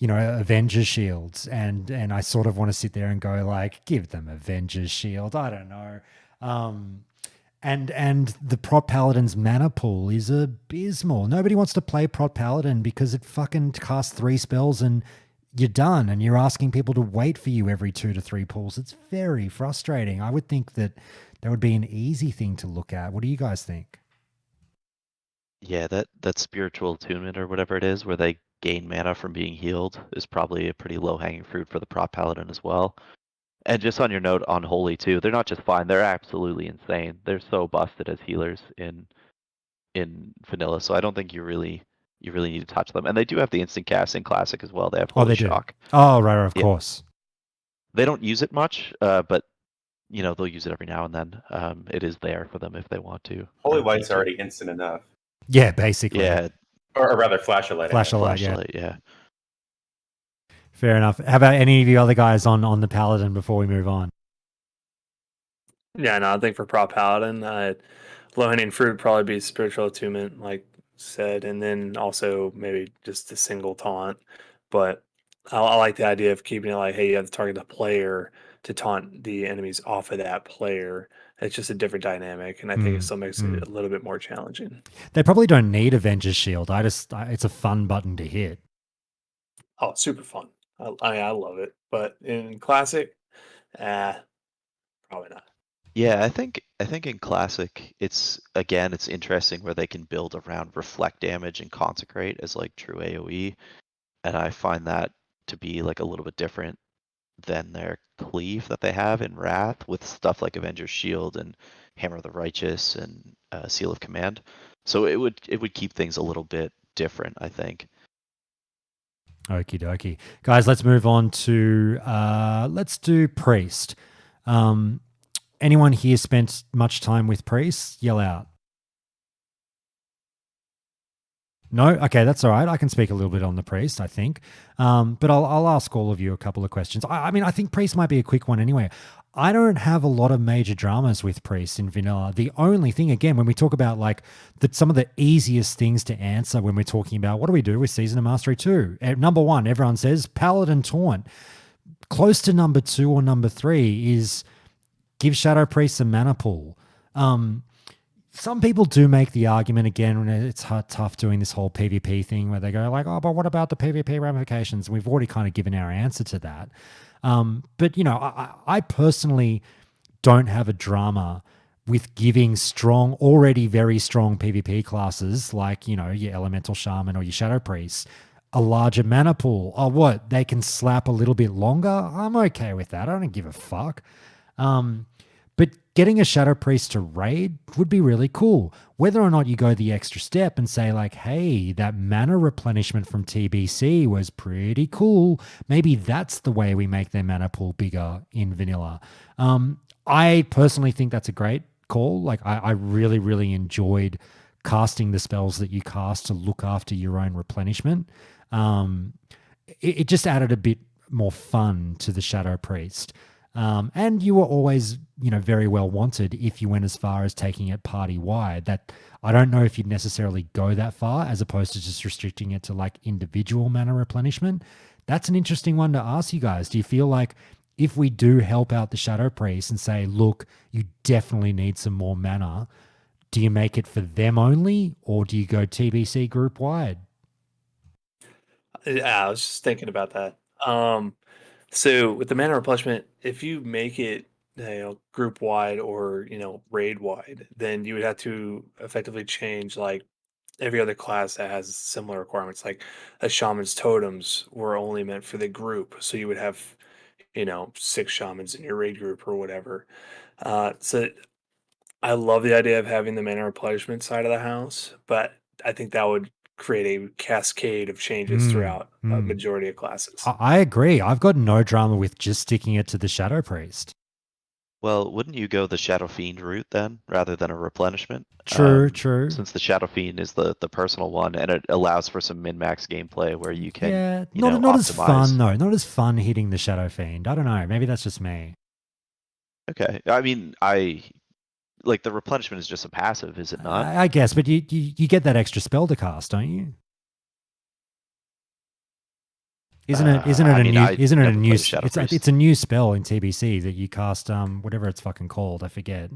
Avengers shields, and I sort of want to sit there and go like, give them Avengers shield. I don't know. And the Prot Paladin's mana pool is abysmal. Nobody wants to play Prot Paladin because it fucking casts 3 spells and you're done, and you're asking people to wait for you every 2 to 3 pulls. It's very frustrating. I would think that would be an easy thing to look at. What do you guys think? Yeah, that spiritual attunement or whatever it is, where they gain mana from being healed, is probably a pretty low-hanging fruit for the Prot Paladin as well. And just on your note on Holy too, they're not just fine, they're absolutely insane. They're so busted as healers in vanilla, so I don't think you really need to touch them. And they do have the instant cast in Classic as well. They have Holy they do. Shock. Oh, right, of Yeah. course. They don't use it much, but they'll use it every now and then. It is there for them if they want to. Holy Light's already instant enough. Yeah, basically. Yeah, Or rather, Flash of Light. Flash of Light, yeah. yeah. Fair enough. How about any of you other guys on the Paladin before we move on? Yeah, no, I think for Prot Paladin, low-hanging fruit would probably be Spiritual Attunement, like said, and then also maybe just a single taunt. But I like the idea of keeping it like, hey, you have to target the player to taunt the enemies off of that player, It's just a different dynamic, and I think it still makes mm. it a little bit more challenging. They probably don't need Avengers Shield. It's a fun button to hit. Oh, super fun. I love it. But in Classic, probably not. Yeah, I think in Classic, it's interesting where they can build around reflect damage and consecrate as like true AoE, and I find that to be like a little bit different than their cleave that they have in Wrath with stuff like Avengers Shield and Hammer of the Righteous and Seal of Command. So it would keep things a little bit different, I think. Okie dokie. Guys, let's move on to let's do Priest. Anyone here spent much time with Priest? Yell out. No? Okay, that's all right. I can speak a little bit on the Priest, I think. But I'll ask all of you a couple of questions. I mean, I think Priest might be a quick one anyway. I don't have a lot of major dramas with Priest in vanilla. The only thing, again, when we talk about like some of the easiest things to answer when we're talking about what do we do with Season of Mastery 2? Number one, everyone says Paladin Taunt. Close to number 2 or number 3 is give Shadow Priest a mana pool. Some people do make the argument again when it's tough doing this whole PvP thing where they go like, oh, but what about the PvP ramifications? We've already kind of given our answer to that. But, you know, I personally don't have a drama with giving already very strong PvP classes like, you know, your Elemental Shaman or your Shadow Priest a larger mana pool. Oh, what? They can slap a little bit longer? I'm okay with that. I don't give a fuck. But getting a Shadow Priest to raid would be really cool. Whether or not you go the extra step and say like, hey, that mana replenishment from TBC was pretty cool. Maybe that's the way we make their mana pool bigger in vanilla. I personally think that's a great call. Like I really, really enjoyed casting the spells that you cast to look after your own replenishment. It just added a bit more fun to the Shadow Priest. And you were always, you know, very well wanted if you went as far as taking it party wide. That I don't know if you'd necessarily go that far as opposed to just restricting it to like individual mana replenishment. That's an interesting one to ask you guys. Do you feel like if we do help out the Shadow Priest and say, look, you definitely need some more mana, do you make it for them only or do you go TBC group wide? Yeah, I was just thinking about that. So with the mana replenishment, if you make it, group wide or raid wide, then you would have to effectively change like every other class that has similar requirements. Like a shaman's totems were only meant for the group, so you would have 6 shamans in your raid group or whatever. So I love the idea of having the mana replenishment side of the house, but I think that would create a cascade of changes throughout a majority of classes. I agree. I've got no drama with just sticking it to the Shadow Priest. Well, wouldn't you go the Shadow Fiend route then, rather than a replenishment? True. Since the Shadow Fiend is the personal one, and it allows for some min-max gameplay where you can, not as optimize. fun though. Not as fun hitting the Shadow Fiend. I don't know. Maybe that's just me. Okay, I mean, like the replenishment is just a passive, is it not? I guess, but you get that extra spell to cast, don't you? Isn't it a new it's a new spell in TBC that you cast whatever it's fucking called, I forget.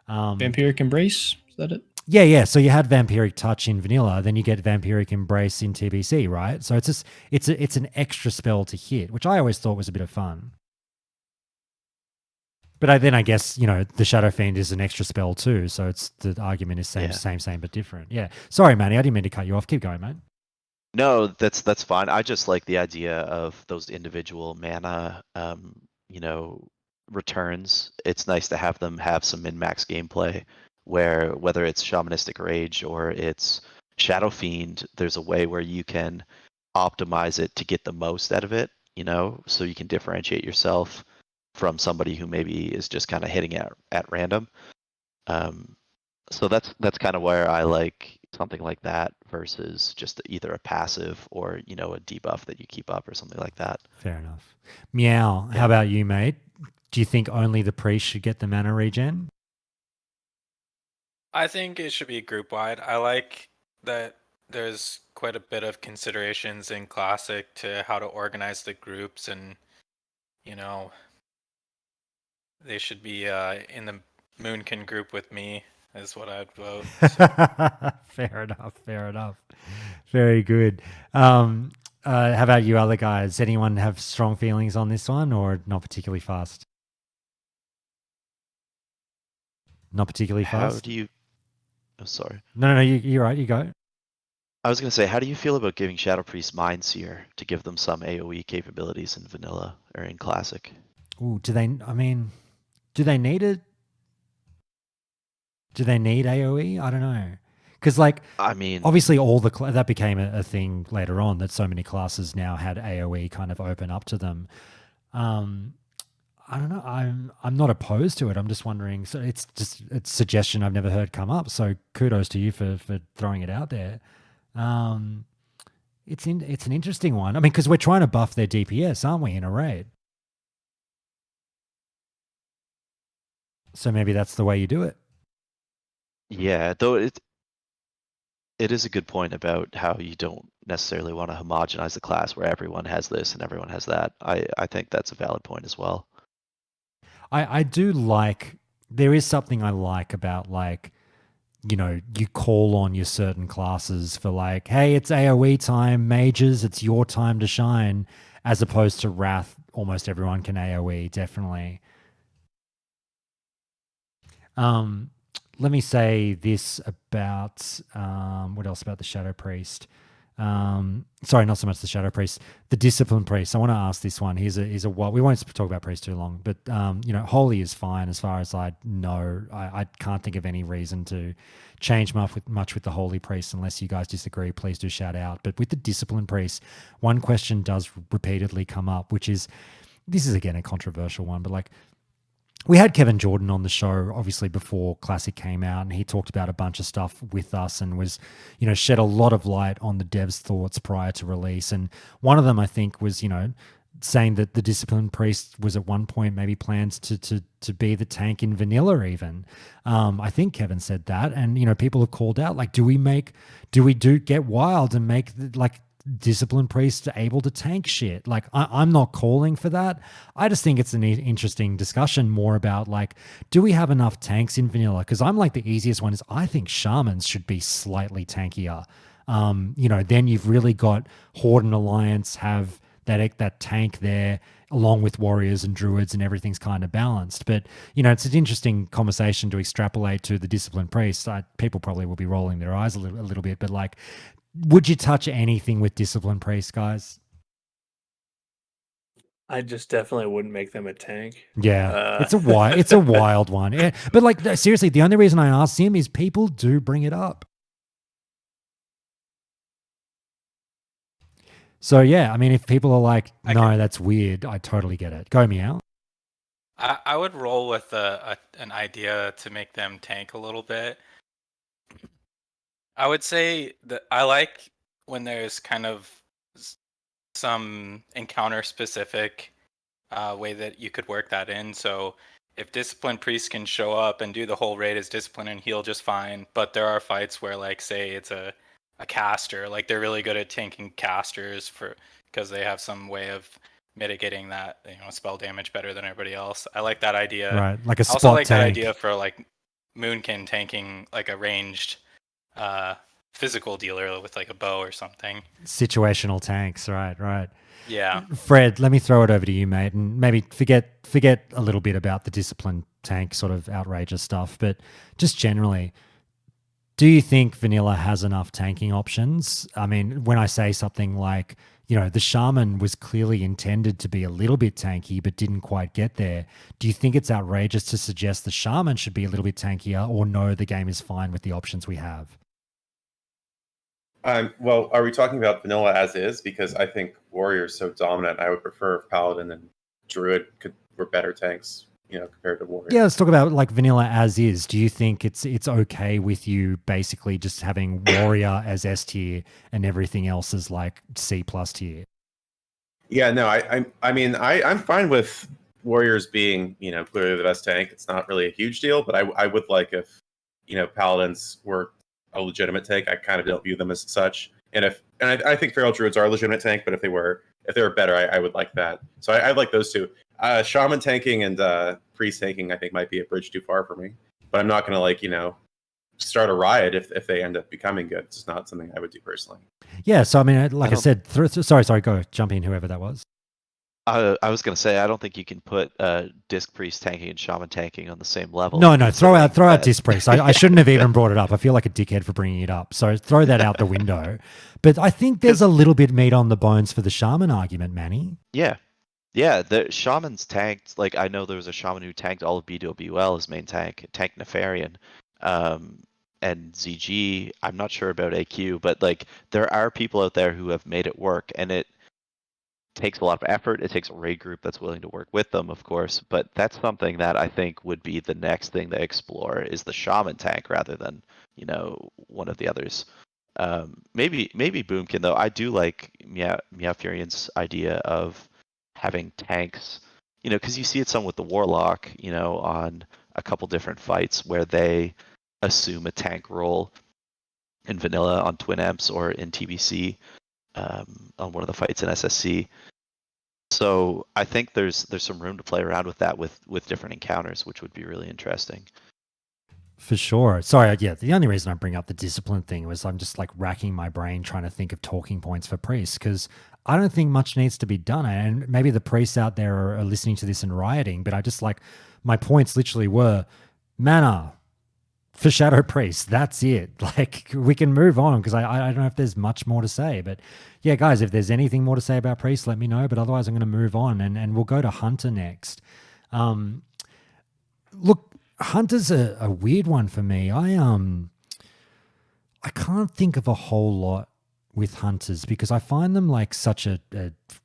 Vampiric Embrace, is that it? Yeah. So you had Vampiric Touch in vanilla, then you get Vampiric Embrace in TBC, right? So it's just it's an extra spell to hit, which I always thought was a bit of fun. But then I guess, the Shadow Fiend is an extra spell too, so it's the argument is same but different. Yeah. Sorry, Manny, I didn't mean to cut you off. Keep going, mate. No, that's fine. I just like the idea of those individual mana, returns. It's nice to have them have some min-max gameplay where whether it's Shamanistic Rage or it's Shadow Fiend, there's a way where you can optimize it to get the most out of it, so you can differentiate yourself from somebody who maybe is just kind of hitting at random. So that's kind of where I like something like that versus just either a passive or, a debuff that you keep up or something like that. Fair enough. Meow, How about you, mate? Do you think only the priest should get the mana regen? I think it should be group wide. I like that there's quite a bit of considerations in Classic to how to organize the groups, and they should be in the Moon can group with me is what I'd vote. Fair enough. Fair enough. Very good. How about you other guys? Anyone have strong feelings on this one or not particularly fast? Not particularly How fast? do you? Oh, sorry. No, you're right. You go. I was gonna say, how do you feel about giving Shadow Priest Mindseer to give them some AOE capabilities in Vanilla or in Classic? Ooh, do they need it? Do they need AoE? I don't know. Because, like, I mean, obviously that became a thing later on that so many classes now had AoE kind of open up to them. I don't know. I'm not opposed to it. I'm just wondering. So it's a suggestion I've never heard come up. So kudos to you for throwing it out there. It's an interesting one. I mean, because we're trying to buff their DPS, aren't we, in a raid? So maybe that's the way you do it. yeah, though it is a good point about how you don't necessarily want to homogenize the class where everyone has this and everyone has that. I think that's a valid point as well. I do like, there is something I like about, like, you know, you call on your certain classes for, like, hey, it's AoE time, mages, it's your time to shine, as opposed to Wrath, almost everyone can AoE, definitely. Let me say this about, what else about the Shadow Priest? Sorry, not so much the Shadow Priest, the Discipline Priest. I want to ask this one. He's a what? We won't talk about Priest too long, but you know, Holy is fine as far as I know. I can't think of any reason to change much with the Holy Priest unless you guys disagree. Please do shout out. But with the Discipline Priest, one question does repeatedly come up, which is, this is again a controversial one, but like, we had Kevin Jordan on the show, obviously, before Classic came out, and he talked about a bunch of stuff with us and was, you know, shed a lot of light on the devs' thoughts prior to release. And one of them, I think, was, you know, saying that the Discipline Priest was at one point maybe plans to be the tank in vanilla even. I think Kevin said that. And, you know, people have called out, like, do we get wild and make, like, Discipline Priests able to tank shit? Like, I'm not calling for that. I just think it's an interesting discussion more about, like, do we have enough tanks in vanilla? Because I'm like, the easiest one is I think Shamans should be slightly tankier. You know, then you've really got Horde and Alliance have that tank there, along with Warriors and Druids, and everything's kind of balanced. But, you know, it's an interesting conversation to extrapolate to the Discipline Priests. People probably will be rolling their eyes a little bit, but, like, would you touch anything with Discipline Priest, guys? I just definitely wouldn't make them a tank. Yeah, it's a wild one. Yeah. But, like, seriously, the only reason I asked him is people do bring it up. So yeah, I mean, if people are like, no, that's weird, I totally get it. Go Meow. I would roll with an idea to make them tank a little bit. I would say that I like when there's kind of some encounter specific way that you could work that in. So if Discipline Priest can show up and do the whole raid as Discipline and heal just fine, but there are fights where, like, say it's a caster, like, they're really good at tanking casters because they have some way of mitigating that, you know, spell damage better than everybody else. I like that idea. Right, like a I spot also like tank. that idea for, like, Moonkin tanking, like, a ranged physical dealer with, like, a bow or something. Situational tanks, right. Yeah. Fred, let me throw it over to you, mate, and maybe forget a little bit about the Discipline tank sort of outrageous stuff, but just generally, do you think vanilla has enough tanking options? I mean, when I say something like, you know, the Shaman was clearly intended to be a little bit tanky, but didn't quite get there. Do you think it's outrageous to suggest the Shaman should be a little bit tankier, or no, the game is fine with the options we have? Well, are we talking about vanilla as is? Because I think Warrior is so dominant. I would prefer if Paladin and Druid were better tanks, you know, compared to Warrior. Yeah, let's talk about, like, vanilla as is. Do you think it's okay with you basically just having Warrior as S tier and everything else as, like, C+ tier? Yeah, no, I mean, I'm fine with Warriors being, you know, clearly the best tank. It's not really a huge deal, but I would like if, you know, Paladins were a legitimate tank. I kind of don't view them as such. And I think Feral Druids are a legitimate tank, but if they were better, I would like that. So I like those two. Shaman tanking and priest tanking, I think, might be a bridge too far for me. But I'm not going to start a riot if they end up becoming good. It's not something I would do personally. Yeah, so I mean, like I said, sorry, go jump in, whoever that was. I was going to say, I don't think you can put Disc Priest tanking and Shaman tanking on the same level. No, throw out Disc Priest. I shouldn't have even brought it up. I feel like a dickhead for bringing it up. So throw that out the window. But I think there's a little bit meat on the bones for the Shaman argument, Manny. Yeah. Yeah, the Shaman's tanked. Like, I know there was a Shaman who tanked all of BWL as main tank, tanked Nefarian. And ZG, I'm not sure about AQ, but like there are people out there who have made it work, and it takes a lot of effort. It takes a raid group that's willing to work with them, of course, but that's something that I think would be the next thing to explore is the Shaman tank rather than, one of the others. Maybe Boomkin though. I do like Meow Furian's idea of having tanks, because you see it some with the Warlock, on a couple different fights where they assume a tank role in vanilla on Twin Amps or in TBC on one of the fights in SSC. So I think there's some room to play around with that with different encounters, which would be really interesting. For sure. Sorry, yeah, the only reason I bring up the discipline thing was I'm just like racking my brain trying to think of talking points for priests because I don't think much needs to be done. And maybe the priests out there are listening to this and rioting, but I just like my points literally were mana for Shadow Priest. That's it. Like we can move on because I don't know if there's much more to say. But yeah, guys, if there's anything more to say about Priest, let me know. But otherwise, I'm going to move on and we'll go to Hunter next. Look, Hunter's a weird one for me. I can't think of a whole lot with Hunters because I find them like such a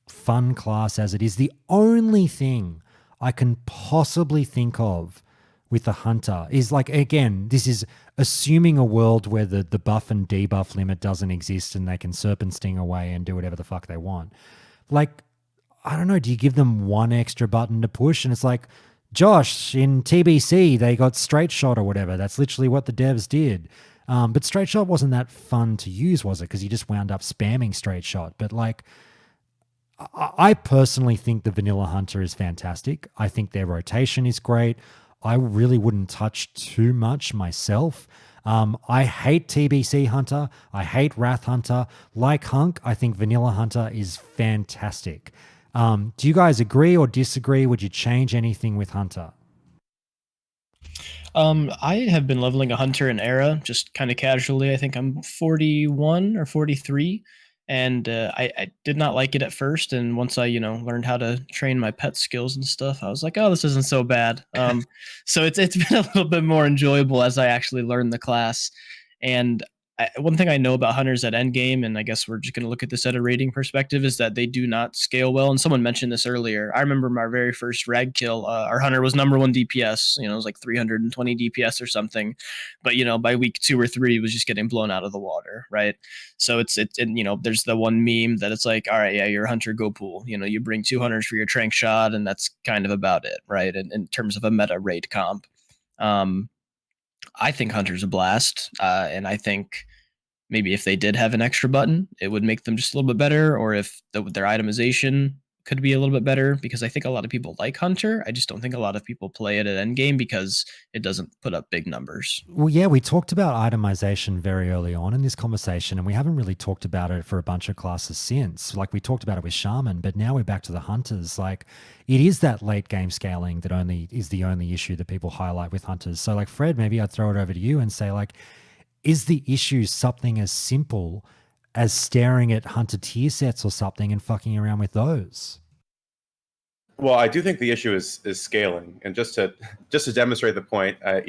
fun class as it is. The only thing I can possibly think of with a Hunter is like, again, this is assuming a world where the buff and debuff limit doesn't exist and they can serpent sting away and do whatever the fuck they want. Like, I don't know, do you give them one extra button to push? And it's like, Josh, in TBC, they got straight shot or whatever. That's literally what the devs did. But straight shot wasn't that fun to use, was it? Because you just wound up spamming straight shot. But like, I personally think the Vanilla Hunter is fantastic. I think their rotation is great. I really wouldn't touch too much myself. I hate TBC Hunter. I hate Wrath Hunter. Like Hunk, I think Vanilla Hunter is fantastic. Do you guys agree or disagree? Would you change anything with Hunter? I have been leveling a Hunter in Era, just kind of casually. I think I'm 41 or 43. And I did not like it at first. And once I, learned how to train my pet skills and stuff, I was like, oh, this isn't so bad. So it's been a little bit more enjoyable as I actually learned the class. And one thing I know about Hunters at endgame, and I guess we're just going to look at this at a rating perspective, is that they do not scale well. And someone mentioned this earlier. I remember my very first rag kill. Our Hunter was #1 DPS. It was like 320 DPS or something. But, by week 2 or 3, it was just getting blown out of the water, right? So it's there's the one meme that it's like, all right, yeah, you're a Hunter, go pool. You bring 2 Hunters for your trank shot, and that's kind of about it, right? In terms of a meta raid comp. I think Hunter's a blast, and I think maybe if they did have an extra button, it would make them just a little bit better, or if their itemization could be a little bit better, because I think a lot of people like Hunter. I just don't think a lot of people play it at endgame because it doesn't put up big numbers. Well, yeah, we talked about itemization very early on in this conversation, and we haven't really talked about it for a bunch of classes since. Like we talked about it with Shaman, but now we're back to the Hunters. Like it is that late game scaling that is the only issue that people highlight with Hunters. So like Fred, maybe I'd throw it over to you and say like, is the issue something as simple as staring at Hunter tier sets or something and fucking around with those? Well, I do think the issue is scaling, and just to demonstrate the point, I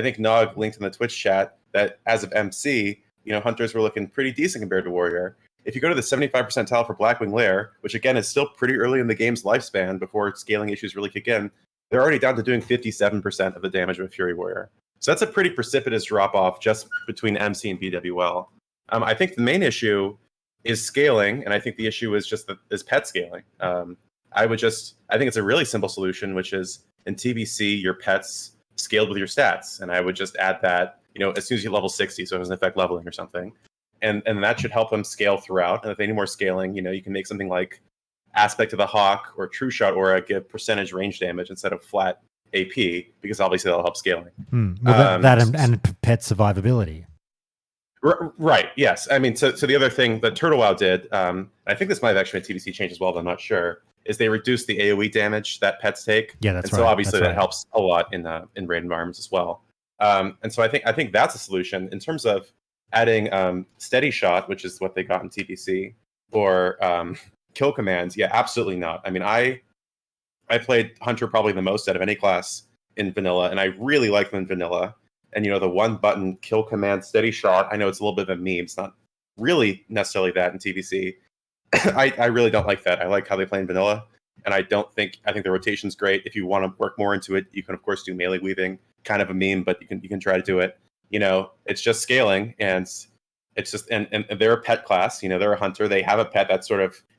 think Nog linked in the Twitch chat that as of MC, Hunters were looking pretty decent compared to Warrior. If you go to the 75 percentile for Blackwing Lair, which again is still pretty early in the game's lifespan before scaling issues really kick in, they're already down to doing 57% of the damage of a Fury Warrior. So that's a pretty precipitous drop-off just between MC and BWL. I think the main issue is scaling, and I think the issue is is pet scaling. I think it's a really simple solution, which is in TBC, your pets scaled with your stats. And I would just add that, as soon as you level 60, so it doesn't affect leveling or something. And that should help them scale throughout. And if they need more scaling, you can make something like Aspect of the Hawk or True Shot Aura give percentage range damage instead of flat AP, because obviously that'll help scaling. Well, that and pet survivability. Right. Yes. I mean, so the other thing that Turtle WoW did, I think this might have actually been TBC change as well, but I'm not sure, is they reduced the AOE damage that pets take. Yeah, that's and right. So obviously that's that helps a lot in raid environments as well. And so I think that's a solution in terms of adding steady shot, which is what they got in TBC, or kill commands. Yeah, absolutely not. I mean, I played Hunter probably the most out of any class in vanilla, and I really like them in vanilla. And the one button kill command steady shot, I know it's a little bit of a meme. It's not really necessarily that in TBC. I really don't like that. I like how they play in vanilla, and I think the rotation's great. If you want to work more into it, you can of course do melee weaving, kind of a meme, but you can try to do it. It's just scaling, and it's just and they're a pet class. They're a hunter. They have a pet that's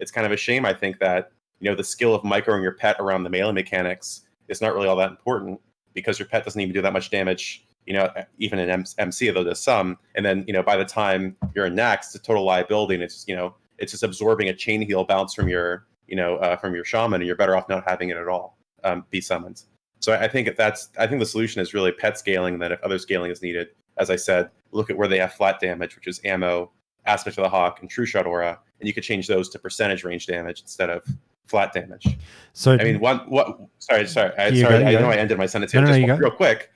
it's kind of a shame. I think that the skill of microing your pet around the melee mechanics is not really all that important, because your pet doesn't even do that much damage. Even in MC, though there's some, and then by the time you're in next, it's a total liability, and it's just absorbing a chain heal bounce from your shaman, and you're better off not having it at all be summoned. So I think the solution is really pet scaling. That if other scaling is needed, as I said, look at where they have flat damage, which is ammo, aspect of the Hawk, and True Shot Aura, and you could change those to percentage range damage instead of flat damage. So I mean, Sorry. I know I ended my sentence here. Just real quick.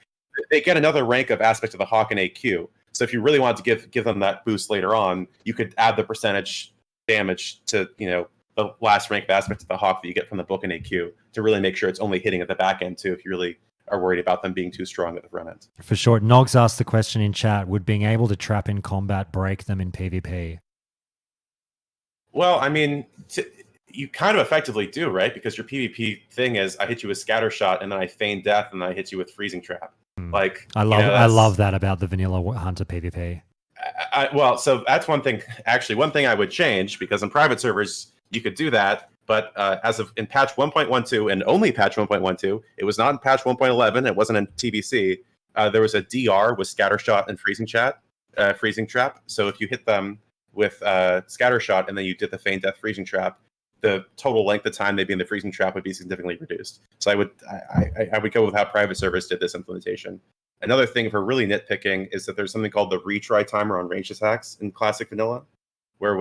They get another rank of aspect of the Hawk in AQ. So if you really wanted to give them that boost later on, you could add the percentage damage to the last rank of aspect of the Hawk that you get from the book in AQ to really make sure it's only hitting at the back end too, if you really are worried about them being too strong at the front end. For sure. Nogs asked the question in chat: would being able to trap in combat break them in PvP? Well, I mean, you kind of effectively do, right? Because your PvP thing is I hit you with scatter shot, and then I feign death, and then I hit you with freezing trap. Like, I love that about the vanilla Hunter PvP. Well, so that's one thing. Actually, one thing I would change, because in private servers you could do that, but as of in patch 1.12 and only patch 1.12, it was not in patch 1.11. It wasn't in TBC. There was a DR with scatter shot and freezing trap. So if you hit them with scatter shot and then you did the feign death freezing trap, the total length of time they'd be in the freezing trap would be significantly reduced. So I would go with how private servers did this implementation. Another thing for really nitpicking is that there's something called the retry timer on ranged attacks in classic vanilla, where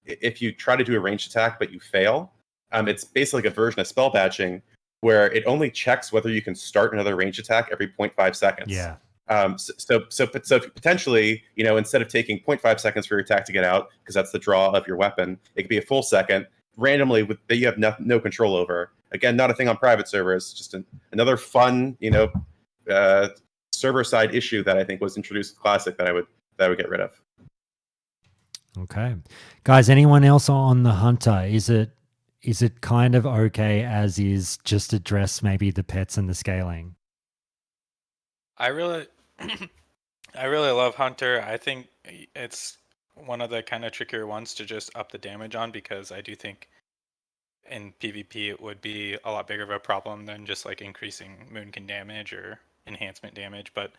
if you try to do a ranged attack but you fail, it's basically like a version of spell batching, where it only checks whether you can start another ranged attack every 0.5 seconds. Yeah. So potentially, instead of taking 0.5 seconds for your attack to get out, because that's the draw of your weapon, it could be a full second randomly that you have no control over. Again, not a thing on private servers, just another fun, server side issue that I think was introduced in Classic that I would get rid of. Okay, guys, anyone else on the Hunter? Is it kind of okay as is? Just address maybe the pets and the scaling. I really love Hunter. I think it's one of the kind of trickier ones to just up the damage on, because I do think in PvP it would be a lot bigger of a problem than just like increasing Moonkin damage or enhancement damage. But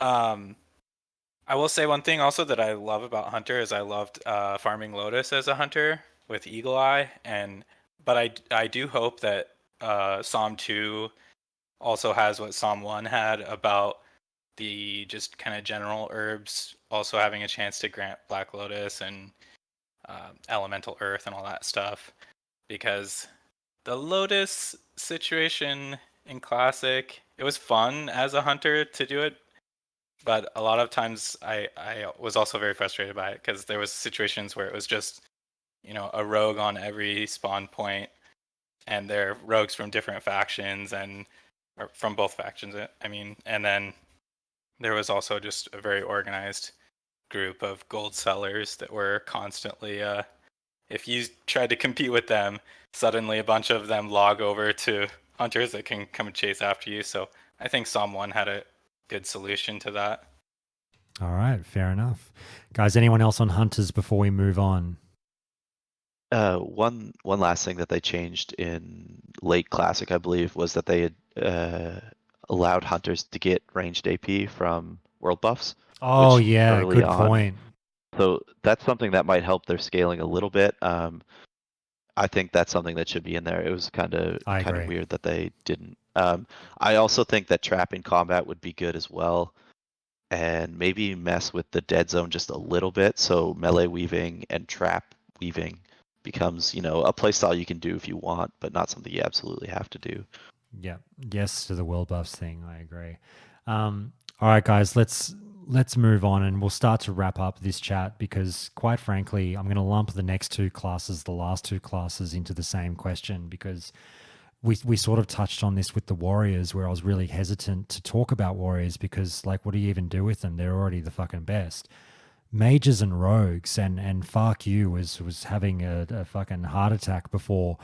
I will say one thing also that I love about Hunter is I loved farming Lotus as a Hunter with Eagle Eye, but I do hope that Psalm 2 also has what Psalm 1 had about the just kind of general herbs also having a chance to grant Black Lotus and Elemental Earth and all that stuff, because the Lotus situation in Classic, it was fun as a Hunter to do it, but a lot of times I was also very frustrated by it, because there was situations where it was just a rogue on every spawn point, and they're rogues from different factions or from both factions, I mean, and then there was also just a very organized group of gold sellers that were constantly, if you tried to compete with them, suddenly a bunch of them log over to hunters that can come and chase after you. So I think Psalm 1 had a good solution to that. All right, fair enough. Guys, anyone else on Hunters before we move on? One last thing that they changed in late Classic, I believe, was that they had allowed hunters to get ranged AP from world buffs. Oh yeah, good point. So that's something that might help their scaling a little bit. I think that's something that should be in there. It was kind of I agree. weird that they didn't. I also think that trap in combat would be good as well, and maybe mess with the dead zone just a little bit. So melee weaving and trap weaving becomes, you know, a playstyle you can do if you want, but not something you absolutely have to do. Yeah. Yes to the world buffs thing. I agree. All right, guys, let's move on and we'll start to wrap up this chat because quite frankly, I'm going to lump the next two classes, the last two classes into the same question because we sort of touched on this with the Warriors where I was really hesitant to talk about Warriors because like what do you even do with them? They're already the fucking best. Mages and rogues and fuck you was having a fucking heart attack before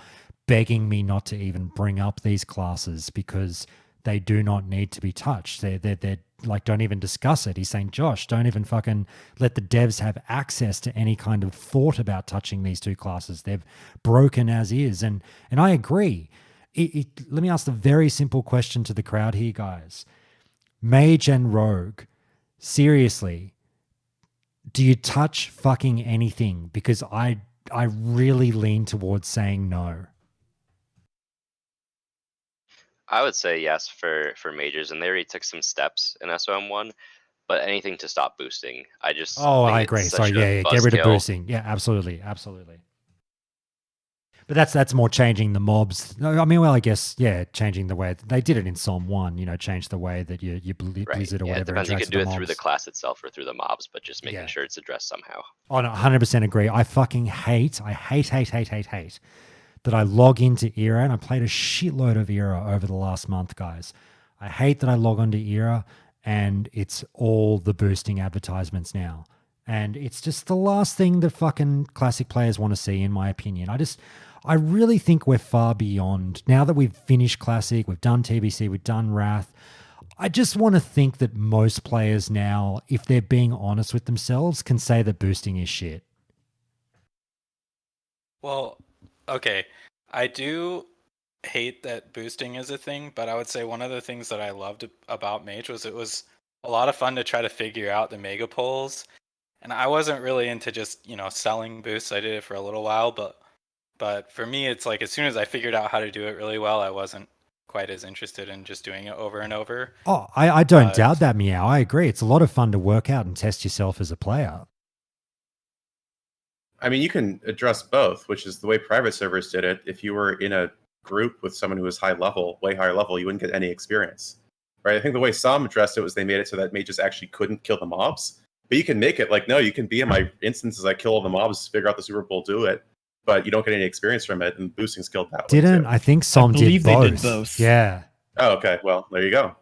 begging me not to even bring up these classes because they do not need to be touched. They're like, don't even discuss it. He's saying, Josh, don't even fucking let the devs have access to any kind of thought about touching these two classes. They're broken as is. And I agree. Let me ask the very simple question to the crowd here, guys. Mage and rogue, seriously, do you touch fucking anything? Because I really lean towards saying no. I would say yes for mages, and they already took some steps in SOM1. But anything to stop boosting, I just Oh, think I it's agree. such Sorry, a yeah, get rid of buzzkill. boosting. Yeah, absolutely, absolutely. But that's more changing the mobs. I mean, well, I guess yeah, changing the way they did it in Psalm 1. You know, change the way that you Right. blizzard or Yeah, it whatever depends. You interacts could with do the it through the mobs. class itself or through the mobs, but just making Yeah. sure it's addressed somehow. Oh no, 100% agree. I fucking hate that I log into Era and I played a shitload of Era over the last month, guys. I hate that I log onto Era and it's all the boosting advertisements now. And it's just the last thing that fucking classic players want to see, in my opinion. I really think we're far beyond. Now that we've finished Classic, we've done TBC, we've done Wrath, I just want to think that most players now, if they're being honest with themselves, can say that boosting is shit. Well, okay. I do hate that boosting is a thing, but I would say one of the things that I loved about Mage was it was a lot of fun to try to figure out the mega polls. And I wasn't really into just, selling boosts. I did it for a little while, but for me it's like as soon as I figured out how to do it really well, I wasn't quite as interested in just doing it over and over. Oh, I don't But- doubt that, Meow. I agree. It's a lot of fun to work out and test yourself as a player. I mean, you can address both, which is the way private servers did it. If you were in a group with someone who was high level, way higher level, you wouldn't get any experience, right? I think the way some addressed it was they made it so that mages actually couldn't kill the mobs. But you can make it like, no, you can be in my instances, I kill all the mobs, figure out the Super Bowl, do it, but you don't get any experience from it, and boosting skilled that way Didn't too. I think Som did believe they both? did both. Yeah. Oh, okay. Well, there you go.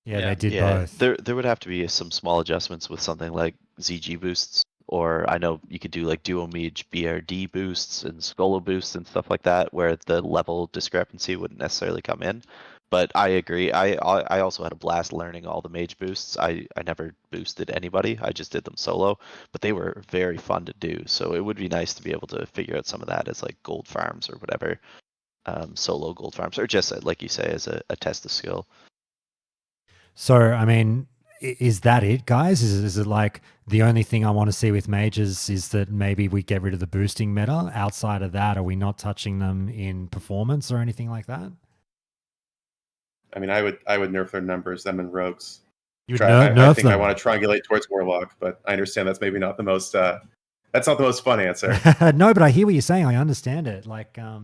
Yeah, Yeah. they did Yeah, both. there would have to be some small adjustments with something like ZG boosts, or I know you could do like Duo Mage BRD boosts and Skolo boosts and stuff like that, where the level discrepancy wouldn't necessarily come in. But I agree. I also had a blast learning all the Mage boosts. I never boosted anybody. I just did them solo, but they were very fun to do. So it would be nice to be able to figure out some of that as like gold farms or whatever, solo gold farms, or just like you say, as a test of skill. So, I mean, is that it, guys? Is it like the only thing I want to see with mages is that maybe we get rid of the boosting meta? Outside of that, are we not touching them in performance or anything like that? I mean, I would nerf their numbers, them and rogues. You would I nerf think them. I want to triangulate towards Warlock, but I understand that's maybe not the most that's not the most fun answer. No, but I hear what you're saying. I understand it. Like, I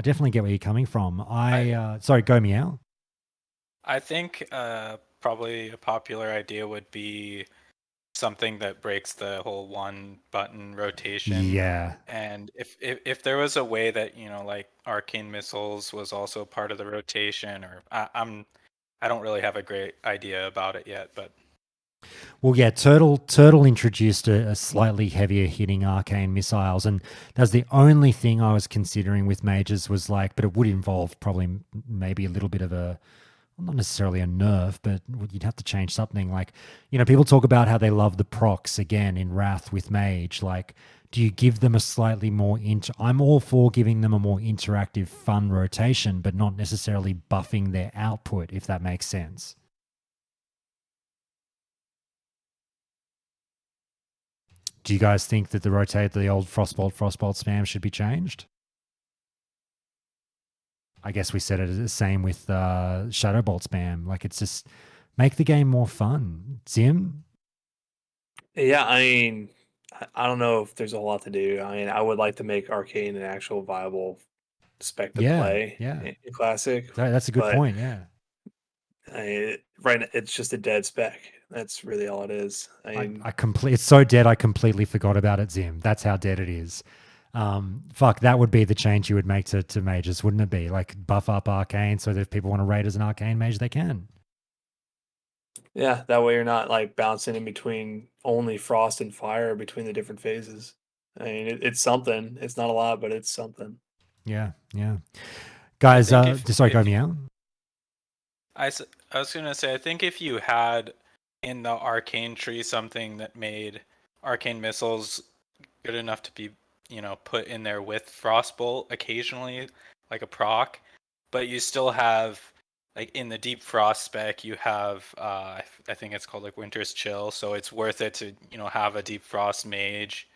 definitely get where you're coming from. Sorry, go Meow. I think probably a popular idea would be something that breaks the whole one button rotation. Yeah. And if there was a way that like arcane missiles was also part of the rotation, or I don't really have a great idea about it yet, but Well, yeah, Turtle introduced a slightly heavier hitting arcane missiles, and that's the only thing I was considering with mages was like, but it would involve probably maybe a little bit of a, well, not necessarily a nerf, but you'd have to change something. Like, people talk about how they love the procs again in Wrath with Mage. Like, do you give them a slightly more I'm all for giving them a more interactive, fun rotation, but not necessarily buffing their output, if that makes sense. Do you guys think that the old Frostbolt spam should be changed? I guess we said it the same with Shadow Bolt spam. Like, it's just make the game more fun. Zim? Yeah, I mean, I don't know if there's a whole lot to do. I mean, I would like to make Arcane an actual viable spec to Yeah, play yeah. in Classic, That's a good but point. Yeah. right now it's just a dead spec. That's really all it is. I mean, It's so dead. I completely forgot about it, Zim. That's how dead it is. Fuck, that would be the change you would make to mages, wouldn't it be? Like, buff up Arcane so that if people want to raid as an Arcane mage, they can. yeah, that way you're not like bouncing in between only frost and fire between the different phases. I mean, it's something. It's not a lot, but it's something. Yeah, yeah. Guys, think sorry, go if meow. I was gonna say, I think if you had in the arcane tree something that made arcane missiles good enough to be, put in there with frostbolt occasionally, like a proc, but you still have, like, in the deep frost spec, you have I think it's called like Winter's Chill, so it's worth it to have a deep frost mage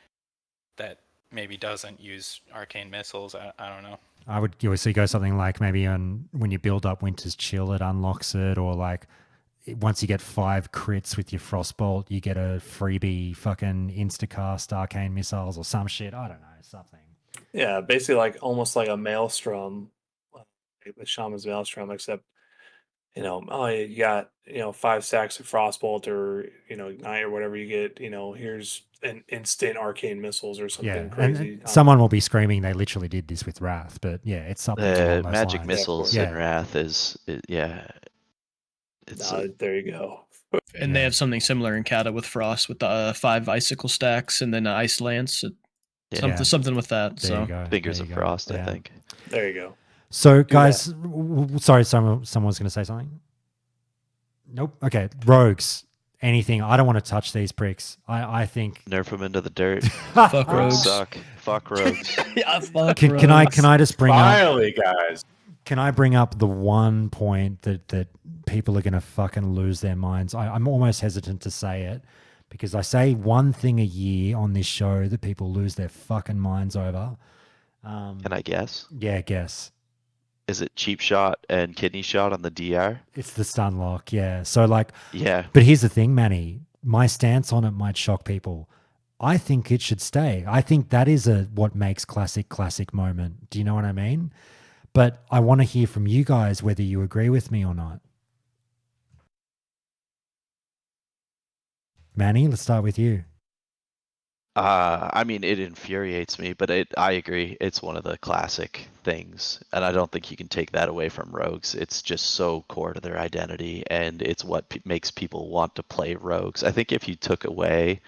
that maybe doesn't use arcane missiles. I don't know. I would so you go something like maybe when you build up Winter's Chill, it unlocks it, or like once you get 5 crits with your Frostbolt, you get a freebie fucking instacast arcane missiles or some shit. I don't know, something. Yeah, basically like almost like a maelstrom, the Shaman's maelstrom, except oh, you got 5 stacks of frostbolt or ignite or whatever you get. Here's an instant arcane missiles or something crazy. And someone will be screaming they literally did this with Wrath, but yeah, it's something along those Magic lines. missiles Yeah. in Wrath it's there you go. And they have something similar in Kata with Frost with the 5 icicle stacks and then an Ice Lance. Something with that. There so you go. Fingers There of you go. Frost, Yeah. I think. There you go. So, guys, sorry, someone was going to say something. Nope. Okay, rogues. Anything? I don't want to touch these pricks. I think Nerf them into the dirt. Fuck rogues. Suck. Fuck rogues. Yeah, fuck can rogues. I just bring up? Finally, guys. Can I bring up the one point that people are going to fucking lose their minds? I'm almost hesitant to say it because I say one thing a year on this show that people lose their fucking minds over. Can I guess? Yeah, guess. Is it cheap shot and kidney shot on the DR? It's the stun lock, yeah. So Yeah. But here's the thing, Manny. My stance on it might shock people. I think it should stay. I think that is what makes classic moment. Do you know what I mean? But I want to hear from you guys whether you agree with me or not. Manny, let's start with you. I mean, it infuriates me, but I agree. It's one of the classic things, and I don't think you can take that away from rogues. It's just so core to their identity, and it's what makes people want to play rogues. I think if you took away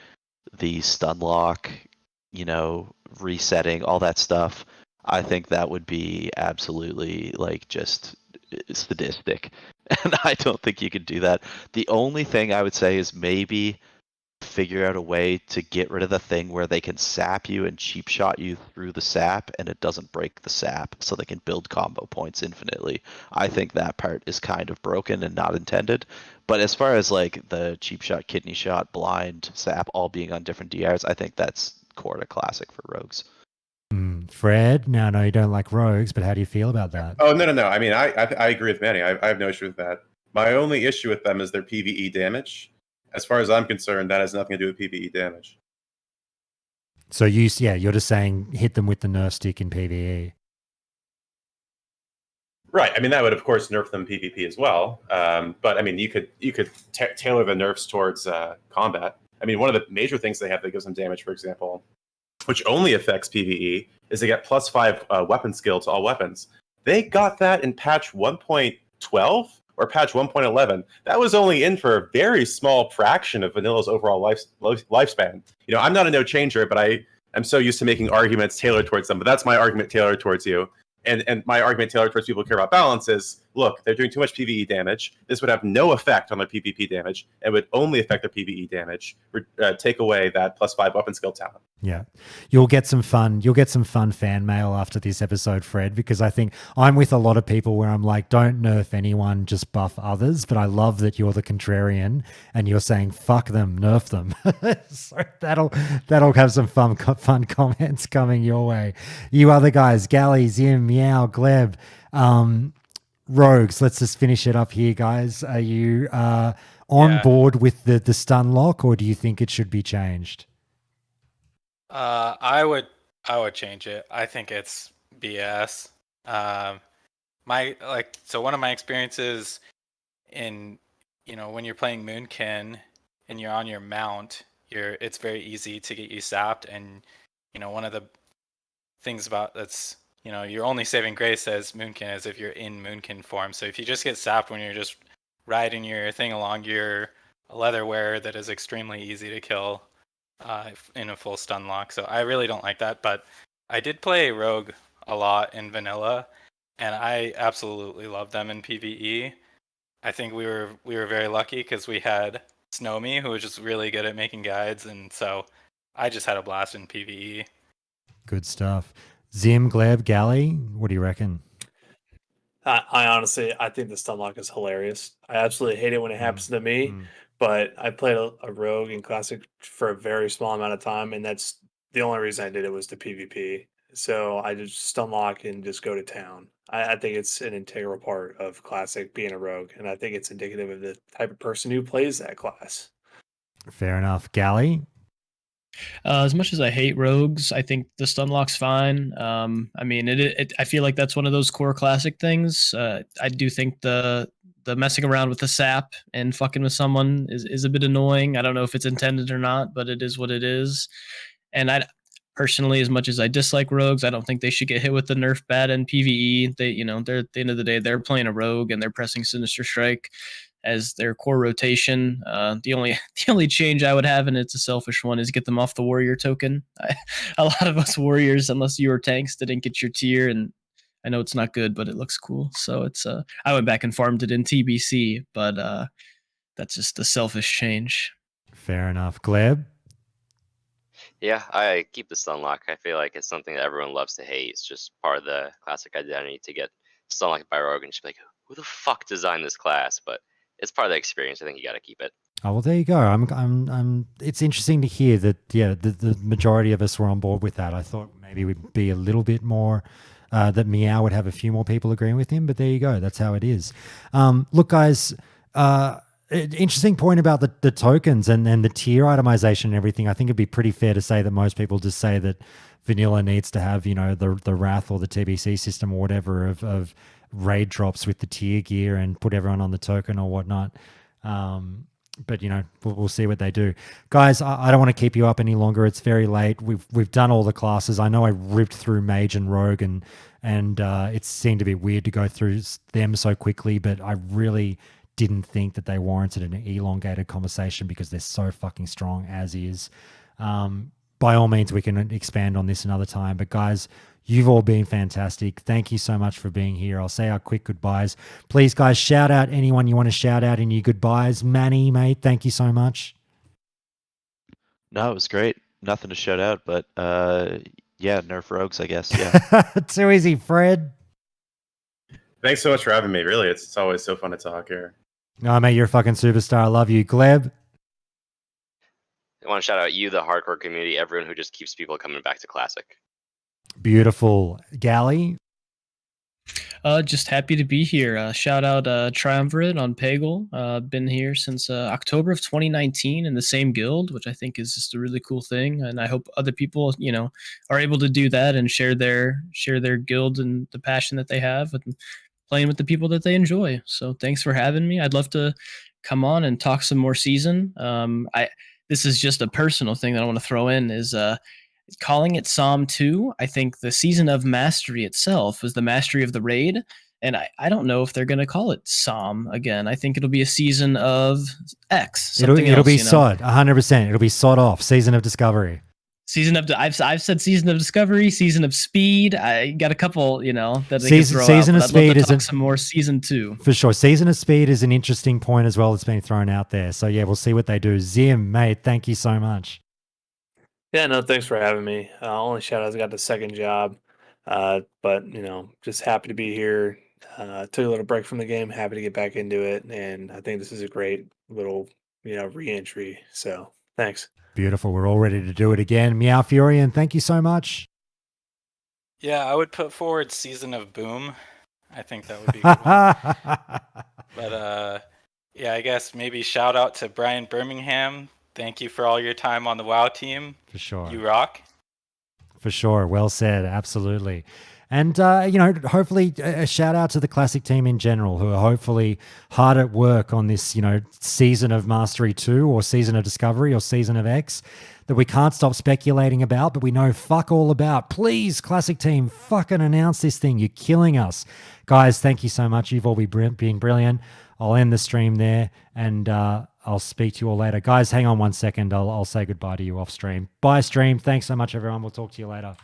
the stun lock, resetting, all that stuff, I think that would be absolutely just sadistic, and I don't think you could do that. The only thing I would say is maybe figure out a way to get rid of the thing where they can sap you and cheap shot you through the sap and it doesn't break the sap, so they can build combo points infinitely. I think that part is kind of broken and not intended. But as far as the cheap shot, kidney shot, blind, sap all being on different DRs, I think that's core to classic for rogues. Fred, no, you don't like rogues, but how do you feel about that? Oh, no. I mean, I agree with Manny. I have no issue with that. My only issue with them is their PvE damage. As far as I'm concerned, that has nothing to do with PvE damage. So you're just saying hit them with the nerf stick in PvE. Right. I mean, that would of course nerf them PvP as well. But I mean, you could tailor the nerfs towards combat. I mean, one of the major things they have that gives them damage, for example, which only affects PvE, is they get +5 weapon skill to all weapons. They got that in patch 1.12 or patch 1.11. That was only in for a very small fraction of Vanilla's overall lifespan. I'm not a no changer, but I'm so used to making arguments tailored towards them. But that's my argument tailored towards you. And my argument tailored towards people who care about balance is, look, they're doing too much PvE damage. This would have no effect on their PvP damage and would only affect their PvE damage. Take away that +5 weapon skill talent. Yeah. You'll get some fun fan mail after this episode, Fred, because I think I'm with a lot of people where I'm like, don't nerf anyone, just buff others. But I love that you're the contrarian and you're saying, fuck them, nerf them. So that'll have some fun comments coming your way. You other guys, Gally, Zim, Meow, Gleb, Rogues, let's just finish it up here, guys. Are you on Yeah. board with the stun lock, or do you think it should be changed? I would change it. I think it's BS. One of my experiences in when you're playing Moonkin and you're on your mount, it's very easy to get you sapped, and one of the things about that's your only saving grace as Moonkin is if you're in Moonkin form. So if you just get sapped when you're just riding your thing along, you're a leather wearer that is extremely easy to kill in a full stun lock. So I really don't like that. But I did play Rogue a lot in vanilla, and I absolutely love them in PvE. I think we were very lucky because we had Snowme, who was just really good at making guides, and so I just had a blast in PvE. Good stuff. Zim, Gleb, Galley, what do you reckon? I honestly, I think the stun lock is hilarious. I absolutely hate it when it happens to me, but I played a rogue in classic for a very small amount of time, and that's the only reason I did it was the PvP. So I just stun lock and just go to town. I think it's an integral part of classic being a rogue, and I think it's indicative of the type of person who plays that class. Fair enough. Galley? As much as I hate rogues, I think the stun lock's fine. I mean, I feel like that's one of those core classic things. I do think the messing around with the sap and fucking with someone is a bit annoying. I don't know if it's intended or not, but it is what it is. And I personally, as much as I dislike rogues, I don't think they should get hit with the nerf bad in PvE. They're at the end of the day, they're playing a rogue and they're pressing Sinister Strike as their core rotation. The only change I would have, and it's a selfish one, is get them off the warrior token. A lot of us warriors, unless you were tanks, didn't get your tier, and I know it's not good, but it looks cool. So it's I went back and farmed it in TBC, but that's just a selfish change. Fair enough. Gleb? Yeah, I keep the stun lock. I feel like it's something that everyone loves to hate. It's just part of the classic identity to get stun locked by rogue and just be like, who the fuck designed this class? But it's part of the experience. I think you got to keep it. Oh, well, there you go. It's interesting to hear that, yeah, the majority of us were on board with that. I thought maybe we'd be a little bit more, that Meow would have a few more people agreeing with him, but there you go. That's how it is. Look, guys, interesting point about the tokens and the tier itemization and everything. I think it'd be pretty fair to say that most people just say that vanilla needs to have, the Wrath or the TBC system or whatever of raid drops with the tier gear and put everyone on the token or whatnot. But we'll see what they do, guys. I don't want to keep you up any longer. It's very late. We've done all the classes. I know I ripped through Mage and Rogue, and it seemed a bit weird to go through them so quickly. But I really didn't think that they warranted an elongated conversation because they're so fucking strong as is. By all means, we can expand on this another time. But guys, you've all been fantastic. Thank you so much for being here. I'll say our quick goodbyes. Please, guys, shout out anyone you want to shout out in your goodbyes. Manny, mate, thank you so much. No, it was great. Nothing to shout out, but yeah, nerf rogues, I guess. Yeah. Too easy, Fred. Thanks so much for having me. Really, it's always so fun to talk here. No, mate, you're a fucking superstar. I love you. Gleb? I want to shout out you, the hardcore community, everyone who just keeps people coming back to Classic. Beautiful. Galley? Just happy to be here. Shout out Triumvirate on Peggle. Been here since October of 2019 in the same guild, which I think is just a really cool thing. And I hope other people, are able to do that and share their guild and the passion that they have and playing with the people that they enjoy. So thanks for having me. I'd love to come on and talk some more season. This is just a personal thing that I want to throw in is calling it Psalm 2. I think the season of mastery itself was the mastery of the raid. And I don't know if they're going to call it Psalm again. I think it'll be a season of X. It'll be sod, 100%. It'll be sod off. Season of discovery. Season of I've said season of discovery, season of speed. I got a couple, that season of speed is some more season 2 for sure. Season of speed is an interesting point as well that's been thrown out there. So yeah, we'll see what they do. Zim, mate, thank you so much. Yeah, no, thanks for having me. Only shout out I got the second job, but just happy to be here. Took a little break from the game, happy to get back into it, and I think this is a great little re-entry. So thanks. Beautiful. We're all ready to do it again. Meow Furion, thank you so much. Yeah, I would put forward Season of Boom. I think that would be a good one. But yeah, I guess maybe shout out to Brian Birmingham. Thank you for all your time on the WoW team. For sure. You rock. For sure. Well said. Absolutely. And, hopefully a shout out to the Classic team in general, who are hopefully hard at work on this, season of Mastery 2 or season of Discovery or season of X that we can't stop speculating about, but we know fuck all about. Please, Classic team, fucking announce this thing. You're killing us. Guys, thank you so much. You've all been brilliant. I'll end the stream there and I'll speak to you all later. Guys, hang on 1 second. I'll say goodbye to you off stream. Bye, stream. Thanks so much, everyone. We'll talk to you later.